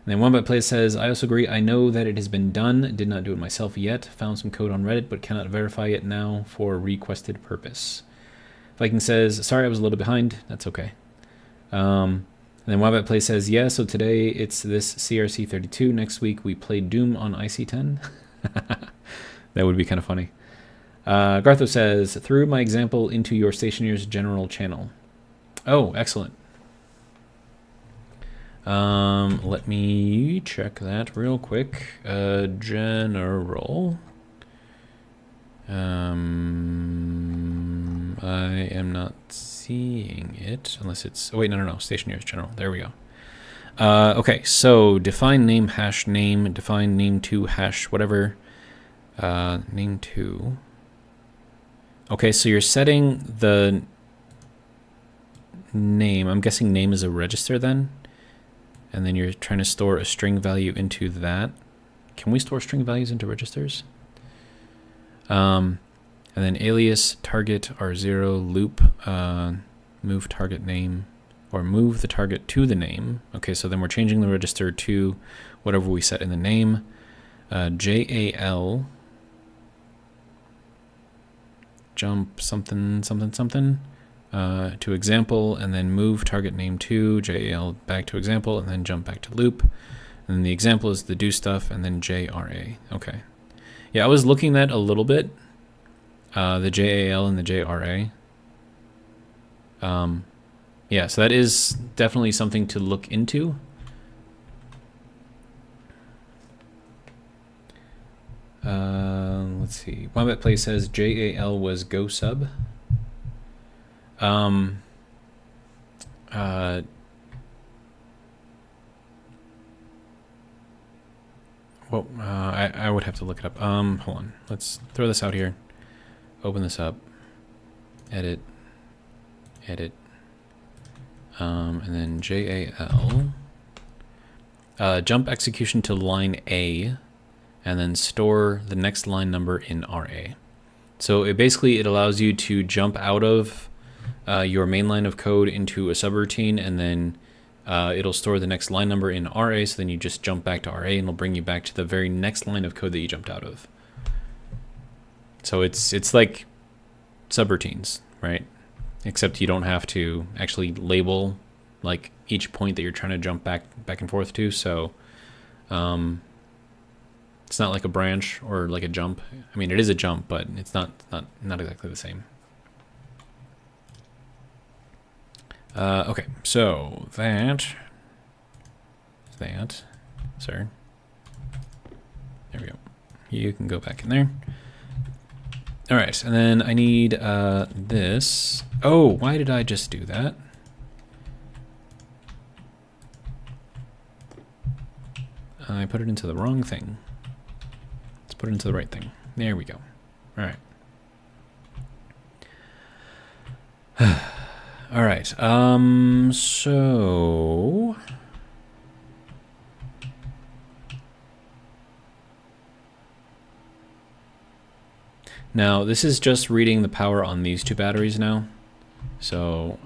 Speaker 1: And then Wombat Play says, I also agree. I know that it has been done. Did not do it myself yet. Found some code on Reddit, but cannot verify it now for requested purpose. Viking says, sorry, I was a little behind. That's okay. And then Wombat Play says, yeah, so today it's this CRC32. Next week we play Doom on IC10. That would be kind of funny. Gartho says, threw my example into your Stationeers general channel. Oh, excellent. Let me check that real quick. General. I am not seeing it unless it's, oh wait, no, Stationeers general. There we go. Okay, so define name hash name, define name2 hash whatever. Name2. Okay, so you're setting the name. I'm guessing name is a register then. And then you're trying to store a string value into that. Can we store string values into registers? And then alias, target, R0, loop, move target name, or move the target to the name. Okay, so then we're changing the register to whatever we set in the name. JAL, jump something, something, something. To example, and then move target name to JAL back to example, and then jump back to loop. And then the example is the do stuff, and then JRA. Okay. Yeah, I was looking at a little bit, the JAL and the JRA. Yeah, so that is definitely something to look into. Let's see. Wombat Play says JAL was go sub. Well, I would have to look it up. Hold on. Let's throw this out here. Open this up. Edit. Edit. And then JAL. Jump execution to line A, and then store the next line number in RA. So it allows you to jump out of your main line of code into a subroutine, and then it'll store the next line number in RA, so then you just jump back to RA, and it'll bring you back to the very next line of code that you jumped out of. So it's like subroutines, right? Except you don't have to actually label like each point that you're trying to jump back and forth to. So it's not like a branch or like a jump. I mean, it is a jump, but it's not exactly the same. Okay, so sir. There we go. You can go back in there. All right, and then I need this. Oh, why did I just do that? I put it into the wrong thing. Let's put it into the right thing. There we go. All right. All right. So Now, this is just reading the power on these two batteries now. So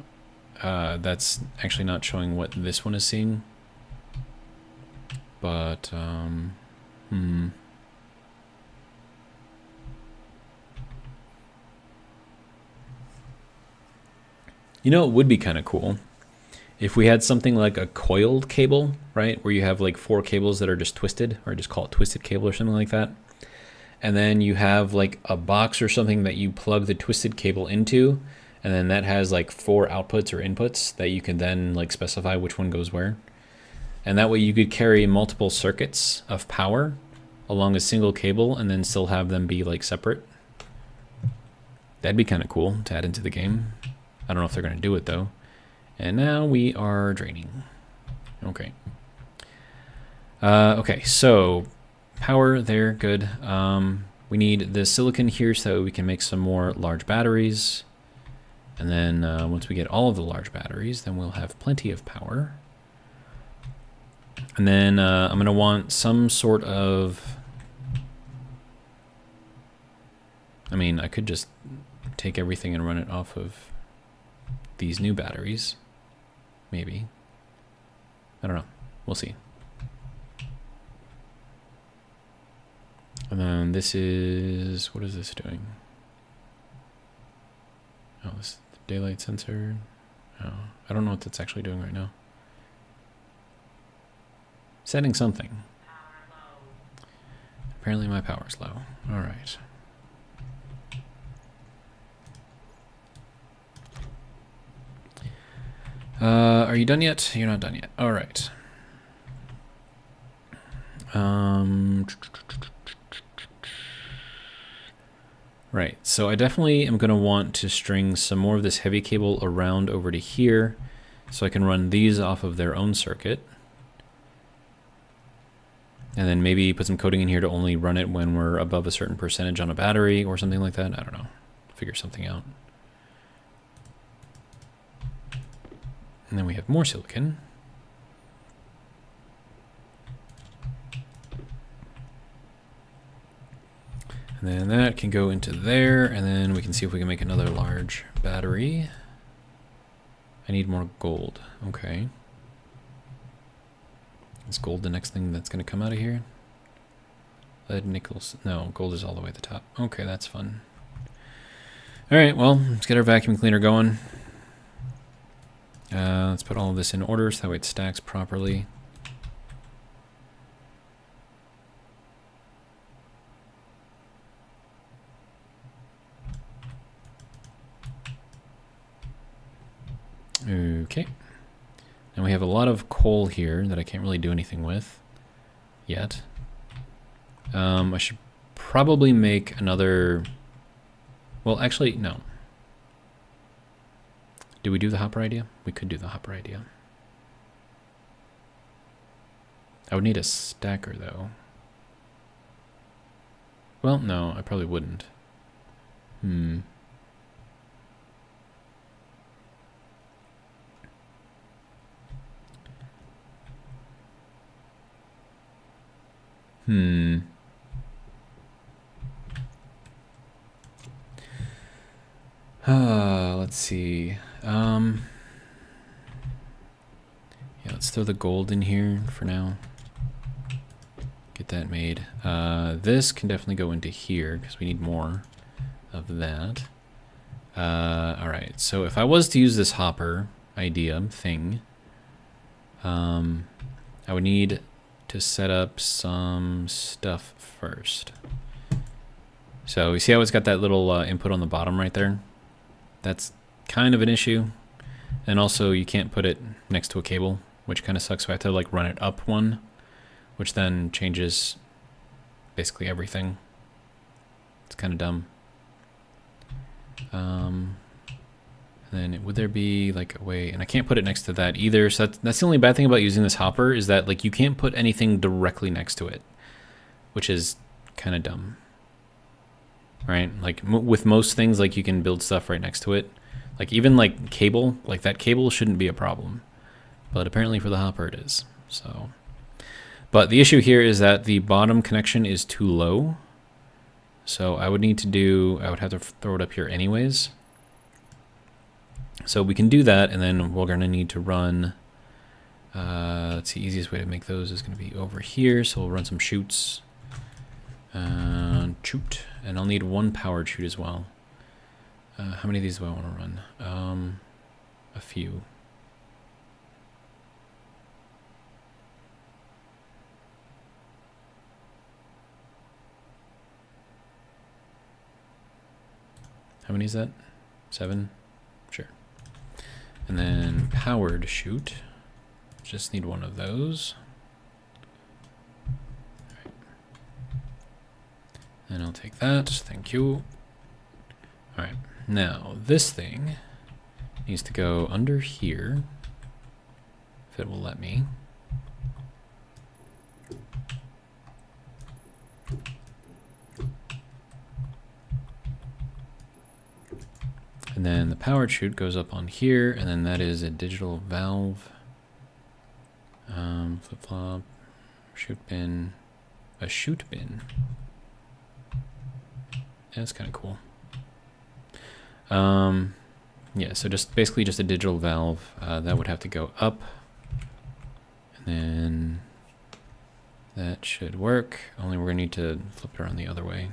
Speaker 1: that's actually not showing what this one is seeing. But, You know, it would be kind of cool if we had something like a coiled cable, right? Where you have like 4 cables that are just twisted, or just call it twisted cable or something like that. And then you have like a box or something that you plug the twisted cable into, and then that has like 4 outputs or inputs that you can then like specify which one goes where. And that way you could carry multiple circuits of power along a single cable and then still have them be like separate. That'd be kind of cool to add into the game. I don't know if they're going to do it though. And now we are draining. Okay. Okay, so power there, good. We need the silicon here so we can make some more large batteries. And then once we get all of the large batteries, then we'll have plenty of power. And then I'm going to want some sort of... I mean, I could just take everything and run it off of these new batteries. Maybe. I don't know. We'll see. And then this is... What is this doing? Oh, this is the daylight sensor. Oh, I don't know what that's actually doing right now. Setting something. Apparently my power's low. All right. Are you done yet? You're not done yet. All right. Right, so I definitely am going to want to string some more of this heavy cable around over to here so I can run these off of their own circuit. And then maybe put some coding in here to only run it when we're above a certain percentage on a battery or something like that. I don't know. Figure something out. And then we have more silicon. And then that can go into there, and then we can see if we can make another large battery. I need more gold. Okay. Is gold the next thing that's going to come out of here? Lead, nickel... No, gold is all the way at the top. Okay, that's fun. Alright, well, let's get our vacuum cleaner going. Let's put all of this in order so that way it stacks properly. Okay. And we have a lot of coal here that I can't really do anything with yet. I should probably make another... Well, actually, no. Do we do the hopper idea? We could do the hopper idea. I would need a stacker, though. Well, no, I probably wouldn't. Let's see. Yeah, let's throw the gold in here for now. Get that made. This can definitely go into here because we need more of that. All right, so if I was to use this hopper idea thing, I would need to set up some stuff first. So you see how it's got that little input on the bottom right there? That's kind of an issue. And also you can't put it next to a cable, which kind of sucks. So I have to like run it up one, which then changes basically everything. It's kind of dumb. Then would there be like a way, and I can't put it next to that either. So that's the only bad thing about using this hopper is that like you can't put anything directly next to it, which is kind of dumb. Right? Like with most things, like you can build stuff right next to it. Like even like cable, like that cable shouldn't be a problem, but apparently for the hopper it is. So, but the issue here is that the bottom connection is too low. So I would have to throw it up here anyways. So we can do that, and then we're gonna need to run, let's see, easiest way to make those is gonna be over here. So we'll run some chutes. Shoot, and I'll need one powered chute as well. How many of these do I want to run? A few. How many is that? 7? Sure. And then powered chute. Just need one of those. And I'll take that, thank you. All right, now this thing needs to go under here, if it will let me. And then the powered chute goes up on here, and then that is a digital valve. Flip-flop, chute bin, a chute bin. That's kind of cool. Yeah, so basically just a digital valve that would have to go up, and then that should work. Only we're gonna need to flip it around the other way.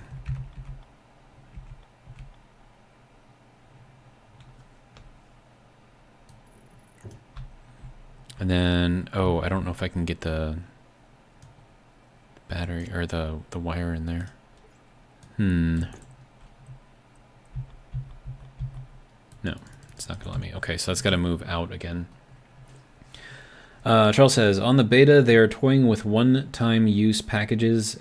Speaker 1: And then, oh, I don't know if I can get the battery or the wire in there. No, it's not gonna let me. Okay, so that's gotta move out again. Charles says, on the beta, they are toying with one-time use packages,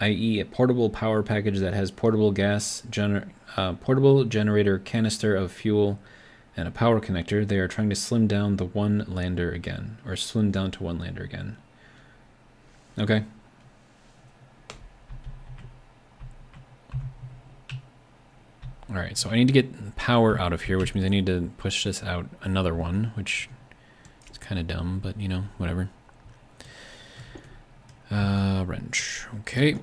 Speaker 1: i.e. a portable power package that has portable portable generator canister of fuel and a power connector. They are trying to slim down the one lander again, or slim down to one lander again. Okay. All right, so I need to get power out of here, which means I need to push this out another one, which is kind of dumb, but you know, whatever. Wrench, okay.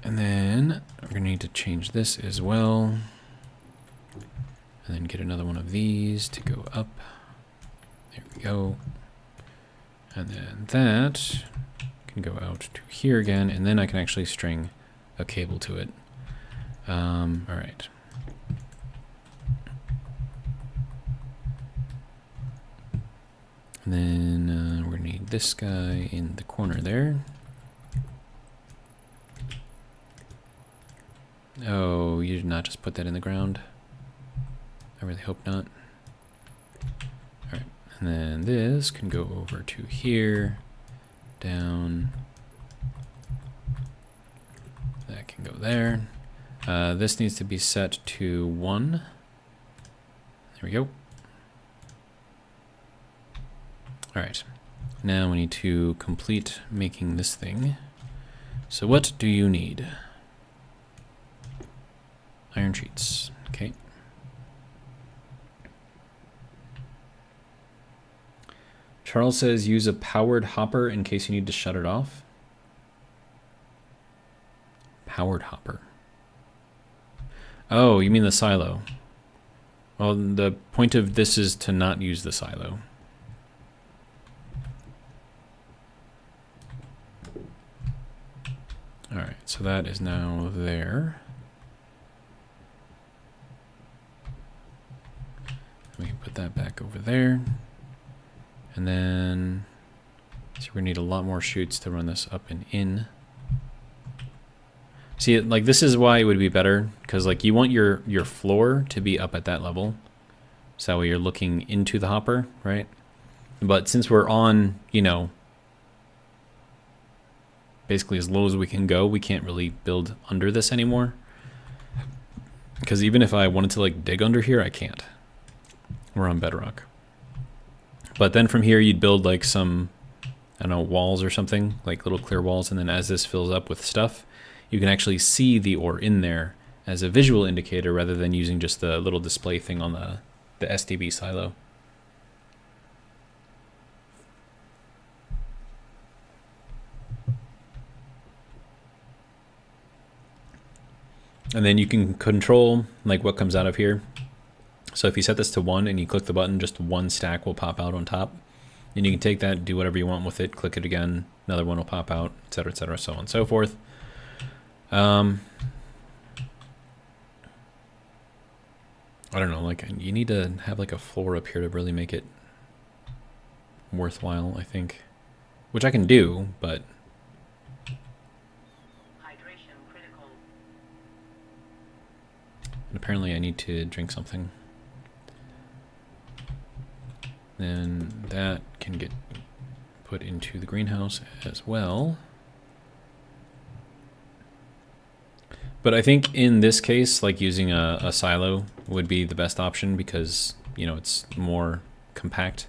Speaker 1: And then we're gonna need to change this as well. And then get another one of these to go up. There we go. And then that can go out to here again, and then I can actually string a cable to it. All right. And then we're gonna need this guy in the corner there. Oh, you did not just put that in the ground. I really hope not. All right, and then this can go over to here, down. That can go there. This needs to be set to 1. There we go. All right, now we need to complete making this thing. So what do you need? Iron sheets, okay. Charles says use a powered hopper in case you need to shut it off. Powered hopper. Oh, you mean the silo. Well, the point of this is to not use the silo. All right, so that is now there. We can put that back over there. And then, so we're gonna need a lot more chutes to run this up and in. See, like this is why it would be better, because like you want your floor to be up at that level. So that way you're looking into the hopper, right? But since we're on, you know, basically as low as we can go, we can't really build under this anymore. Because even if I wanted to like dig under here, I can't. We're on bedrock. But then from here you'd build like some, I don't know, walls or something, like little clear walls, and then as this fills up with stuff, you can actually see the ore in there as a visual indicator rather than using just the little display thing on the STB silo. And then you can control like what comes out of here. So if you set this to 1 and you click the button, just one stack will pop out on top. And you can take that, do whatever you want with it, click it again, another one will pop out, etc., so on and so forth. I don't know, like you need to have like a floor up here to really make it worthwhile, I think. Which I can do, but
Speaker 2: hydration critical.
Speaker 1: And apparently I need to drink something. Then that can get put into the greenhouse as well. But I think in this case, like using a silo would be the best option because, you know, it's more compact.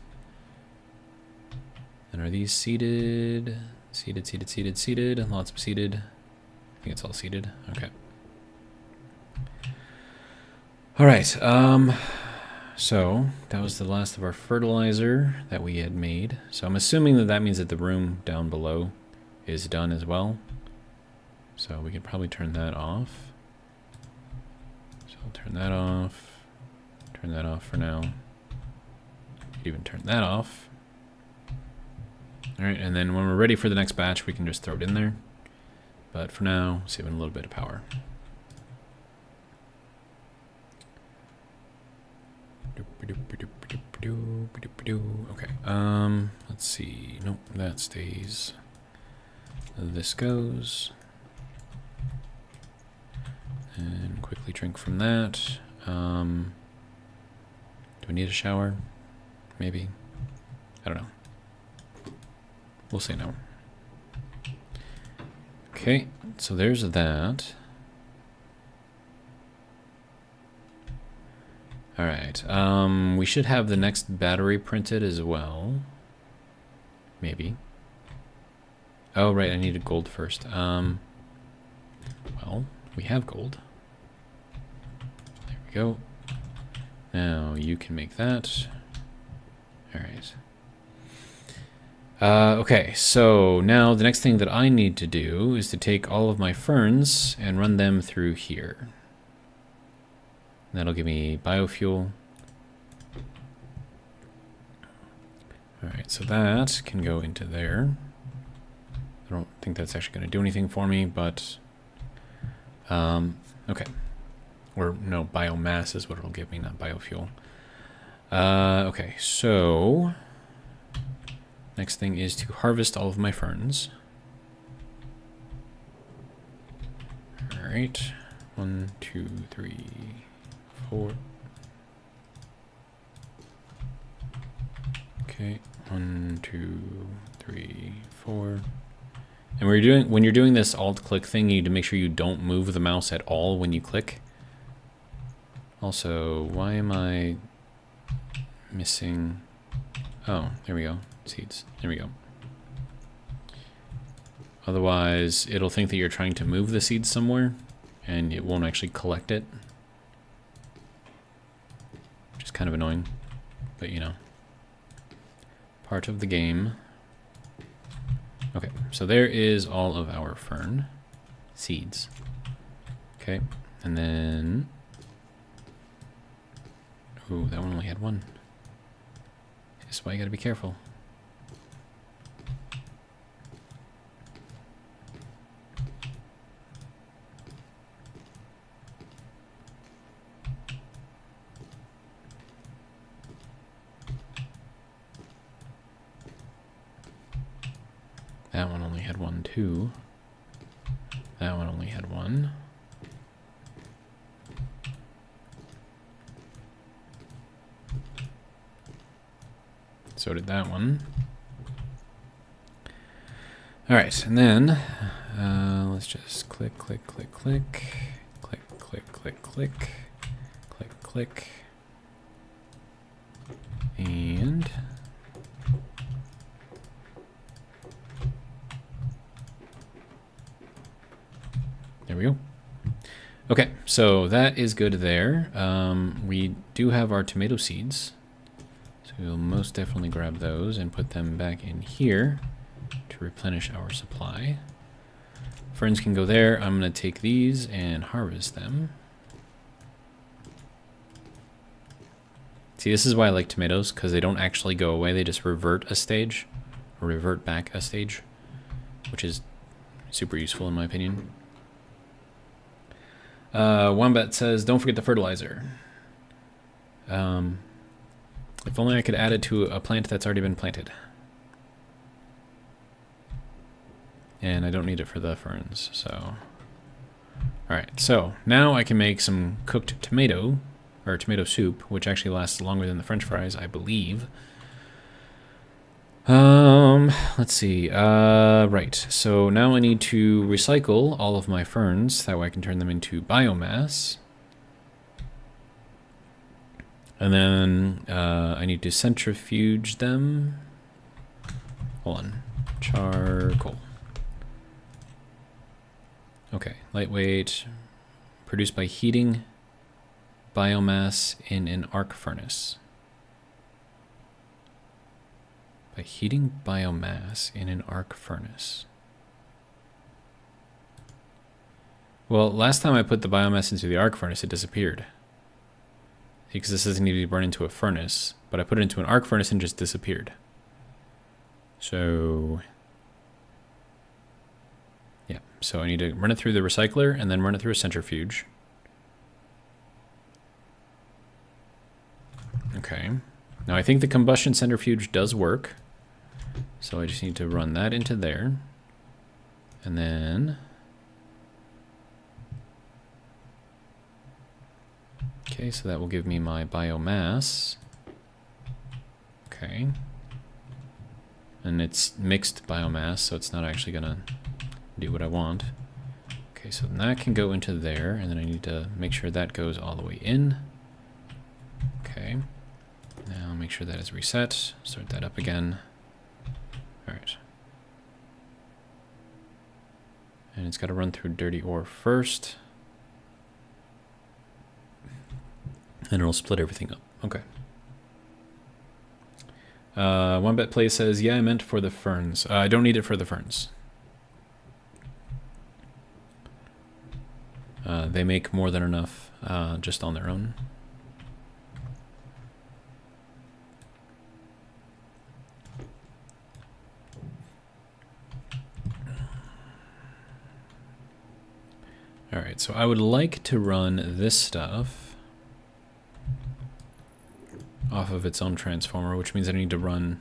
Speaker 1: And are these seeded? Seeded, seeded, seeded, seeded. Lots of seeded. I think it's all seeded. Okay. All right. So that was the last of our fertilizer that we had made. So I'm assuming that that means that the room down below is done as well. So we could probably turn that off. So I'll turn that off. Turn that off for now. Even turn that off. All right, and then when we're ready for the next batch, we can just throw it in there. But for now, saving a little bit of power. Okay, let's see. Nope, that stays. This goes. And quickly drink from that. Do we need a shower? Maybe. I don't know. We'll say no. Okay, so there's that. All right. We should have the next battery printed as well. Maybe. Oh, right. I needed gold first. Well, we have gold. There we go. Now you can make that. All right. Okay, so now the next thing that I need to do is to take all of my ferns and run them through here. That'll give me biofuel. All right, so that can go into there. I don't think that's actually going to do anything for me, but okay. Or no, biomass is what it'll give me, not biofuel. Okay, so next thing is to harvest all of my ferns. All right, 1, 2, 3, 4. Okay, 1, 2, 3, 4. And when you're doing this alt-click thing, you need to make sure you don't move the mouse at all when you click. Also, why am I missing? Oh, there we go. Seeds. There we go. Otherwise, it'll think that you're trying to move the seeds somewhere, and it won't actually collect it. Which is kind of annoying, but you know, part of the game. Okay, so there is all of our fern seeds. Okay, and then, ooh, that one only had one. That's why you gotta be careful. That one only had one too. That one only had one. So did that one. All right, and then let's just click, click, click, click, click, click, click, click, click, click, and there we go. Okay, so that is good there. We do have our tomato seeds. So we'll most definitely grab those and put them back in here to replenish our supply. Ferns can go there. I'm going to take these and harvest them. See, this is why I like tomatoes, because they don't actually go away. They just revert a stage, or revert back a stage, which is super useful in my opinion. Wombat says, don't forget the fertilizer. If only I could add it to a plant that's already been planted. And I don't need it for the ferns, so... Alright, so now I can make some cooked tomato, or tomato soup, which actually lasts longer than the French fries, I believe. Let's see, right, so now I need to recycle all of my ferns, that way I can turn them into biomass. And then, I need to centrifuge them. Hold on, charcoal. Okay, lightweight, produced by heating biomass in an arc furnace. By heating biomass in an arc furnace. Well, last time I put the biomass into the arc furnace, it disappeared. Because this doesn't need to be burned into a furnace, but I put it into an arc furnace and just disappeared. So... yeah, so I need to run it through the recycler and then run it through a centrifuge. Okay. Now I think the combustion centrifuge does work. So I just need to run that into there. And then... okay, so that will give me my biomass. Okay. And it's mixed biomass, so it's not actually gonna do what I want. Okay, so that can go into there, and then I need to make sure that goes all the way in. Okay. Now make sure that is reset. Start that up again. Alright. And it's got to run through dirty ore first. And it'll split everything up. Okay. Wombat Play says, yeah, I meant for the ferns. I don't need it for the ferns. They make more than enough just on their own. Alright, so I would like to run this stuff off of its own transformer, which means I need to run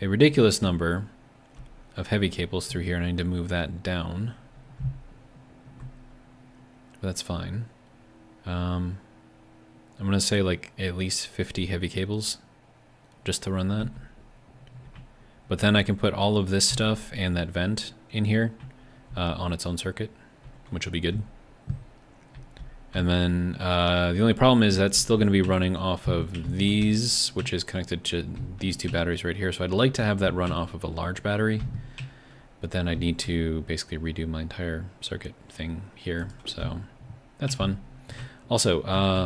Speaker 1: a ridiculous number of heavy cables through here, and I need to move that down. But that's fine. I'm going to say like at least 50 heavy cables just to run that. But then I can put all of this stuff and that vent in here on its own circuit, which will be good. And then the only problem is that's still going to be running off of these, which is connected to these two batteries right here. So I'd like to have that run off of a large battery, but then I'd need to basically redo my entire circuit thing here. So that's fun. Also,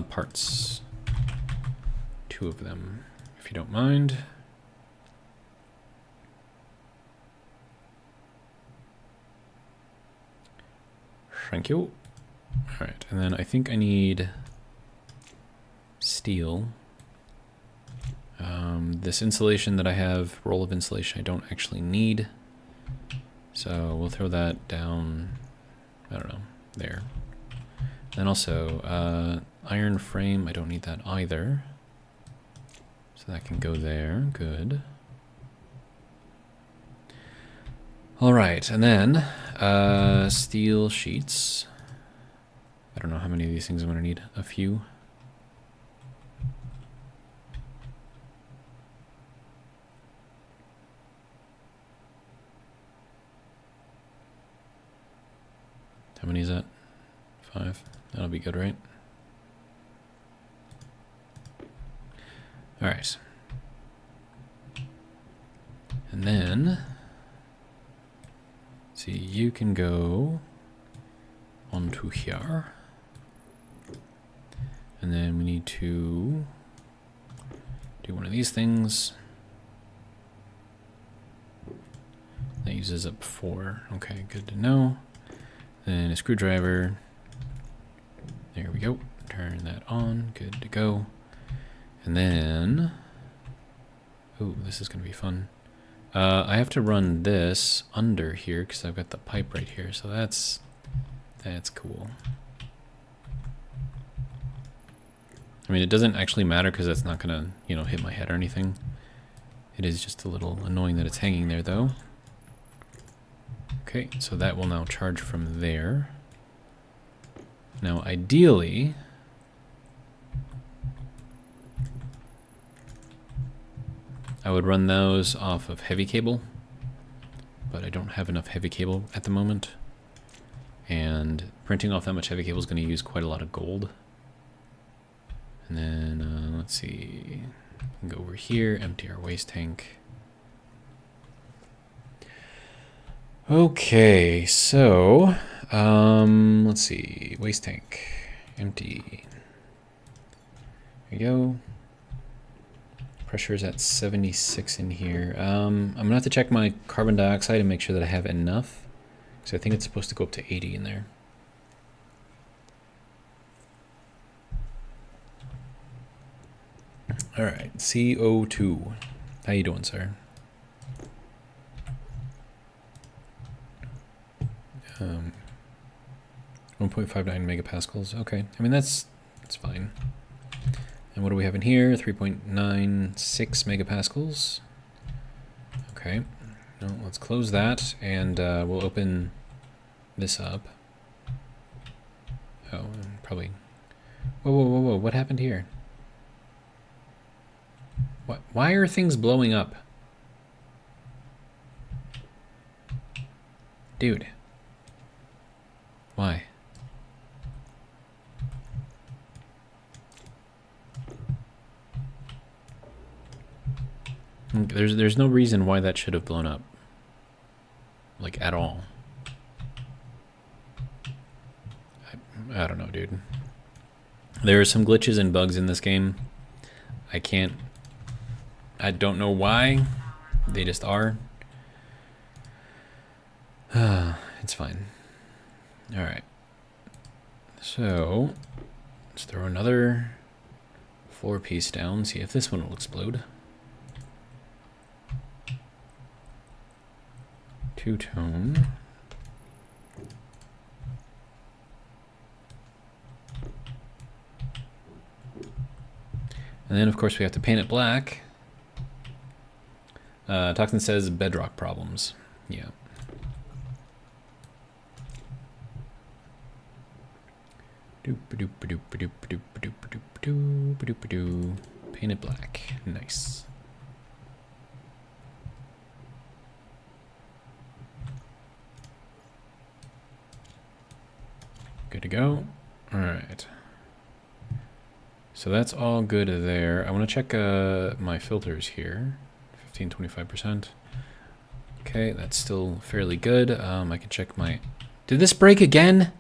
Speaker 1: parts. 2 of them, if you don't mind. Thank you. Alright, and then I think I need steel. This insulation that I have, roll of insulation, I don't actually need. So we'll throw that down, I don't know, there. Then also, iron frame, I don't need that either. So that can go there, good. Alright, and then steel sheets. I don't know how many of these things I'm going to need. A few. How many is that? 5. That'll be good, right? Alright. And then... see, you can go onto here. And then we need to do one of these things. That uses up 4. Okay, good to know. Then a screwdriver. There we go. Turn that on. Good to go. And then... Oh, this is going to be fun. I have to run this under here because I've got the pipe right here. So that's cool. I mean, it doesn't actually matter because that's not going to, you know, hit my head or anything. It is just a little annoying that it's hanging there, though. Okay, so that will now charge from there. Now, ideally... I would run those off of heavy cable, but I don't have enough heavy cable at the moment. And printing off that much heavy cable is going to use quite a lot of gold. And then, let's see, go over here, empty our waste tank. Okay, so, let's see, waste tank, empty. There we go. Pressure is at 76 in here. I'm gonna have to check my carbon dioxide and make sure that I have enough. So I think it's supposed to go up to 80 in there. All right, CO2. How you doing, sir? 1.59 megapascals. Okay, I mean that's fine. And what do we have in here? 3.96 megapascals. Okay, no, let's close that and we'll open this up. Oh, probably. Whoa, whoa, whoa, whoa! What happened here? What? Why are things blowing up? Dude. Why? There's no reason why that should have blown up. Like, at all. I don't know, dude. There are some glitches and bugs in this game. I don't know why. They just are. It's fine. Alright. So, let's throw another 4-piece down, see if this one will explode. Two-tone. And then, of course, we have to paint it black. Toxin says bedrock problems. Yeah. Paint it black. Nice. Good to go. All right. So that's all good there. I want to check my filters here. 15, 25%. Okay, that's still fairly good. I can check my... Did this break again?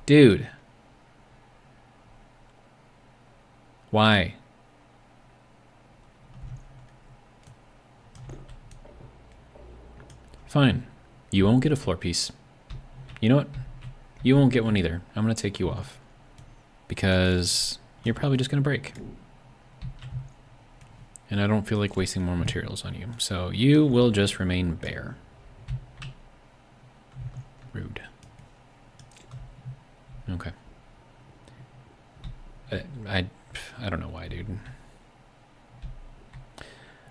Speaker 1: Dude. Why? Fine. You won't get a floor piece. You know what? You won't get one either. I'm going to take you off. Because you're probably just going to break. And I don't feel like wasting more materials on you. So you will just remain bare. Rude. Okay. I don't know why, dude.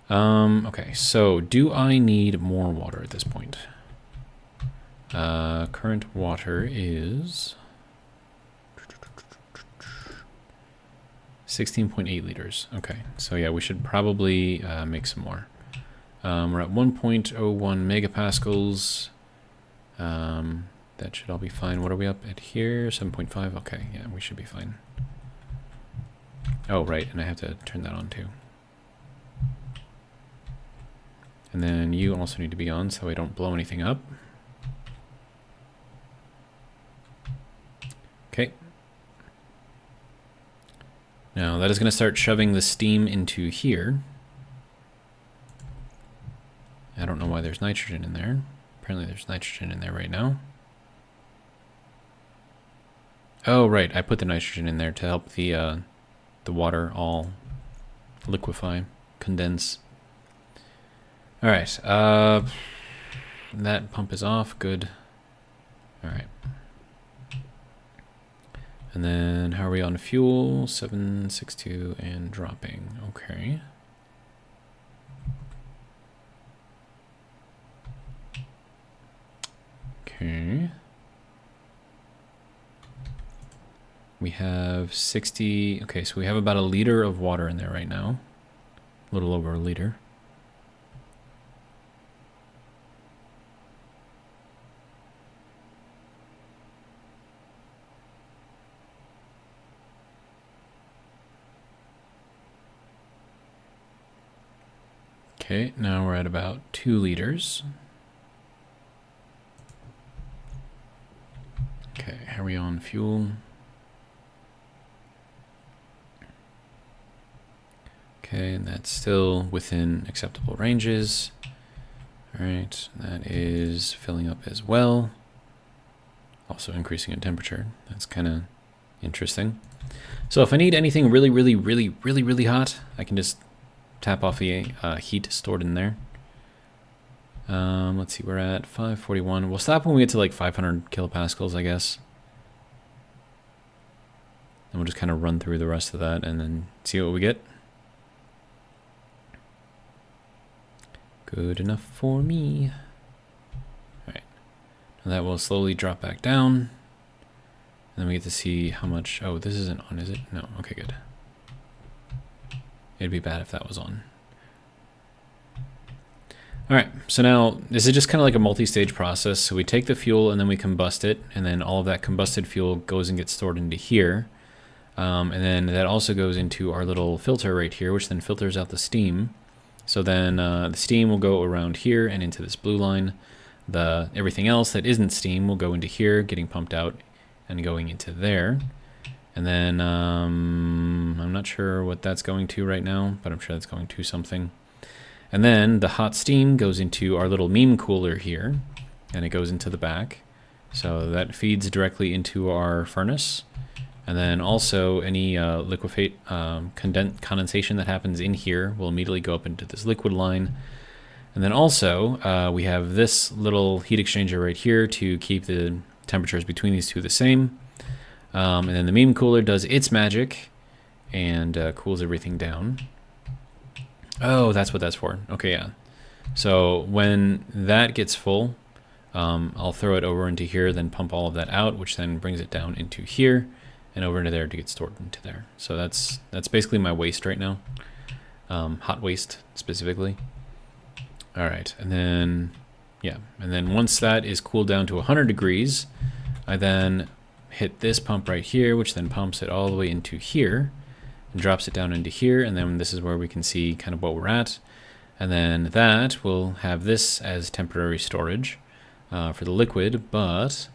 Speaker 1: Okay, so do I need more water at this point? Current water is 16.8 liters. Okay, so yeah, we should probably make some more. We're at 1.01 megapascals. That should all be fine. What are we up at here? 7.5. Okay, yeah, we should be fine. Oh, right, and I have to turn that on too. And then you also need to be on so I don't blow anything up. Okay. Now that is going to start shoving the steam into here. I don't know why there's nitrogen in there. Apparently there's nitrogen in there right now. Oh, right. I put the nitrogen in there to help the water all liquefy, condense. All right. That pump is off. Good. All right. And then how are we on fuel? 762 and dropping. Okay. Okay. We have 60. Okay, so we have about a liter of water in there right now. A little over a liter. Okay, now we're at about 2 liters. Okay, how are we on fuel? Okay, and that's still within acceptable ranges. All right, that is filling up as well. Also increasing in temperature. That's kind of interesting. So if I need anything really hot, I can just tap off the heat stored in there. Let's see, we're at 541. We'll stop when we get to like 500 kilopascals, I guess. And we'll just kind of run through the rest of that and then see what we get. Good enough for me. All right. Now that will slowly drop back down. And then we get to see how much. Oh, this isn't on, is it? No. Okay, good. It'd be bad if that was on. All right, so now this is just kind of like a multi-stage process. So we take the fuel and then we combust it, and then all of that combusted fuel goes and gets stored into here. And then that also goes into our little filter right here, which then filters out the steam. So then the steam will go around here and into this blue line. Everything else that isn't steam will go into here, getting pumped out and going into there. And then I'm not sure what that's going to right now, but I'm sure that's going to something. And then the hot steam goes into our little meme cooler here, and it goes into the back. So that feeds directly into our furnace. And then also any condensation that happens in here will immediately go up into this liquid line. And then also we have this little heat exchanger right here to keep the temperatures between these two the same. And then the meme cooler does its magic and cools everything down. Oh, that's what that's for. Okay, yeah. So when that gets full, I'll throw it over into here, then pump all of that out, which then brings it down into here and over into there to get stored into there. So that's basically my waste right now, hot waste specifically. All right, and then, yeah, and then once that is cooled down to 100 degrees, I then hit this pump right here, which then pumps it all the way into here and drops it down into here, and then this is where we can see kind of what we're at. And then that will have this as temporary storage for the liquid, but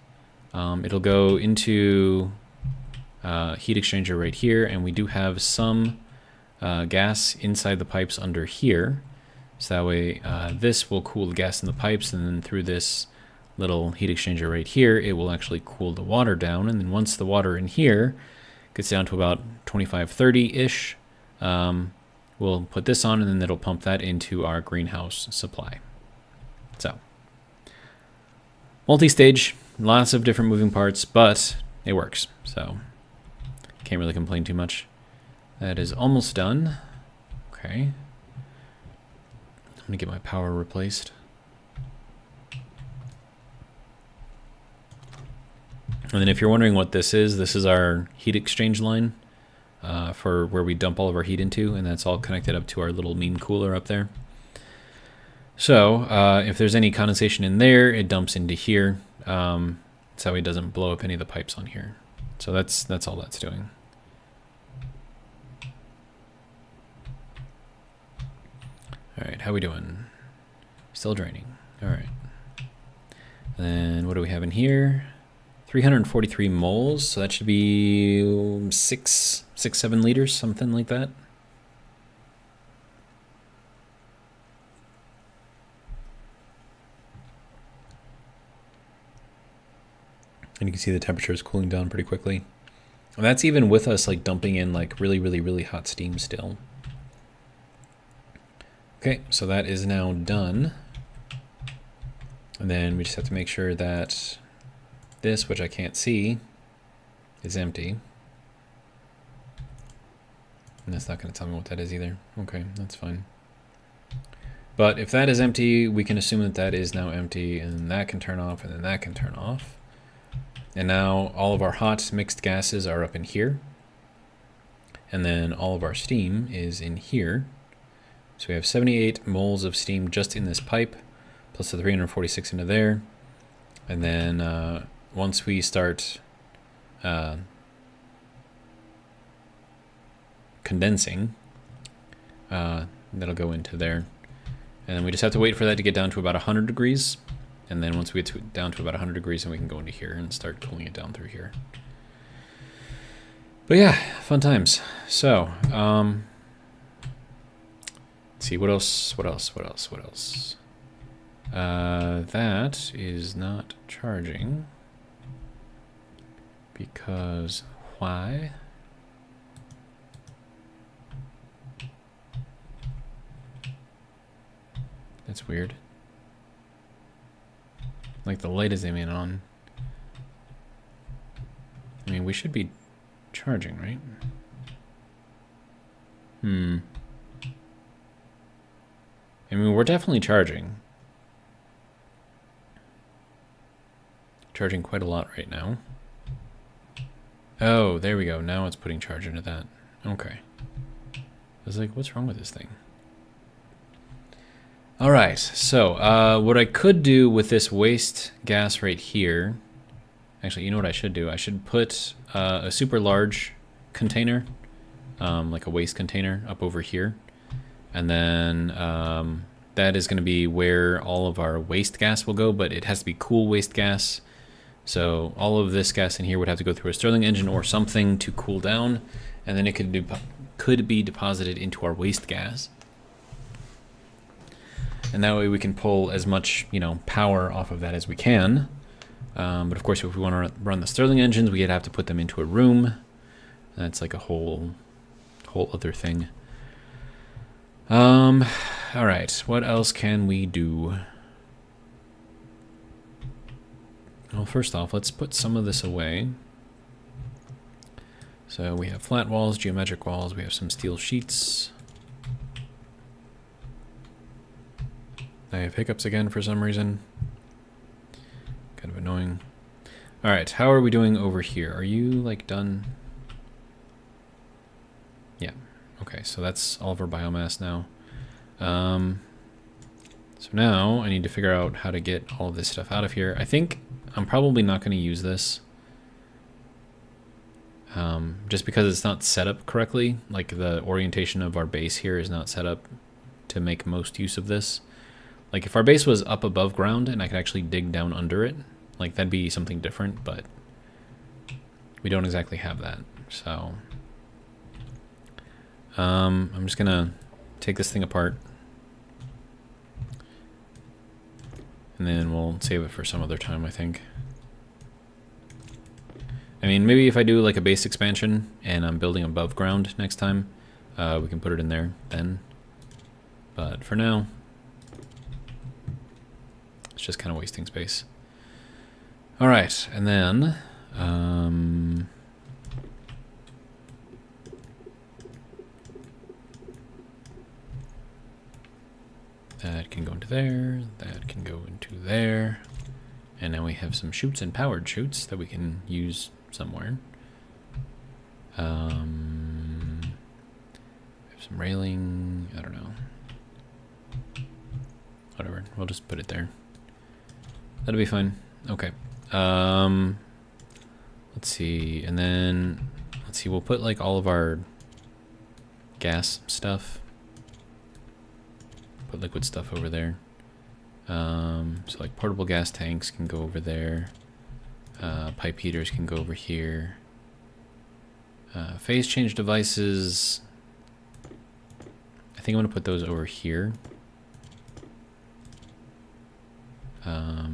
Speaker 1: it'll go into heat exchanger right here, and we do have some gas inside the pipes under here. So that way this will cool the gas in the pipes, and then through this little heat exchanger right here, it will actually cool the water down. And then once the water in here gets down to about 25-30-ish, we'll put this on, and then it'll pump that into our greenhouse supply. So multi-stage, lots of different moving parts, but it works. So can't really complain too much. That is almost done. Okay. I'm gonna get my power replaced. And then if you're wondering what this is our heat exchange line for where we dump all of our heat into, and that's all connected up to our little meme cooler up there. So if there's any condensation in there, it dumps into here. So it doesn't blow up any of the pipes on here. So that's all that's doing. All right, how we doing? Still draining. All right. And then what do we have in here? 343 moles, so that should be 7 liters, something like that. And you can see the temperature is cooling down pretty quickly. That's even with us like dumping in like really hot steam still. Okay, so that is now done. And then we just have to make sure that this, which I can't see, is empty. And that's not going to tell me what that is either. Okay, that's fine. But if that is empty, we can assume that that is now empty, and then that can turn off, and then that can turn off. And now all of our hot mixed gases are up in here. And then all of our steam is in here. So we have 78 moles of steam just in this pipe, plus the 346 into there. And then once we start condensing, that'll go into there. And then we just have to wait for that to get down to about 100 degrees. And then once we get down to about 100 degrees, then we can go into here and start cooling it down through here. But yeah, fun times. So, let's see, what else? That is not charging. Because why? That's weird. Like the light is aiming on. I mean, we should be charging, right? I mean, we're definitely charging. Charging quite a lot right now. Oh, there we go. Now it's putting charge into that. Okay. I was like, what's wrong with this thing? All right, so what I could do with this waste gas right here, actually, you know what I should do? I should put a super large container, like a waste container, up over here. And then that is going to be where all of our waste gas will go, but it has to be cool waste gas. So all of this gas in here would have to go through a Stirling engine or something to cool down, and then it could be deposited into our waste gas. And that way we can pull as much, power off of that as we can. But of course, if we want to run the Stirling engines, we'd have to put them into a room. That's like a whole other thing. All right, what else can we do? Well, first off, let's put some of this away. So we have flat walls, geometric walls, we have some steel sheets. I have hiccups again for some reason. Kind of annoying. All right, how are we doing over here? Are you like done? Yeah. Okay, so that's all of our biomass now. So now I need to figure out how to get all of this stuff out of here. I think I'm probably not going to use this. Just because it's not set up correctly. Like the orientation of our base here is not set up to make most use of this. Like if our base was up above ground and I could actually dig down under it, like that'd be something different, but we don't exactly have that. So I'm just gonna take this thing apart and then we'll save it for some other time, I think. I mean, maybe if I do like a base expansion and I'm building above ground next time, we can put it in there then. But for now, it's just kind of wasting space. All right, and then that can go into there, that can go into there, and now we have some chutes and powered chutes that we can use somewhere. We have some railing, I don't know. Whatever, we'll just put it there. That'll be fine. Okay. Let's see, and then let's see, we'll put like all of our gas stuff. Put liquid stuff over there. So like portable gas tanks can go over there. Pipe heaters can go over here. Phase change devices, I think I'm gonna put those over here.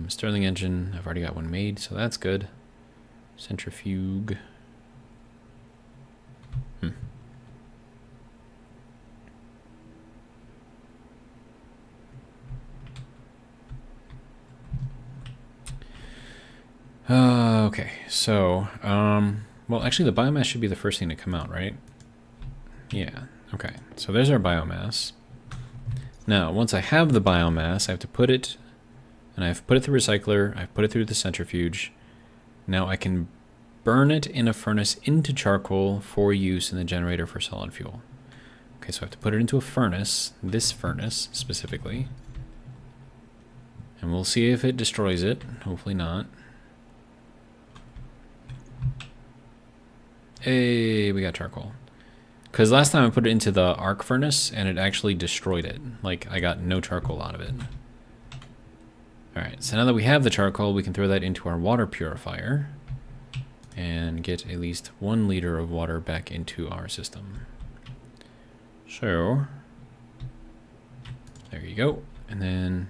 Speaker 1: Stirling engine, I've already got one made, so that's good. Centrifuge. Okay, so, well, actually the biomass should be the first thing to come out, right? Yeah, okay. So there's our biomass. Now, once I have the biomass, I have to put it, and I've put it through recycler, I've put it through the centrifuge. Now I can burn it in a furnace into charcoal for use in the generator for solid fuel. Okay, so I have to put it into a furnace, this furnace specifically. And we'll see if it destroys it. Hopefully not. Hey, we got charcoal. Because last time I put it into the arc furnace and it actually destroyed it. Like, I got no charcoal out of it. Alright, so now that we have the charcoal, we can throw that into our water purifier and get at least 1 liter of water back into our system. So, there you go. And then,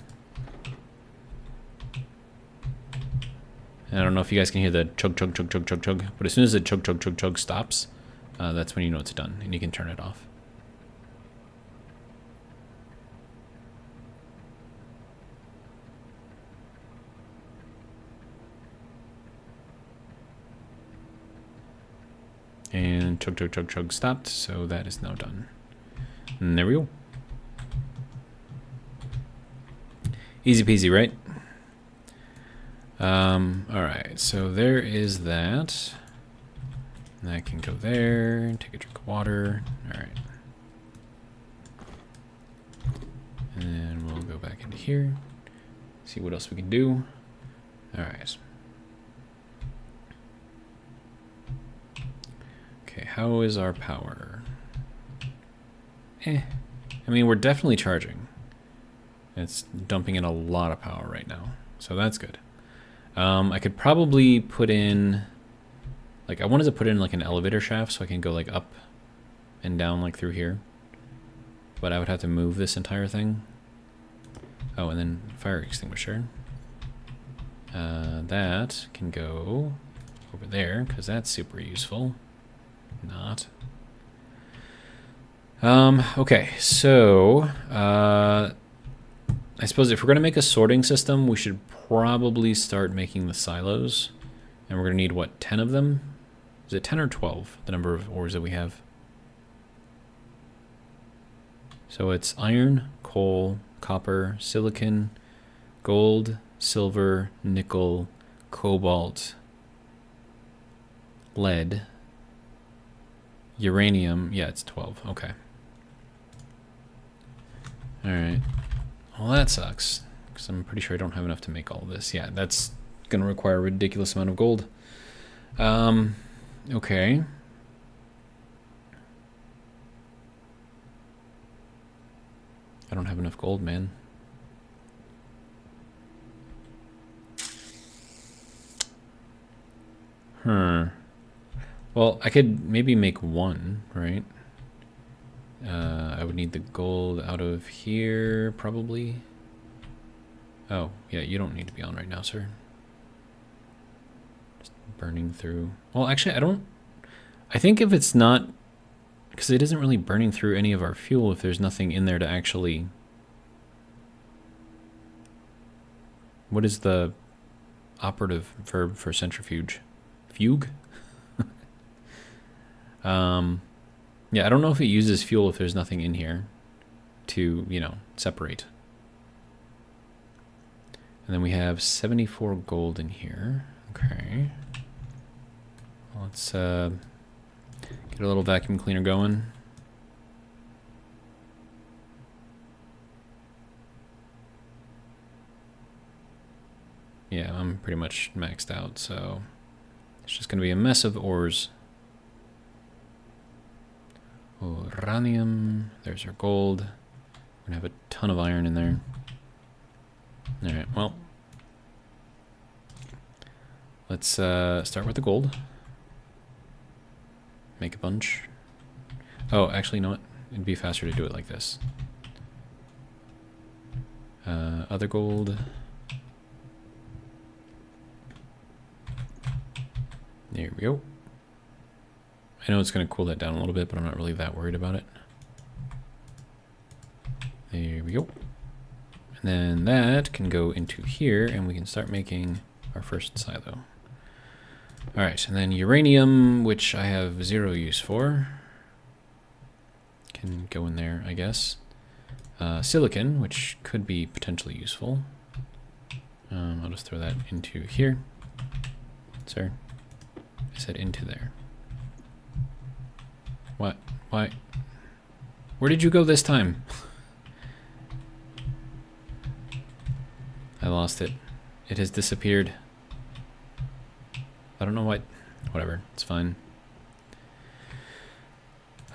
Speaker 1: I don't know if you guys can hear the chug, chug, chug, chug, chug, chug, but as soon as the chug, chug, chug, chug stops, that's when you know it's done, and you can turn it off. And chug, chug, chug, chug stopped, so that is now done. And there we go. Easy peasy, right? Alright, so there is that. And that can go there, take a drink of water. Alright. And then we'll go back into here, see what else we can do. Alright. Okay, how is our power? I mean, we're definitely charging. It's dumping in a lot of power right now, so that's good. I could probably put in, like, I wanted to put in like an elevator shaft so I can go like up and down like through here. But I would have to move this entire thing. Oh, and then fire extinguisher. That can go over there because that's super useful. Not. Okay, so I suppose if we're going to make a sorting system, we should probably start making the silos. And we're going to need, what, 10 of them? Is it 10 or 12, the number of ores that we have? So it's iron, coal, copper, silicon, gold, silver, nickel, cobalt, lead, uranium. Yeah, it's 12. Okay. All right. Well, that sucks, because I'm pretty sure I don't have enough to make all of this. Yeah, that's going to require a ridiculous amount of gold. Okay. I don't have enough gold, man. Well, I could maybe make one, right? I would need the gold out of here, probably. Oh, yeah, you don't need to be on right now, sir. Just burning through. Well, actually, I think if it's not, because it isn't really burning through any of our fuel if there's nothing in there to actually... What is the operative verb for centrifuge? Fugue? Yeah, I don't know if it uses fuel if there's nothing in here to, you know, separate. And then we have 74 gold in here. Okay. Let's get a little vacuum cleaner going. Yeah, I'm pretty much maxed out, so it's just going to be a mess of ores. Uranium, there's our gold. We're going to have a ton of iron in there. Alright, well, let's start with the gold. Make a bunch. Oh, actually, you know what? It'd be faster to do it like this. Other gold. There we go. I know it's going to cool that down a little bit, but I'm not really that worried about it. There we go. And then that can go into here, and we can start making our first silo. Alright, and then uranium, which I have 0 use for. Can go in there, I guess. Silicon, which could be potentially useful. I'll just throw that into here. Sir, I said into there. What? Why? Where did you go this time? I lost it. It has disappeared. I don't know what. Whatever, it's fine.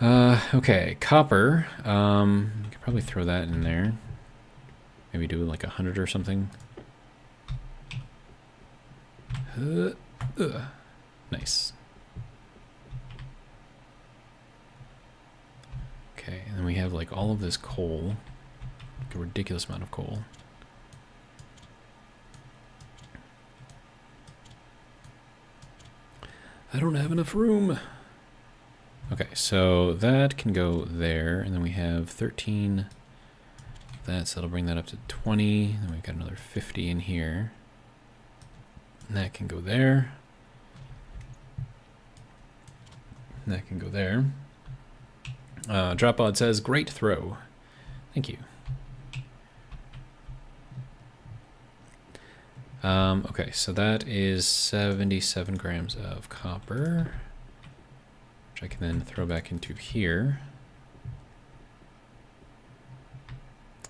Speaker 1: Okay, copper. You could probably throw that in there. Maybe do like 100 or something. Nice. Okay, and then we have like all of this coal. Like a ridiculous amount of coal. I don't have enough room. Okay, so that can go there, and then we have 13 that, so that'll bring that up to 20. Then we've got another 50 in here. And that can go there. And that can go there. Dropod says, great throw. Thank you. Okay, so that is 77 grams of copper, which I can then throw back into here.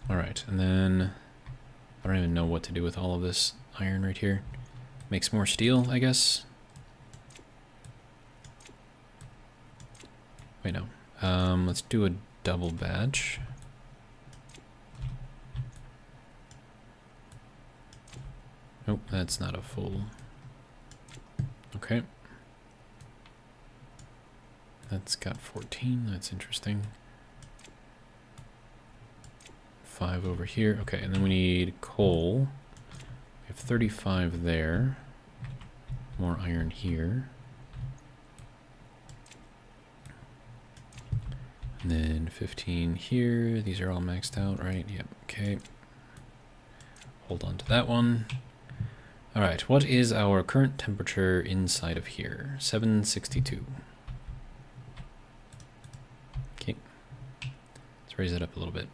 Speaker 1: All right, and then I don't even know what to do with all of this iron right here. Makes more steel, I guess. Wait, no. Let's do a double batch. Nope, that's not a full. Okay. That's got 14, that's interesting. 5 over here. Okay, and then we need coal. We have 35 there. More iron here. And then 15 here. These are all maxed out, right? Yep, okay. Hold on to that one. All right, what is our current temperature inside of here? 762. Okay, let's raise it up a little bit.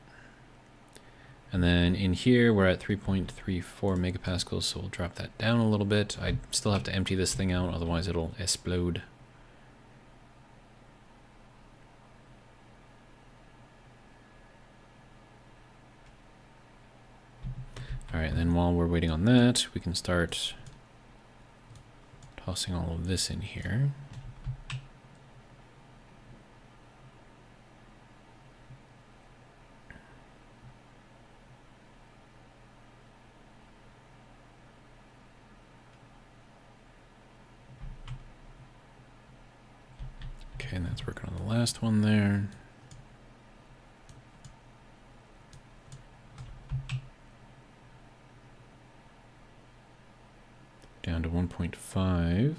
Speaker 1: And then in here, we're at 3.34 megapascals, so we'll drop that down a little bit. I still have to empty this thing out, otherwise it'll explode. All right, and then while we're waiting on that, we can start tossing all of this in here. Okay, and that's working on the last one there. Down to 1.5.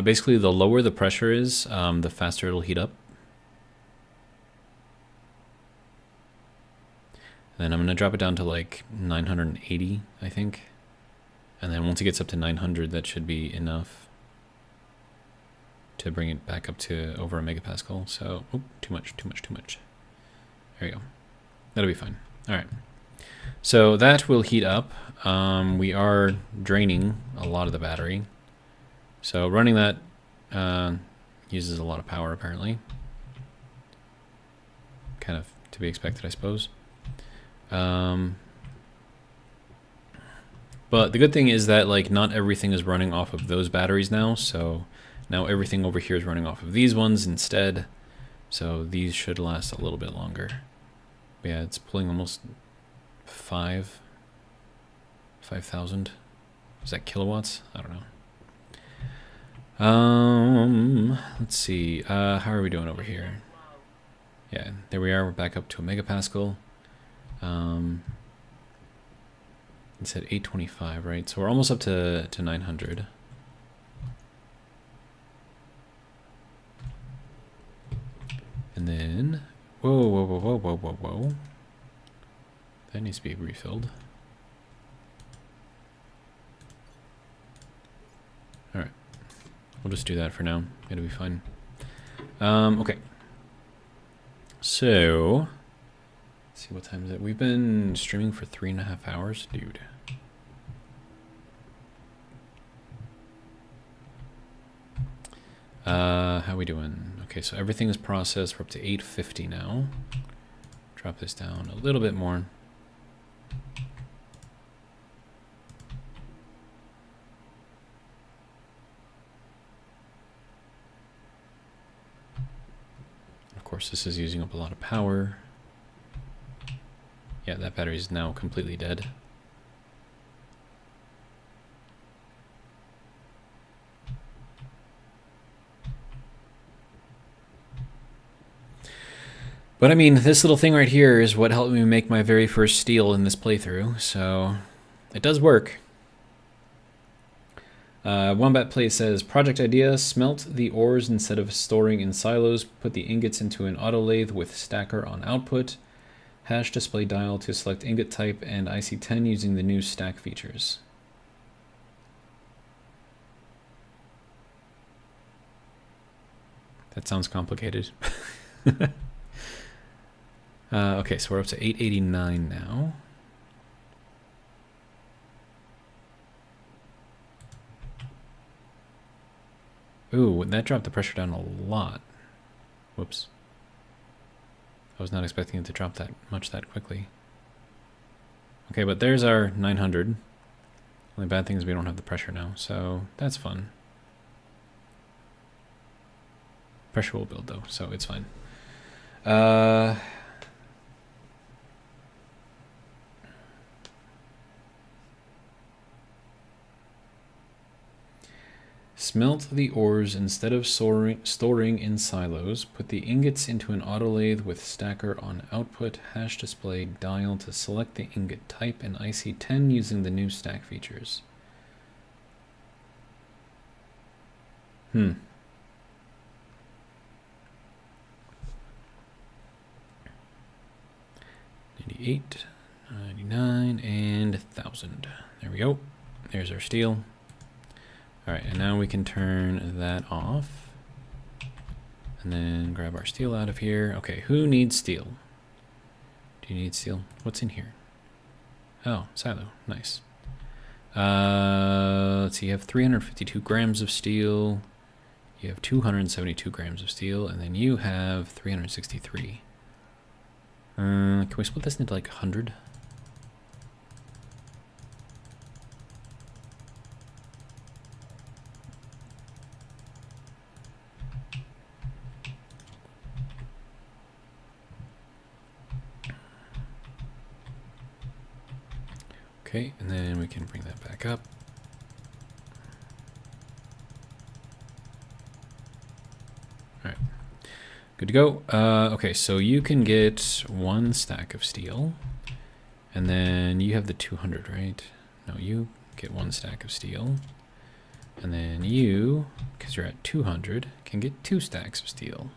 Speaker 1: Basically, the lower the pressure is, the faster it'll heat up. Then I'm going to drop it down to like 980, I think. And then once it gets up to 900, that should be enough to bring it back up to over a megapascal. So, oh, too much. There you go. That'll be fine. All right. So that will heat up. We are draining a lot of the battery. So running that uses a lot of power, apparently. Kind of to be expected, I suppose. But the good thing is that like not everything is running off of those batteries now. So now everything over here is running off of these ones instead. So these should last a little bit longer. But yeah, it's pulling almost 5,000. Is that kilowatts? I don't know. Let's see. How are we doing over here? Yeah, there we are. We're back up to a megapascal. It's at 825, right? So we're almost up to 900. And then, whoa. That needs to be refilled. We'll just do that for now. It'll be fine. Okay. So, let's see what time is it. We've been streaming for 3.5 hours, dude. How we doing? Okay, so everything is processed. We're up to 850 now. Drop this down a little bit more. Of course, this is using up a lot of power. Yeah, that battery is now completely dead. But I mean, this little thing right here is what helped me make my very first steel in this playthrough, so it does work. Wombat Play says, project idea, smelt the ores instead of storing in silos, put the ingots into an auto lathe with stacker on output, hash display dial to select ingot type and IC10 using the new stack features. That sounds complicated. Okay, so we're up to 889 now. Ooh, that dropped the pressure down a lot. Whoops. I was not expecting it to drop that much that quickly. Okay, but there's our 900. Only bad thing is we don't have the pressure now, so that's fun. Pressure will build though, so it's fine. Smelt the ores instead of storing in silos. Put the ingots into an auto lathe with stacker on output. Hash display dial to select the ingot type and IC10 using the new stack features. 98, 99, and 1,000. There we go. There's our steel. All right, and now we can turn that off. And then grab our steel out of here. Okay, who needs steel? Do you need steel? What's in here? Oh, silo. Nice. Let's see, you have 352 grams of steel. You have 272 grams of steel, and then you have 363. Can we split this into like 100? Okay, and then we can bring that back up. All right, good to go. Okay, so you can get 1 stack of steel, and then you have the 200, right? No, you get 1 stack of steel, and then you, because you're at 200, can get 2 stacks of steel.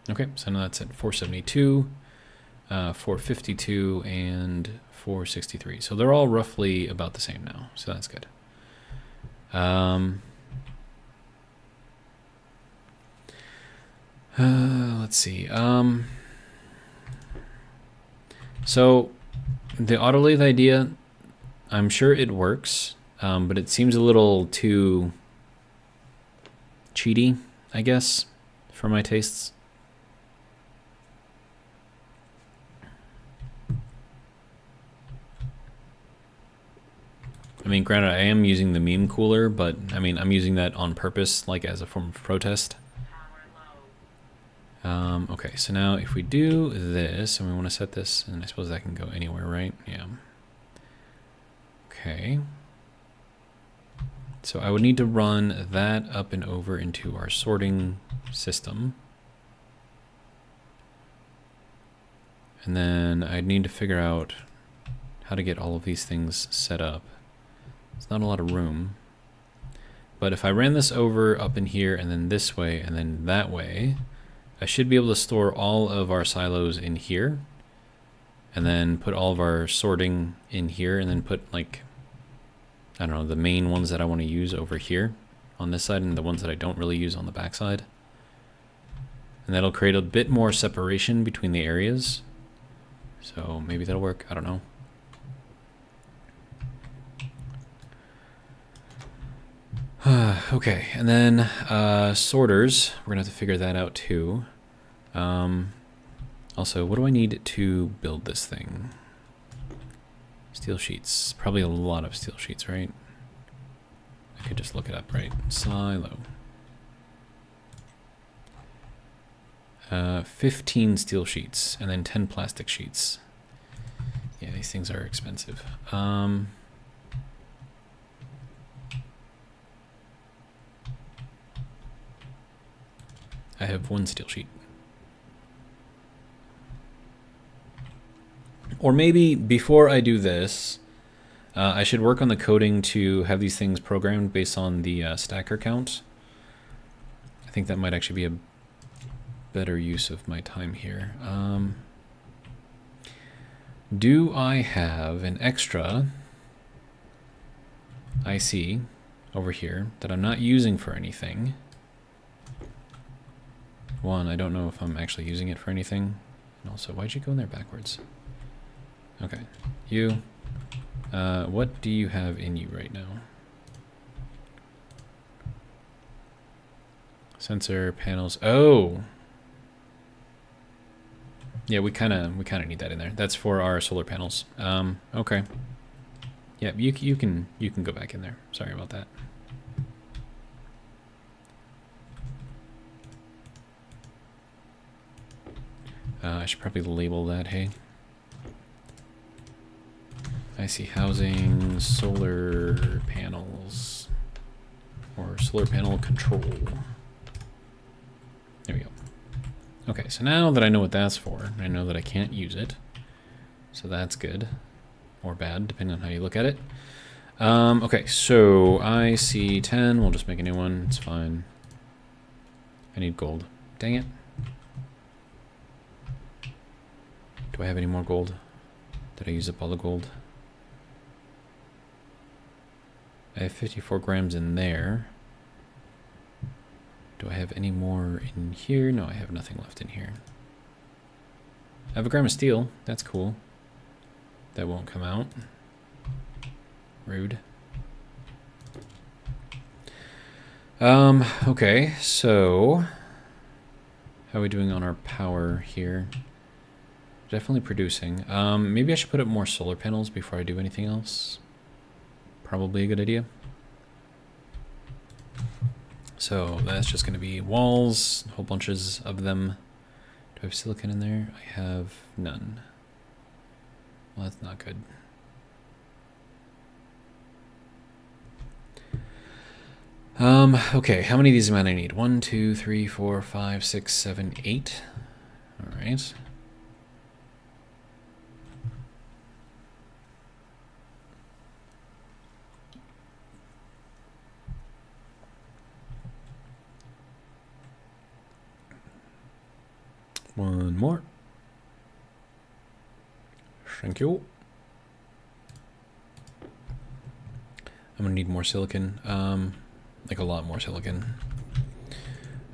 Speaker 1: Okay, so now that's at 472, 452, and 463. So they're all roughly about the same now, so that's good. Let's see. So the auto lathe idea, I'm sure it works, but it seems a little too cheaty, I guess, for my tastes. I mean, granted, I am using the meme cooler, but I mean, I'm using that on purpose, like as a form of protest. Okay, so now if we do this, and we want to set this, and I suppose that can go anywhere, right? Yeah. Okay. So I would need to run that up and over into our sorting system. And then I'd need to figure out how to get all of these things set up. It's not a lot of room. But if I ran this over up in here and then this way and then that way, I should be able to store all of our silos in here. and then put all of our sorting in here, and then put like, I don't know, the main ones that I want to use over here on this side, and the ones that I don't really use on the back side. And that'll create a bit more separation between the areas. So maybe that'll work, I don't know. Okay, and then sorters, we're gonna have to figure that out too. Also, what do I need to build this thing? Steel sheets, probably a lot of steel sheets, right? I could just look it up, right? Silo. 15 steel sheets, and then 10 plastic sheets. Yeah, these things are expensive. I have 1 steel sheet. Or maybe before I do this, I should work on the coding to have these things programmed based on the stacker count. I think that might actually be a better use of my time here. Do I have an extra IC over here that I'm not using for anything? One, I don't know if I'm actually using it for anything. And also, why'd you go in there backwards? Okay, you, what do you have in you right now? Sensor panels, oh! Yeah, we kind of need that in there. That's for our solar panels. Okay. Yeah, you can go back in there. Sorry about that. I should probably label that, hey. I see housing, solar panels, or solar panel control. There we go. Okay, so now that I know what that's for, I know that I can't use it. So that's good. Or bad, depending on how you look at it. Okay, so I see 10. We'll just make a new one. It's fine. I need gold. Dang it. Do I have any more gold? Did I use up all the gold? I have 54 grams in there. Do I have any more in here? No, I have nothing left in here. I have a gram of steel. That's cool. That won't come out. Rude. Okay, so how are we doing on our power here? Definitely producing. Maybe I should put up more solar panels before I do anything else. Probably a good idea. So that's just going to be walls, whole bunches of them. Do I have silicon in there? I have none. Well, that's not good. Okay, how many of these am I need? 1, 2, 3, 4, 5, 6, 7, 8. All right. One more. Thank you. I'm gonna need more silicon, like a lot more silicon.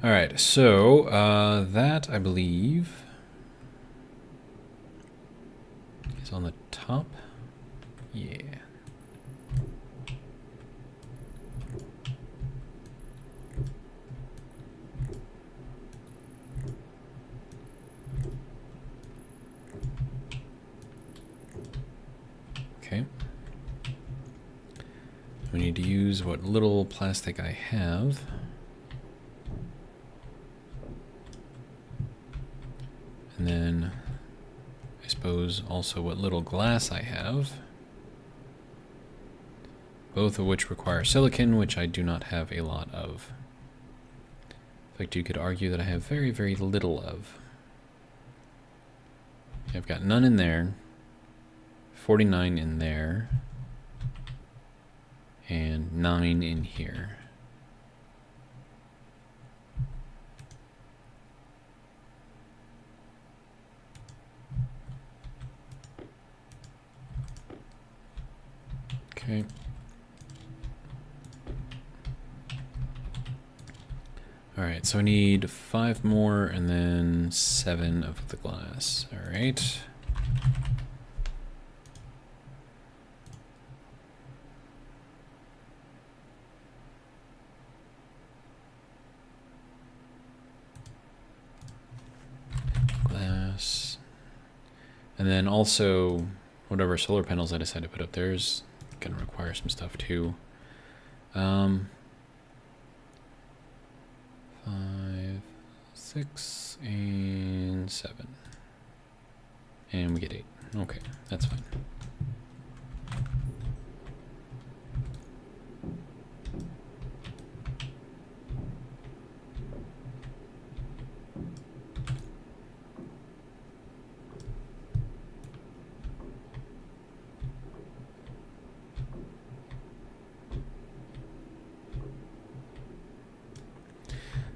Speaker 1: All right, so that I believe is on the top. Yeah. Okay. We need to use what little plastic I have. And then I suppose also what little glass I have. Both of which require silicon, which I do not have a lot of. In fact, you could argue that I have very, very little of. I've got none in there, 49 in there, and 9 in here. Okay. All right, so I need 5 more and then 7 of the glass. All right. Glass. And then also, whatever solar panels I decide to put up there is going to require some stuff too. 5, 6, and 7. And we get 8. Okay, that's fine.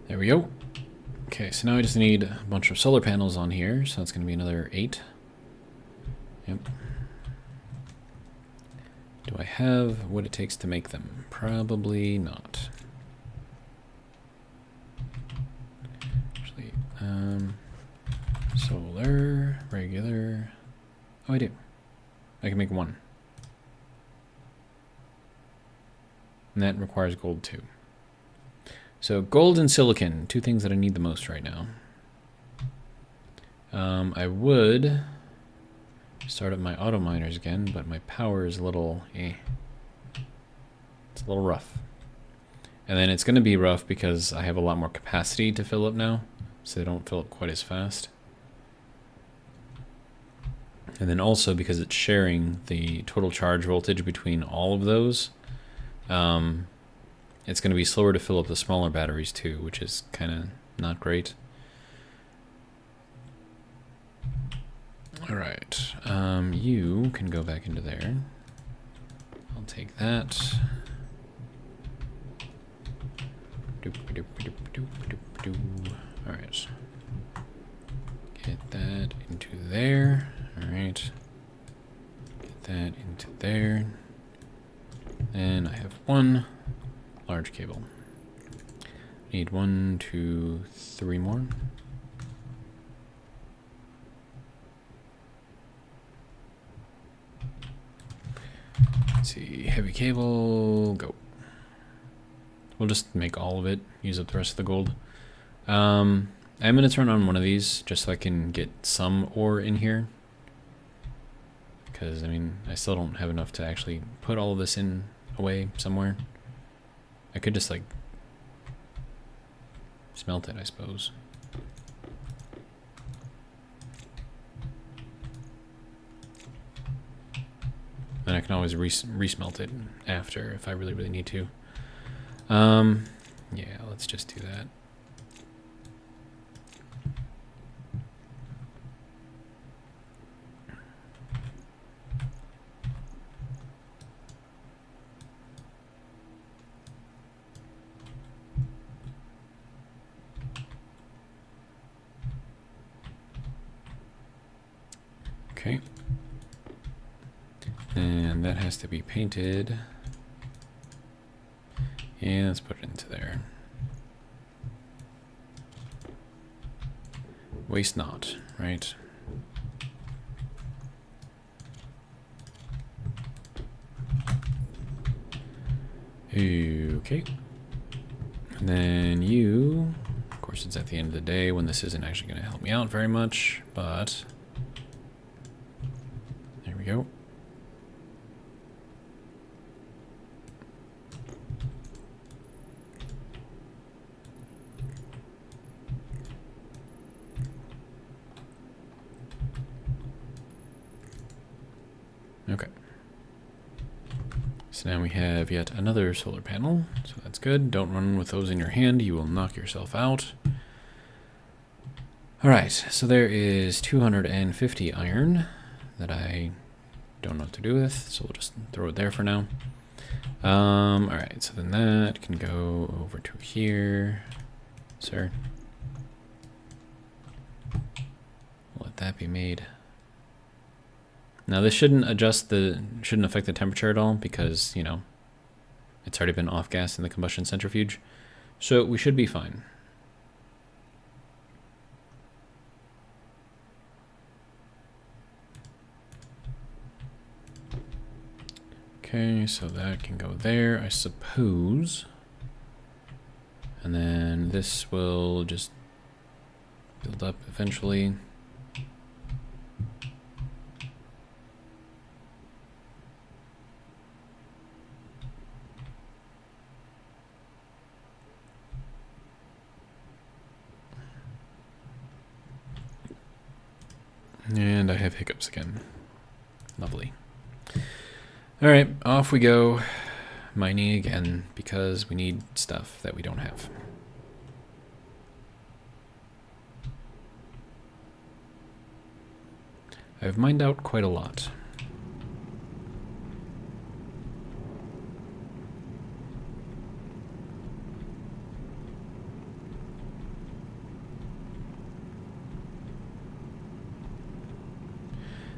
Speaker 1: There we go. Okay, so now I just need a bunch of solar panels on here, so that's going to be another 8. Yep. Do I have what it takes to make them? Probably not. Actually, solar, regular. Oh, I do. I can make 1. And that requires gold too. So gold and silicon, 2 things that I need the most right now. I would start up my auto miners again, but my power is a little It's a little rough. And then it's going to be rough because I have a lot more capacity to fill up now, so they don't fill up quite as fast. And then also because it's sharing the total charge voltage between all of those, it's going to be slower to fill up the smaller batteries too, which is kind of not great. All right, you can go back into there. I'll take that. All right, get that into there. All right, get that into there. And I have 1 large cable. Need 1, 2, 3 more. Let's see, heavy cable, go. We'll just make all of it, use up the rest of the gold. I'm going to turn on one of these just so I can get some ore in here. Because, I mean, I still don't have enough to actually put all of this in away somewhere. I could just, like, smelt it, I suppose. And I can always resmelt it after if I really, really need to. Yeah, let's just do that. Okay. And that has to be painted. Yeah, let's put it into there. Waste not, right? Okay. And then you, of course it's at the end of the day when this isn't actually going to help me out very much, but there we go. Okay. So now we have yet another solar panel, so that's good. Don't run with those in your hand, you will knock yourself out. Alright, so there is 250 iron that I don't know what to do with, so we'll just throw it there for now. Alright, so then that can go over to here, sir. Let that be made. Now this shouldn't affect the temperature at all because, you know, it's already been off-gassed in the combustion centrifuge. So we should be fine. Okay, so that can go there, I suppose. And then this will just build up eventually. And I have hiccups again. Lovely. All right, off we go. Mining again, because we need stuff that we don't have. I've mined out quite a lot.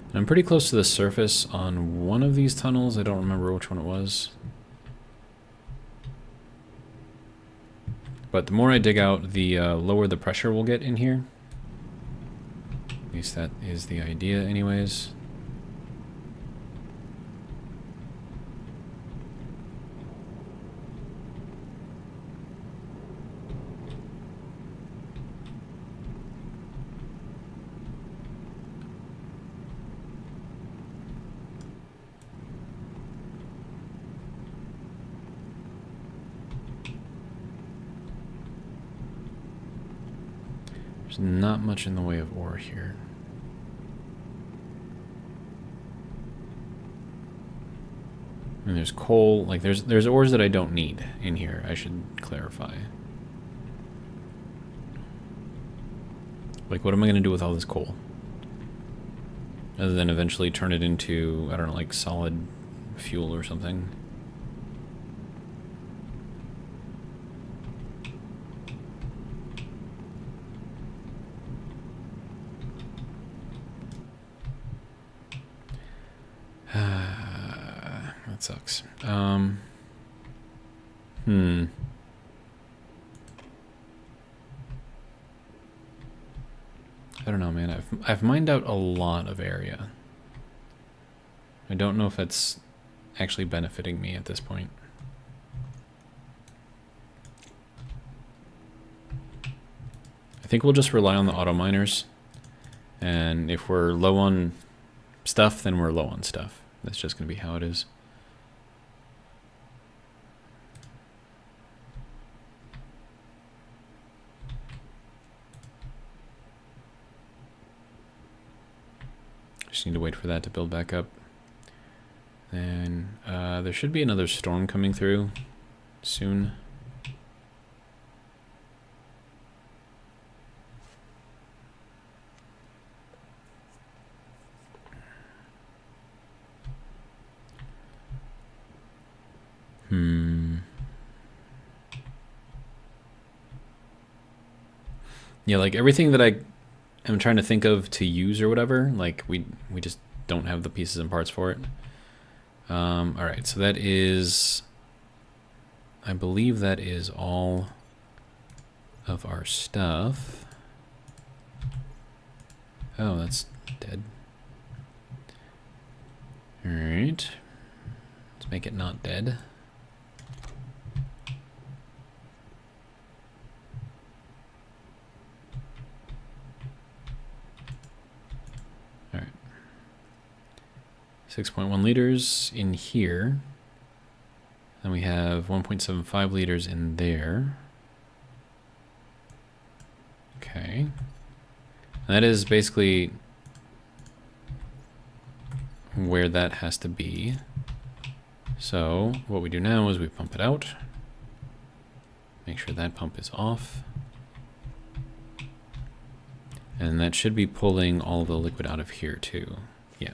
Speaker 1: And I'm pretty close to the surface on one of these tunnels. I don't remember which one it was. But the more I dig out, the lower the pressure will get in here. At least that is the idea anyways. There's not much in the way of ore here. And there's coal, like there's ores that I don't need in here, I should clarify. Like what am I gonna do with all this coal? Other than eventually turn it into, I don't know, like solid fuel or something. That sucks. I don't know, man. I've mined out a lot of area. I don't know if that's actually benefiting me at this point. I think we'll just rely on the auto miners. And if we're low on stuff, then we're low on stuff. That's just going to be how it is. Just need to wait for that to build back up. And there should be another storm coming through soon. Yeah, like everything that I'm trying to think of to use or whatever, like we just don't have the pieces and parts for it. All right, so that is, I believe that is all of our stuff. Oh, that's dead. All right, let's make it not dead. All right, 6.1 liters in here. Then we have 1.75 liters in there. Okay. And that is basically where that has to be. So what we do now is we pump it out. Make sure that pump is off. And that should be pulling all the liquid out of here too. Yeah.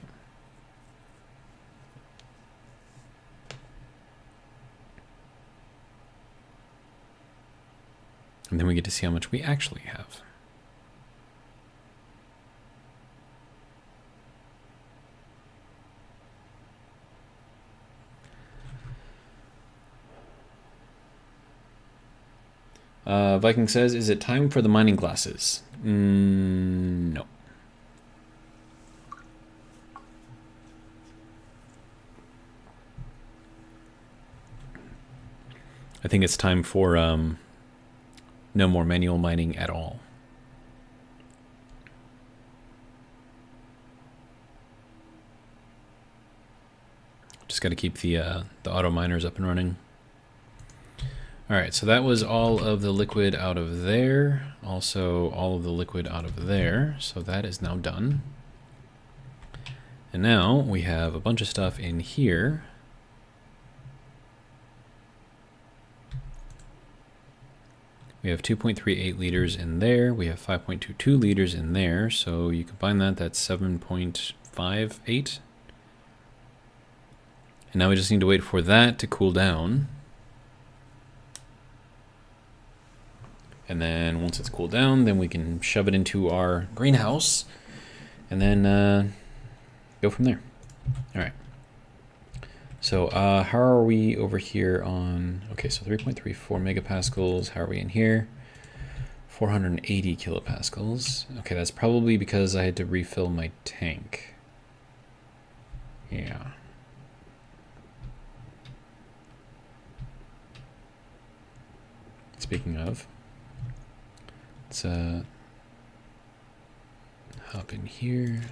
Speaker 1: And then we get to see how much we actually have. Viking says, is it time for the mining glasses? No. I think it's time for no more manual mining at all. Just got to keep the auto miners up and running. All right, so that was all of the liquid out of there. Also, all of the liquid out of there. So that is now done. And now we have a bunch of stuff in here. We have 2.38 liters in there. We have 5.22 liters in there. So you combine that, that's 7.58. And now we just need to wait for that to cool down. And then once it's cooled down, then we can shove it into our greenhouse and then go from there. All right. So how are we over here on, okay, so 3.34 megapascals. How are we in here? 480 kilopascals. Okay, that's probably because I had to refill my tank. Yeah. Speaking of, let's hop in here.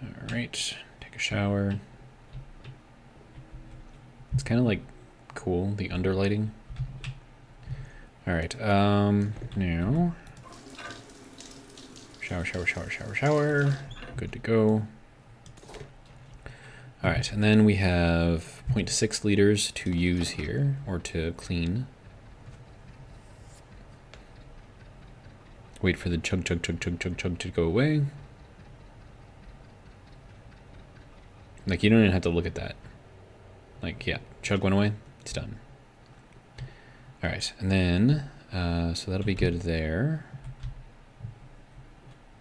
Speaker 1: All right, take a shower. It's kind of like cool, the underlighting. All right, now shower. Good to go. All right, and then we have 0.6 liters to use here, or to clean. Wait for the chug to go away. Like, you don't even have to look at that. Like, yeah, chug went away, it's done. All right, and then, so that'll be good there.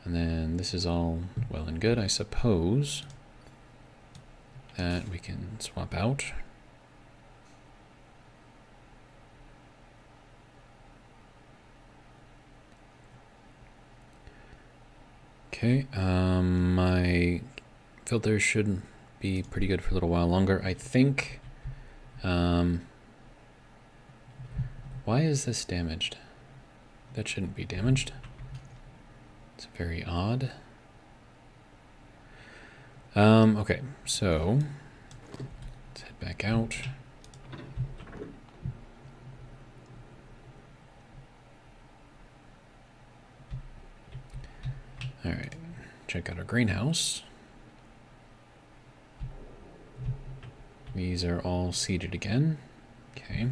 Speaker 1: And then this is all well and good, I suppose. That we can swap out. Okay, my filter should be pretty good for a little while longer, I think. Why is this damaged? That shouldn't be damaged. It's very odd. Okay, so let's head back out. All right, check out our greenhouse. These are all seeded again. Okay.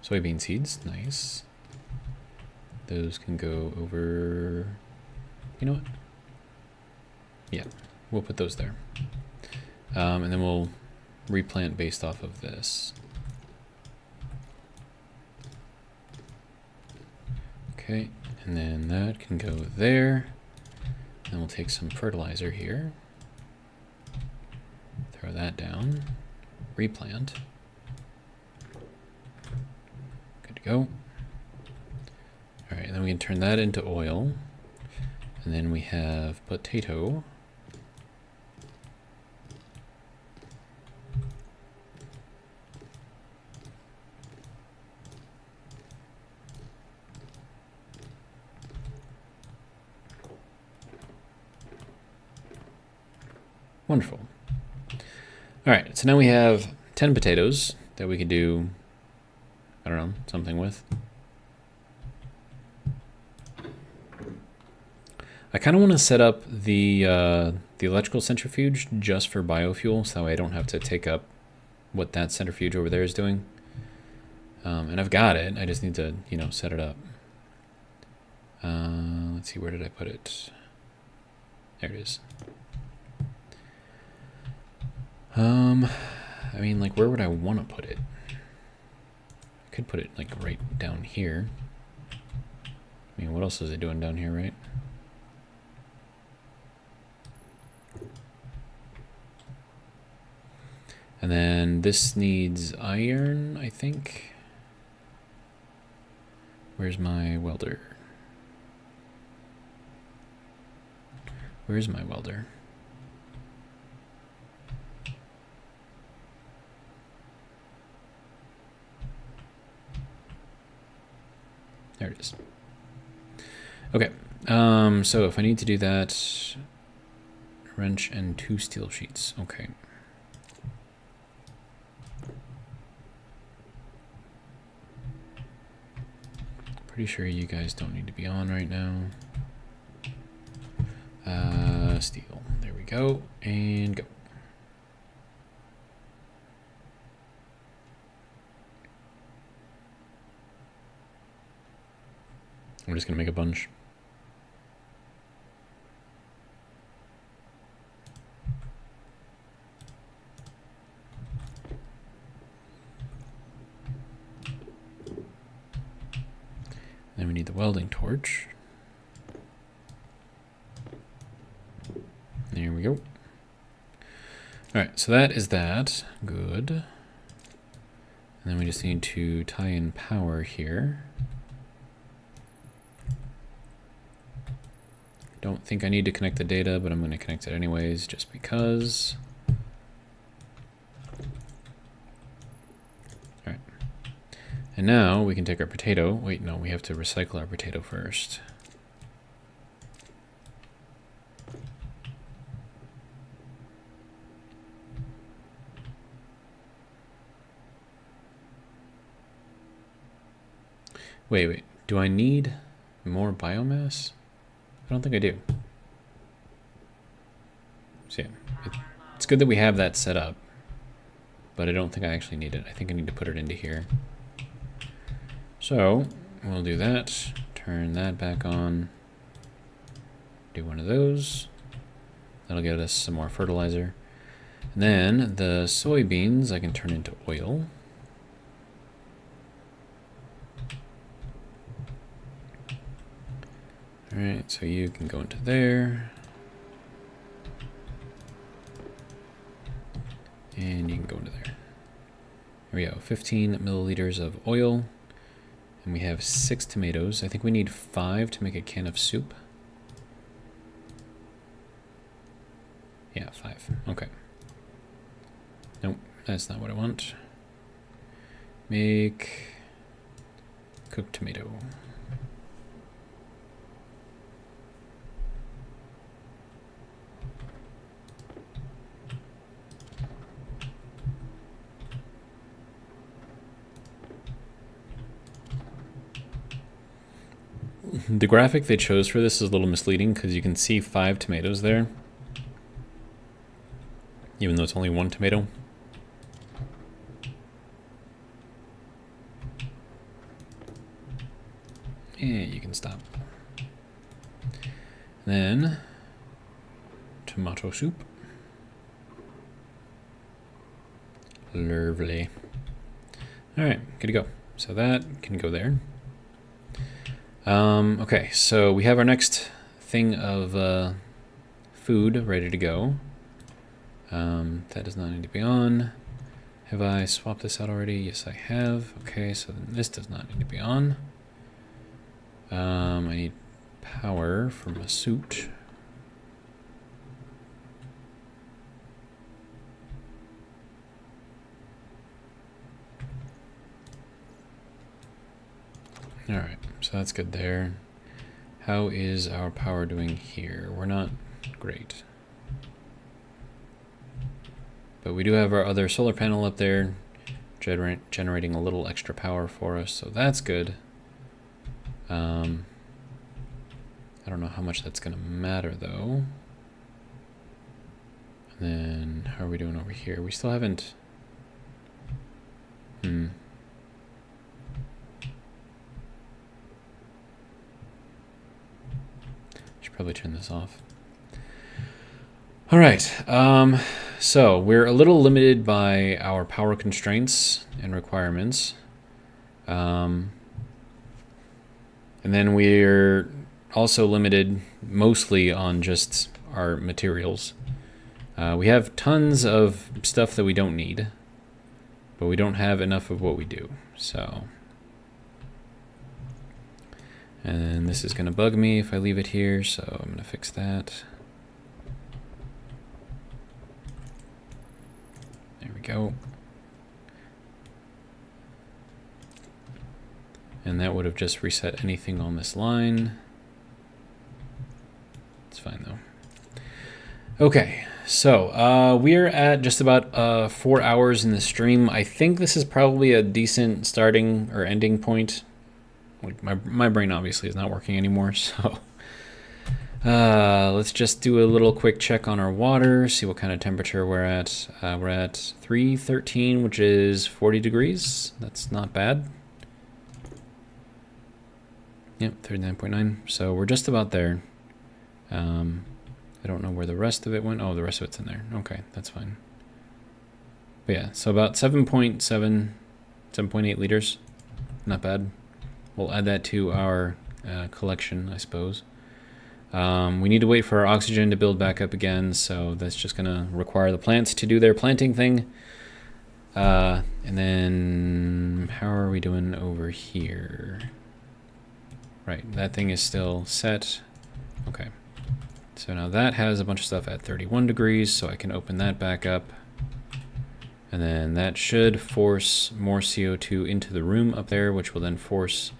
Speaker 1: Soybean seeds, nice. Those can go over, you know what? Yeah. We'll put those there. And then we'll replant based off of this. Okay, and then that can go there. And we'll take some fertilizer here. Throw that down. Replant. Good to go. All right, and then we can turn that into oil. And then we have potato. Wonderful. All right, so now we have 10 potatoes that we could do, I don't know, something with. I kind of want to set up the electrical centrifuge just for biofuel, so that way I don't have to take up what that centrifuge over there is doing. And I've got it. I just need to, you know, set it up. Let's see, where did I put it? There it is. I mean, like, where would I want to put it? I could put it, like, right down here. I mean, what else is it doing down here, right? And then this needs iron, I think. Where's my welder? Where's my welder? There it is. Okay, so if I need to do that, wrench and 2 steel sheets. Okay. Pretty sure you guys don't need to be on right now. Steel. There we go. And go. I'm just gonna make a bunch. Then we need the welding torch. There we go. All right, so that is that. Good. And then we just need to tie in power here. Don't think I need to connect the data, but I'm going to connect it anyways, just because. All right. And now we can take our potato. Wait, no, we have to recycle our potato first. Wait. Do I need more biomass? I don't think I do. So yeah, it's good that we have that set up, but I don't think I actually need it. I think I need to put it into here. So we'll do that, turn that back on, do one of those. That'll get us some more fertilizer. And then the soybeans I can turn into oil. All right, so you can go into there. And you can go into there. Here we go, 15 milliliters of oil. And we have 6 tomatoes. I think we need 5 to make a can of soup. Yeah, 5. Okay. Nope, that's not what I want. Make cooked tomato. The graphic they chose for this is a little misleading because you can see 5 tomatoes there, even though it's only 1 tomato. And you can stop. Then, tomato soup. Lovely. All right, good to go. So that can go there. Okay, so we have our next thing of food ready to go. That does not need to be on. Have I swapped this out already? Yes, I have. Okay, so then this does not need to be on. I need power from a suit. All right, so that's good there. How is our power doing here? We're not great. But we do have our other solar panel up there generating a little extra power for us, so that's good. I don't know how much that's going to matter, though. And then, how are we doing over here? We still haven't... Should probably turn this off. All right, so we're a little limited by our power constraints and requirements. And then we're also limited mostly on just our materials. We have tons of stuff that we don't need, but we don't have enough of what we do. So, and this is going to bug me if I leave it here, so I'm going to fix that. There we go. And that would have just reset anything on this line. It's fine though. Okay, so we're at just about 4 hours in the stream. I think this is probably a decent starting or ending point. Like my brain obviously is not working anymore, so let's just do a little quick check on our water, see what kind of temperature we're at. We're at 313, which is 40 degrees. That's not bad. Yep, 39.9. So we're just about there. I don't know where the rest of it went. Oh, the rest of it's in there. Okay, that's fine. But yeah, so about 7.7, 7.8 liters. Not bad. We'll add that to our collection, I suppose. We need to wait for our oxygen to build back up again, so that's just going to require the plants to do their planting thing. And then, how are we doing over here? Right, that thing is still set. Okay. So now that has a bunch of stuff at 31 degrees, so I can open that back up. And then that should force more CO2 into the room up there, which will then force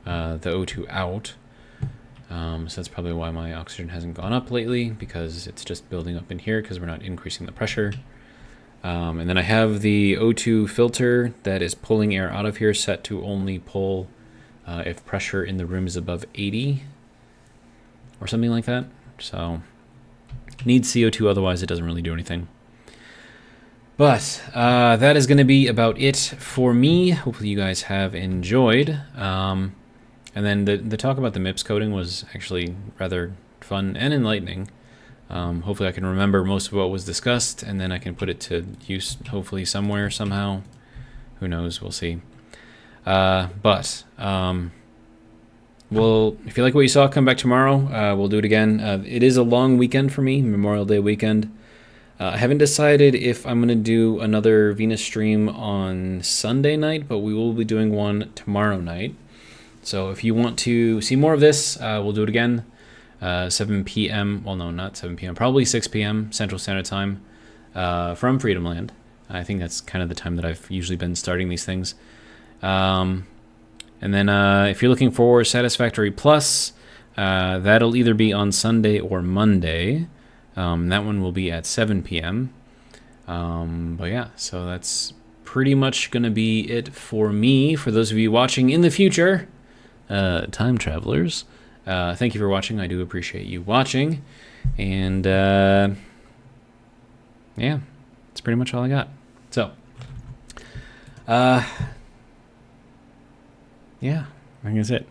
Speaker 1: the O2 out. So that's probably why my oxygen hasn't gone up lately, because it's just building up in here because we're not increasing the pressure. And then I have the O2 filter that is pulling air out of here set to only pull if pressure in the room is above 80 or something like that. So needs CO2, otherwise it doesn't really do anything. But that is going to be about it for me. Hopefully you guys have enjoyed. And then the talk about the MIPS coding was actually rather fun and enlightening. Hopefully I can remember most of what was discussed, and then I can put it to use hopefully somewhere, somehow. Who knows? We'll see. Well, if you like what you saw, come back tomorrow. We'll do it again. It is a long weekend for me, Memorial Day weekend. I haven't decided if I'm going to do another Venus stream on Sunday night, but we will be doing one tomorrow night. So if you want to see more of this, we'll do it again. 7 p.m. Well, no, not 7 p.m. Probably 6 p.m. Central Standard Time from Freedom Land. I think that's kind of the time that I've usually been starting these things. And then if you're looking for Satisfactory Plus, that'll either be on Sunday or Monday. That one will be at 7 p.m. But yeah, so that's pretty much going to be it for me. For those of you watching in the future, time travelers, thank you for watching. I do appreciate you watching. And yeah, that's pretty much all I got. So, yeah, I think that's it.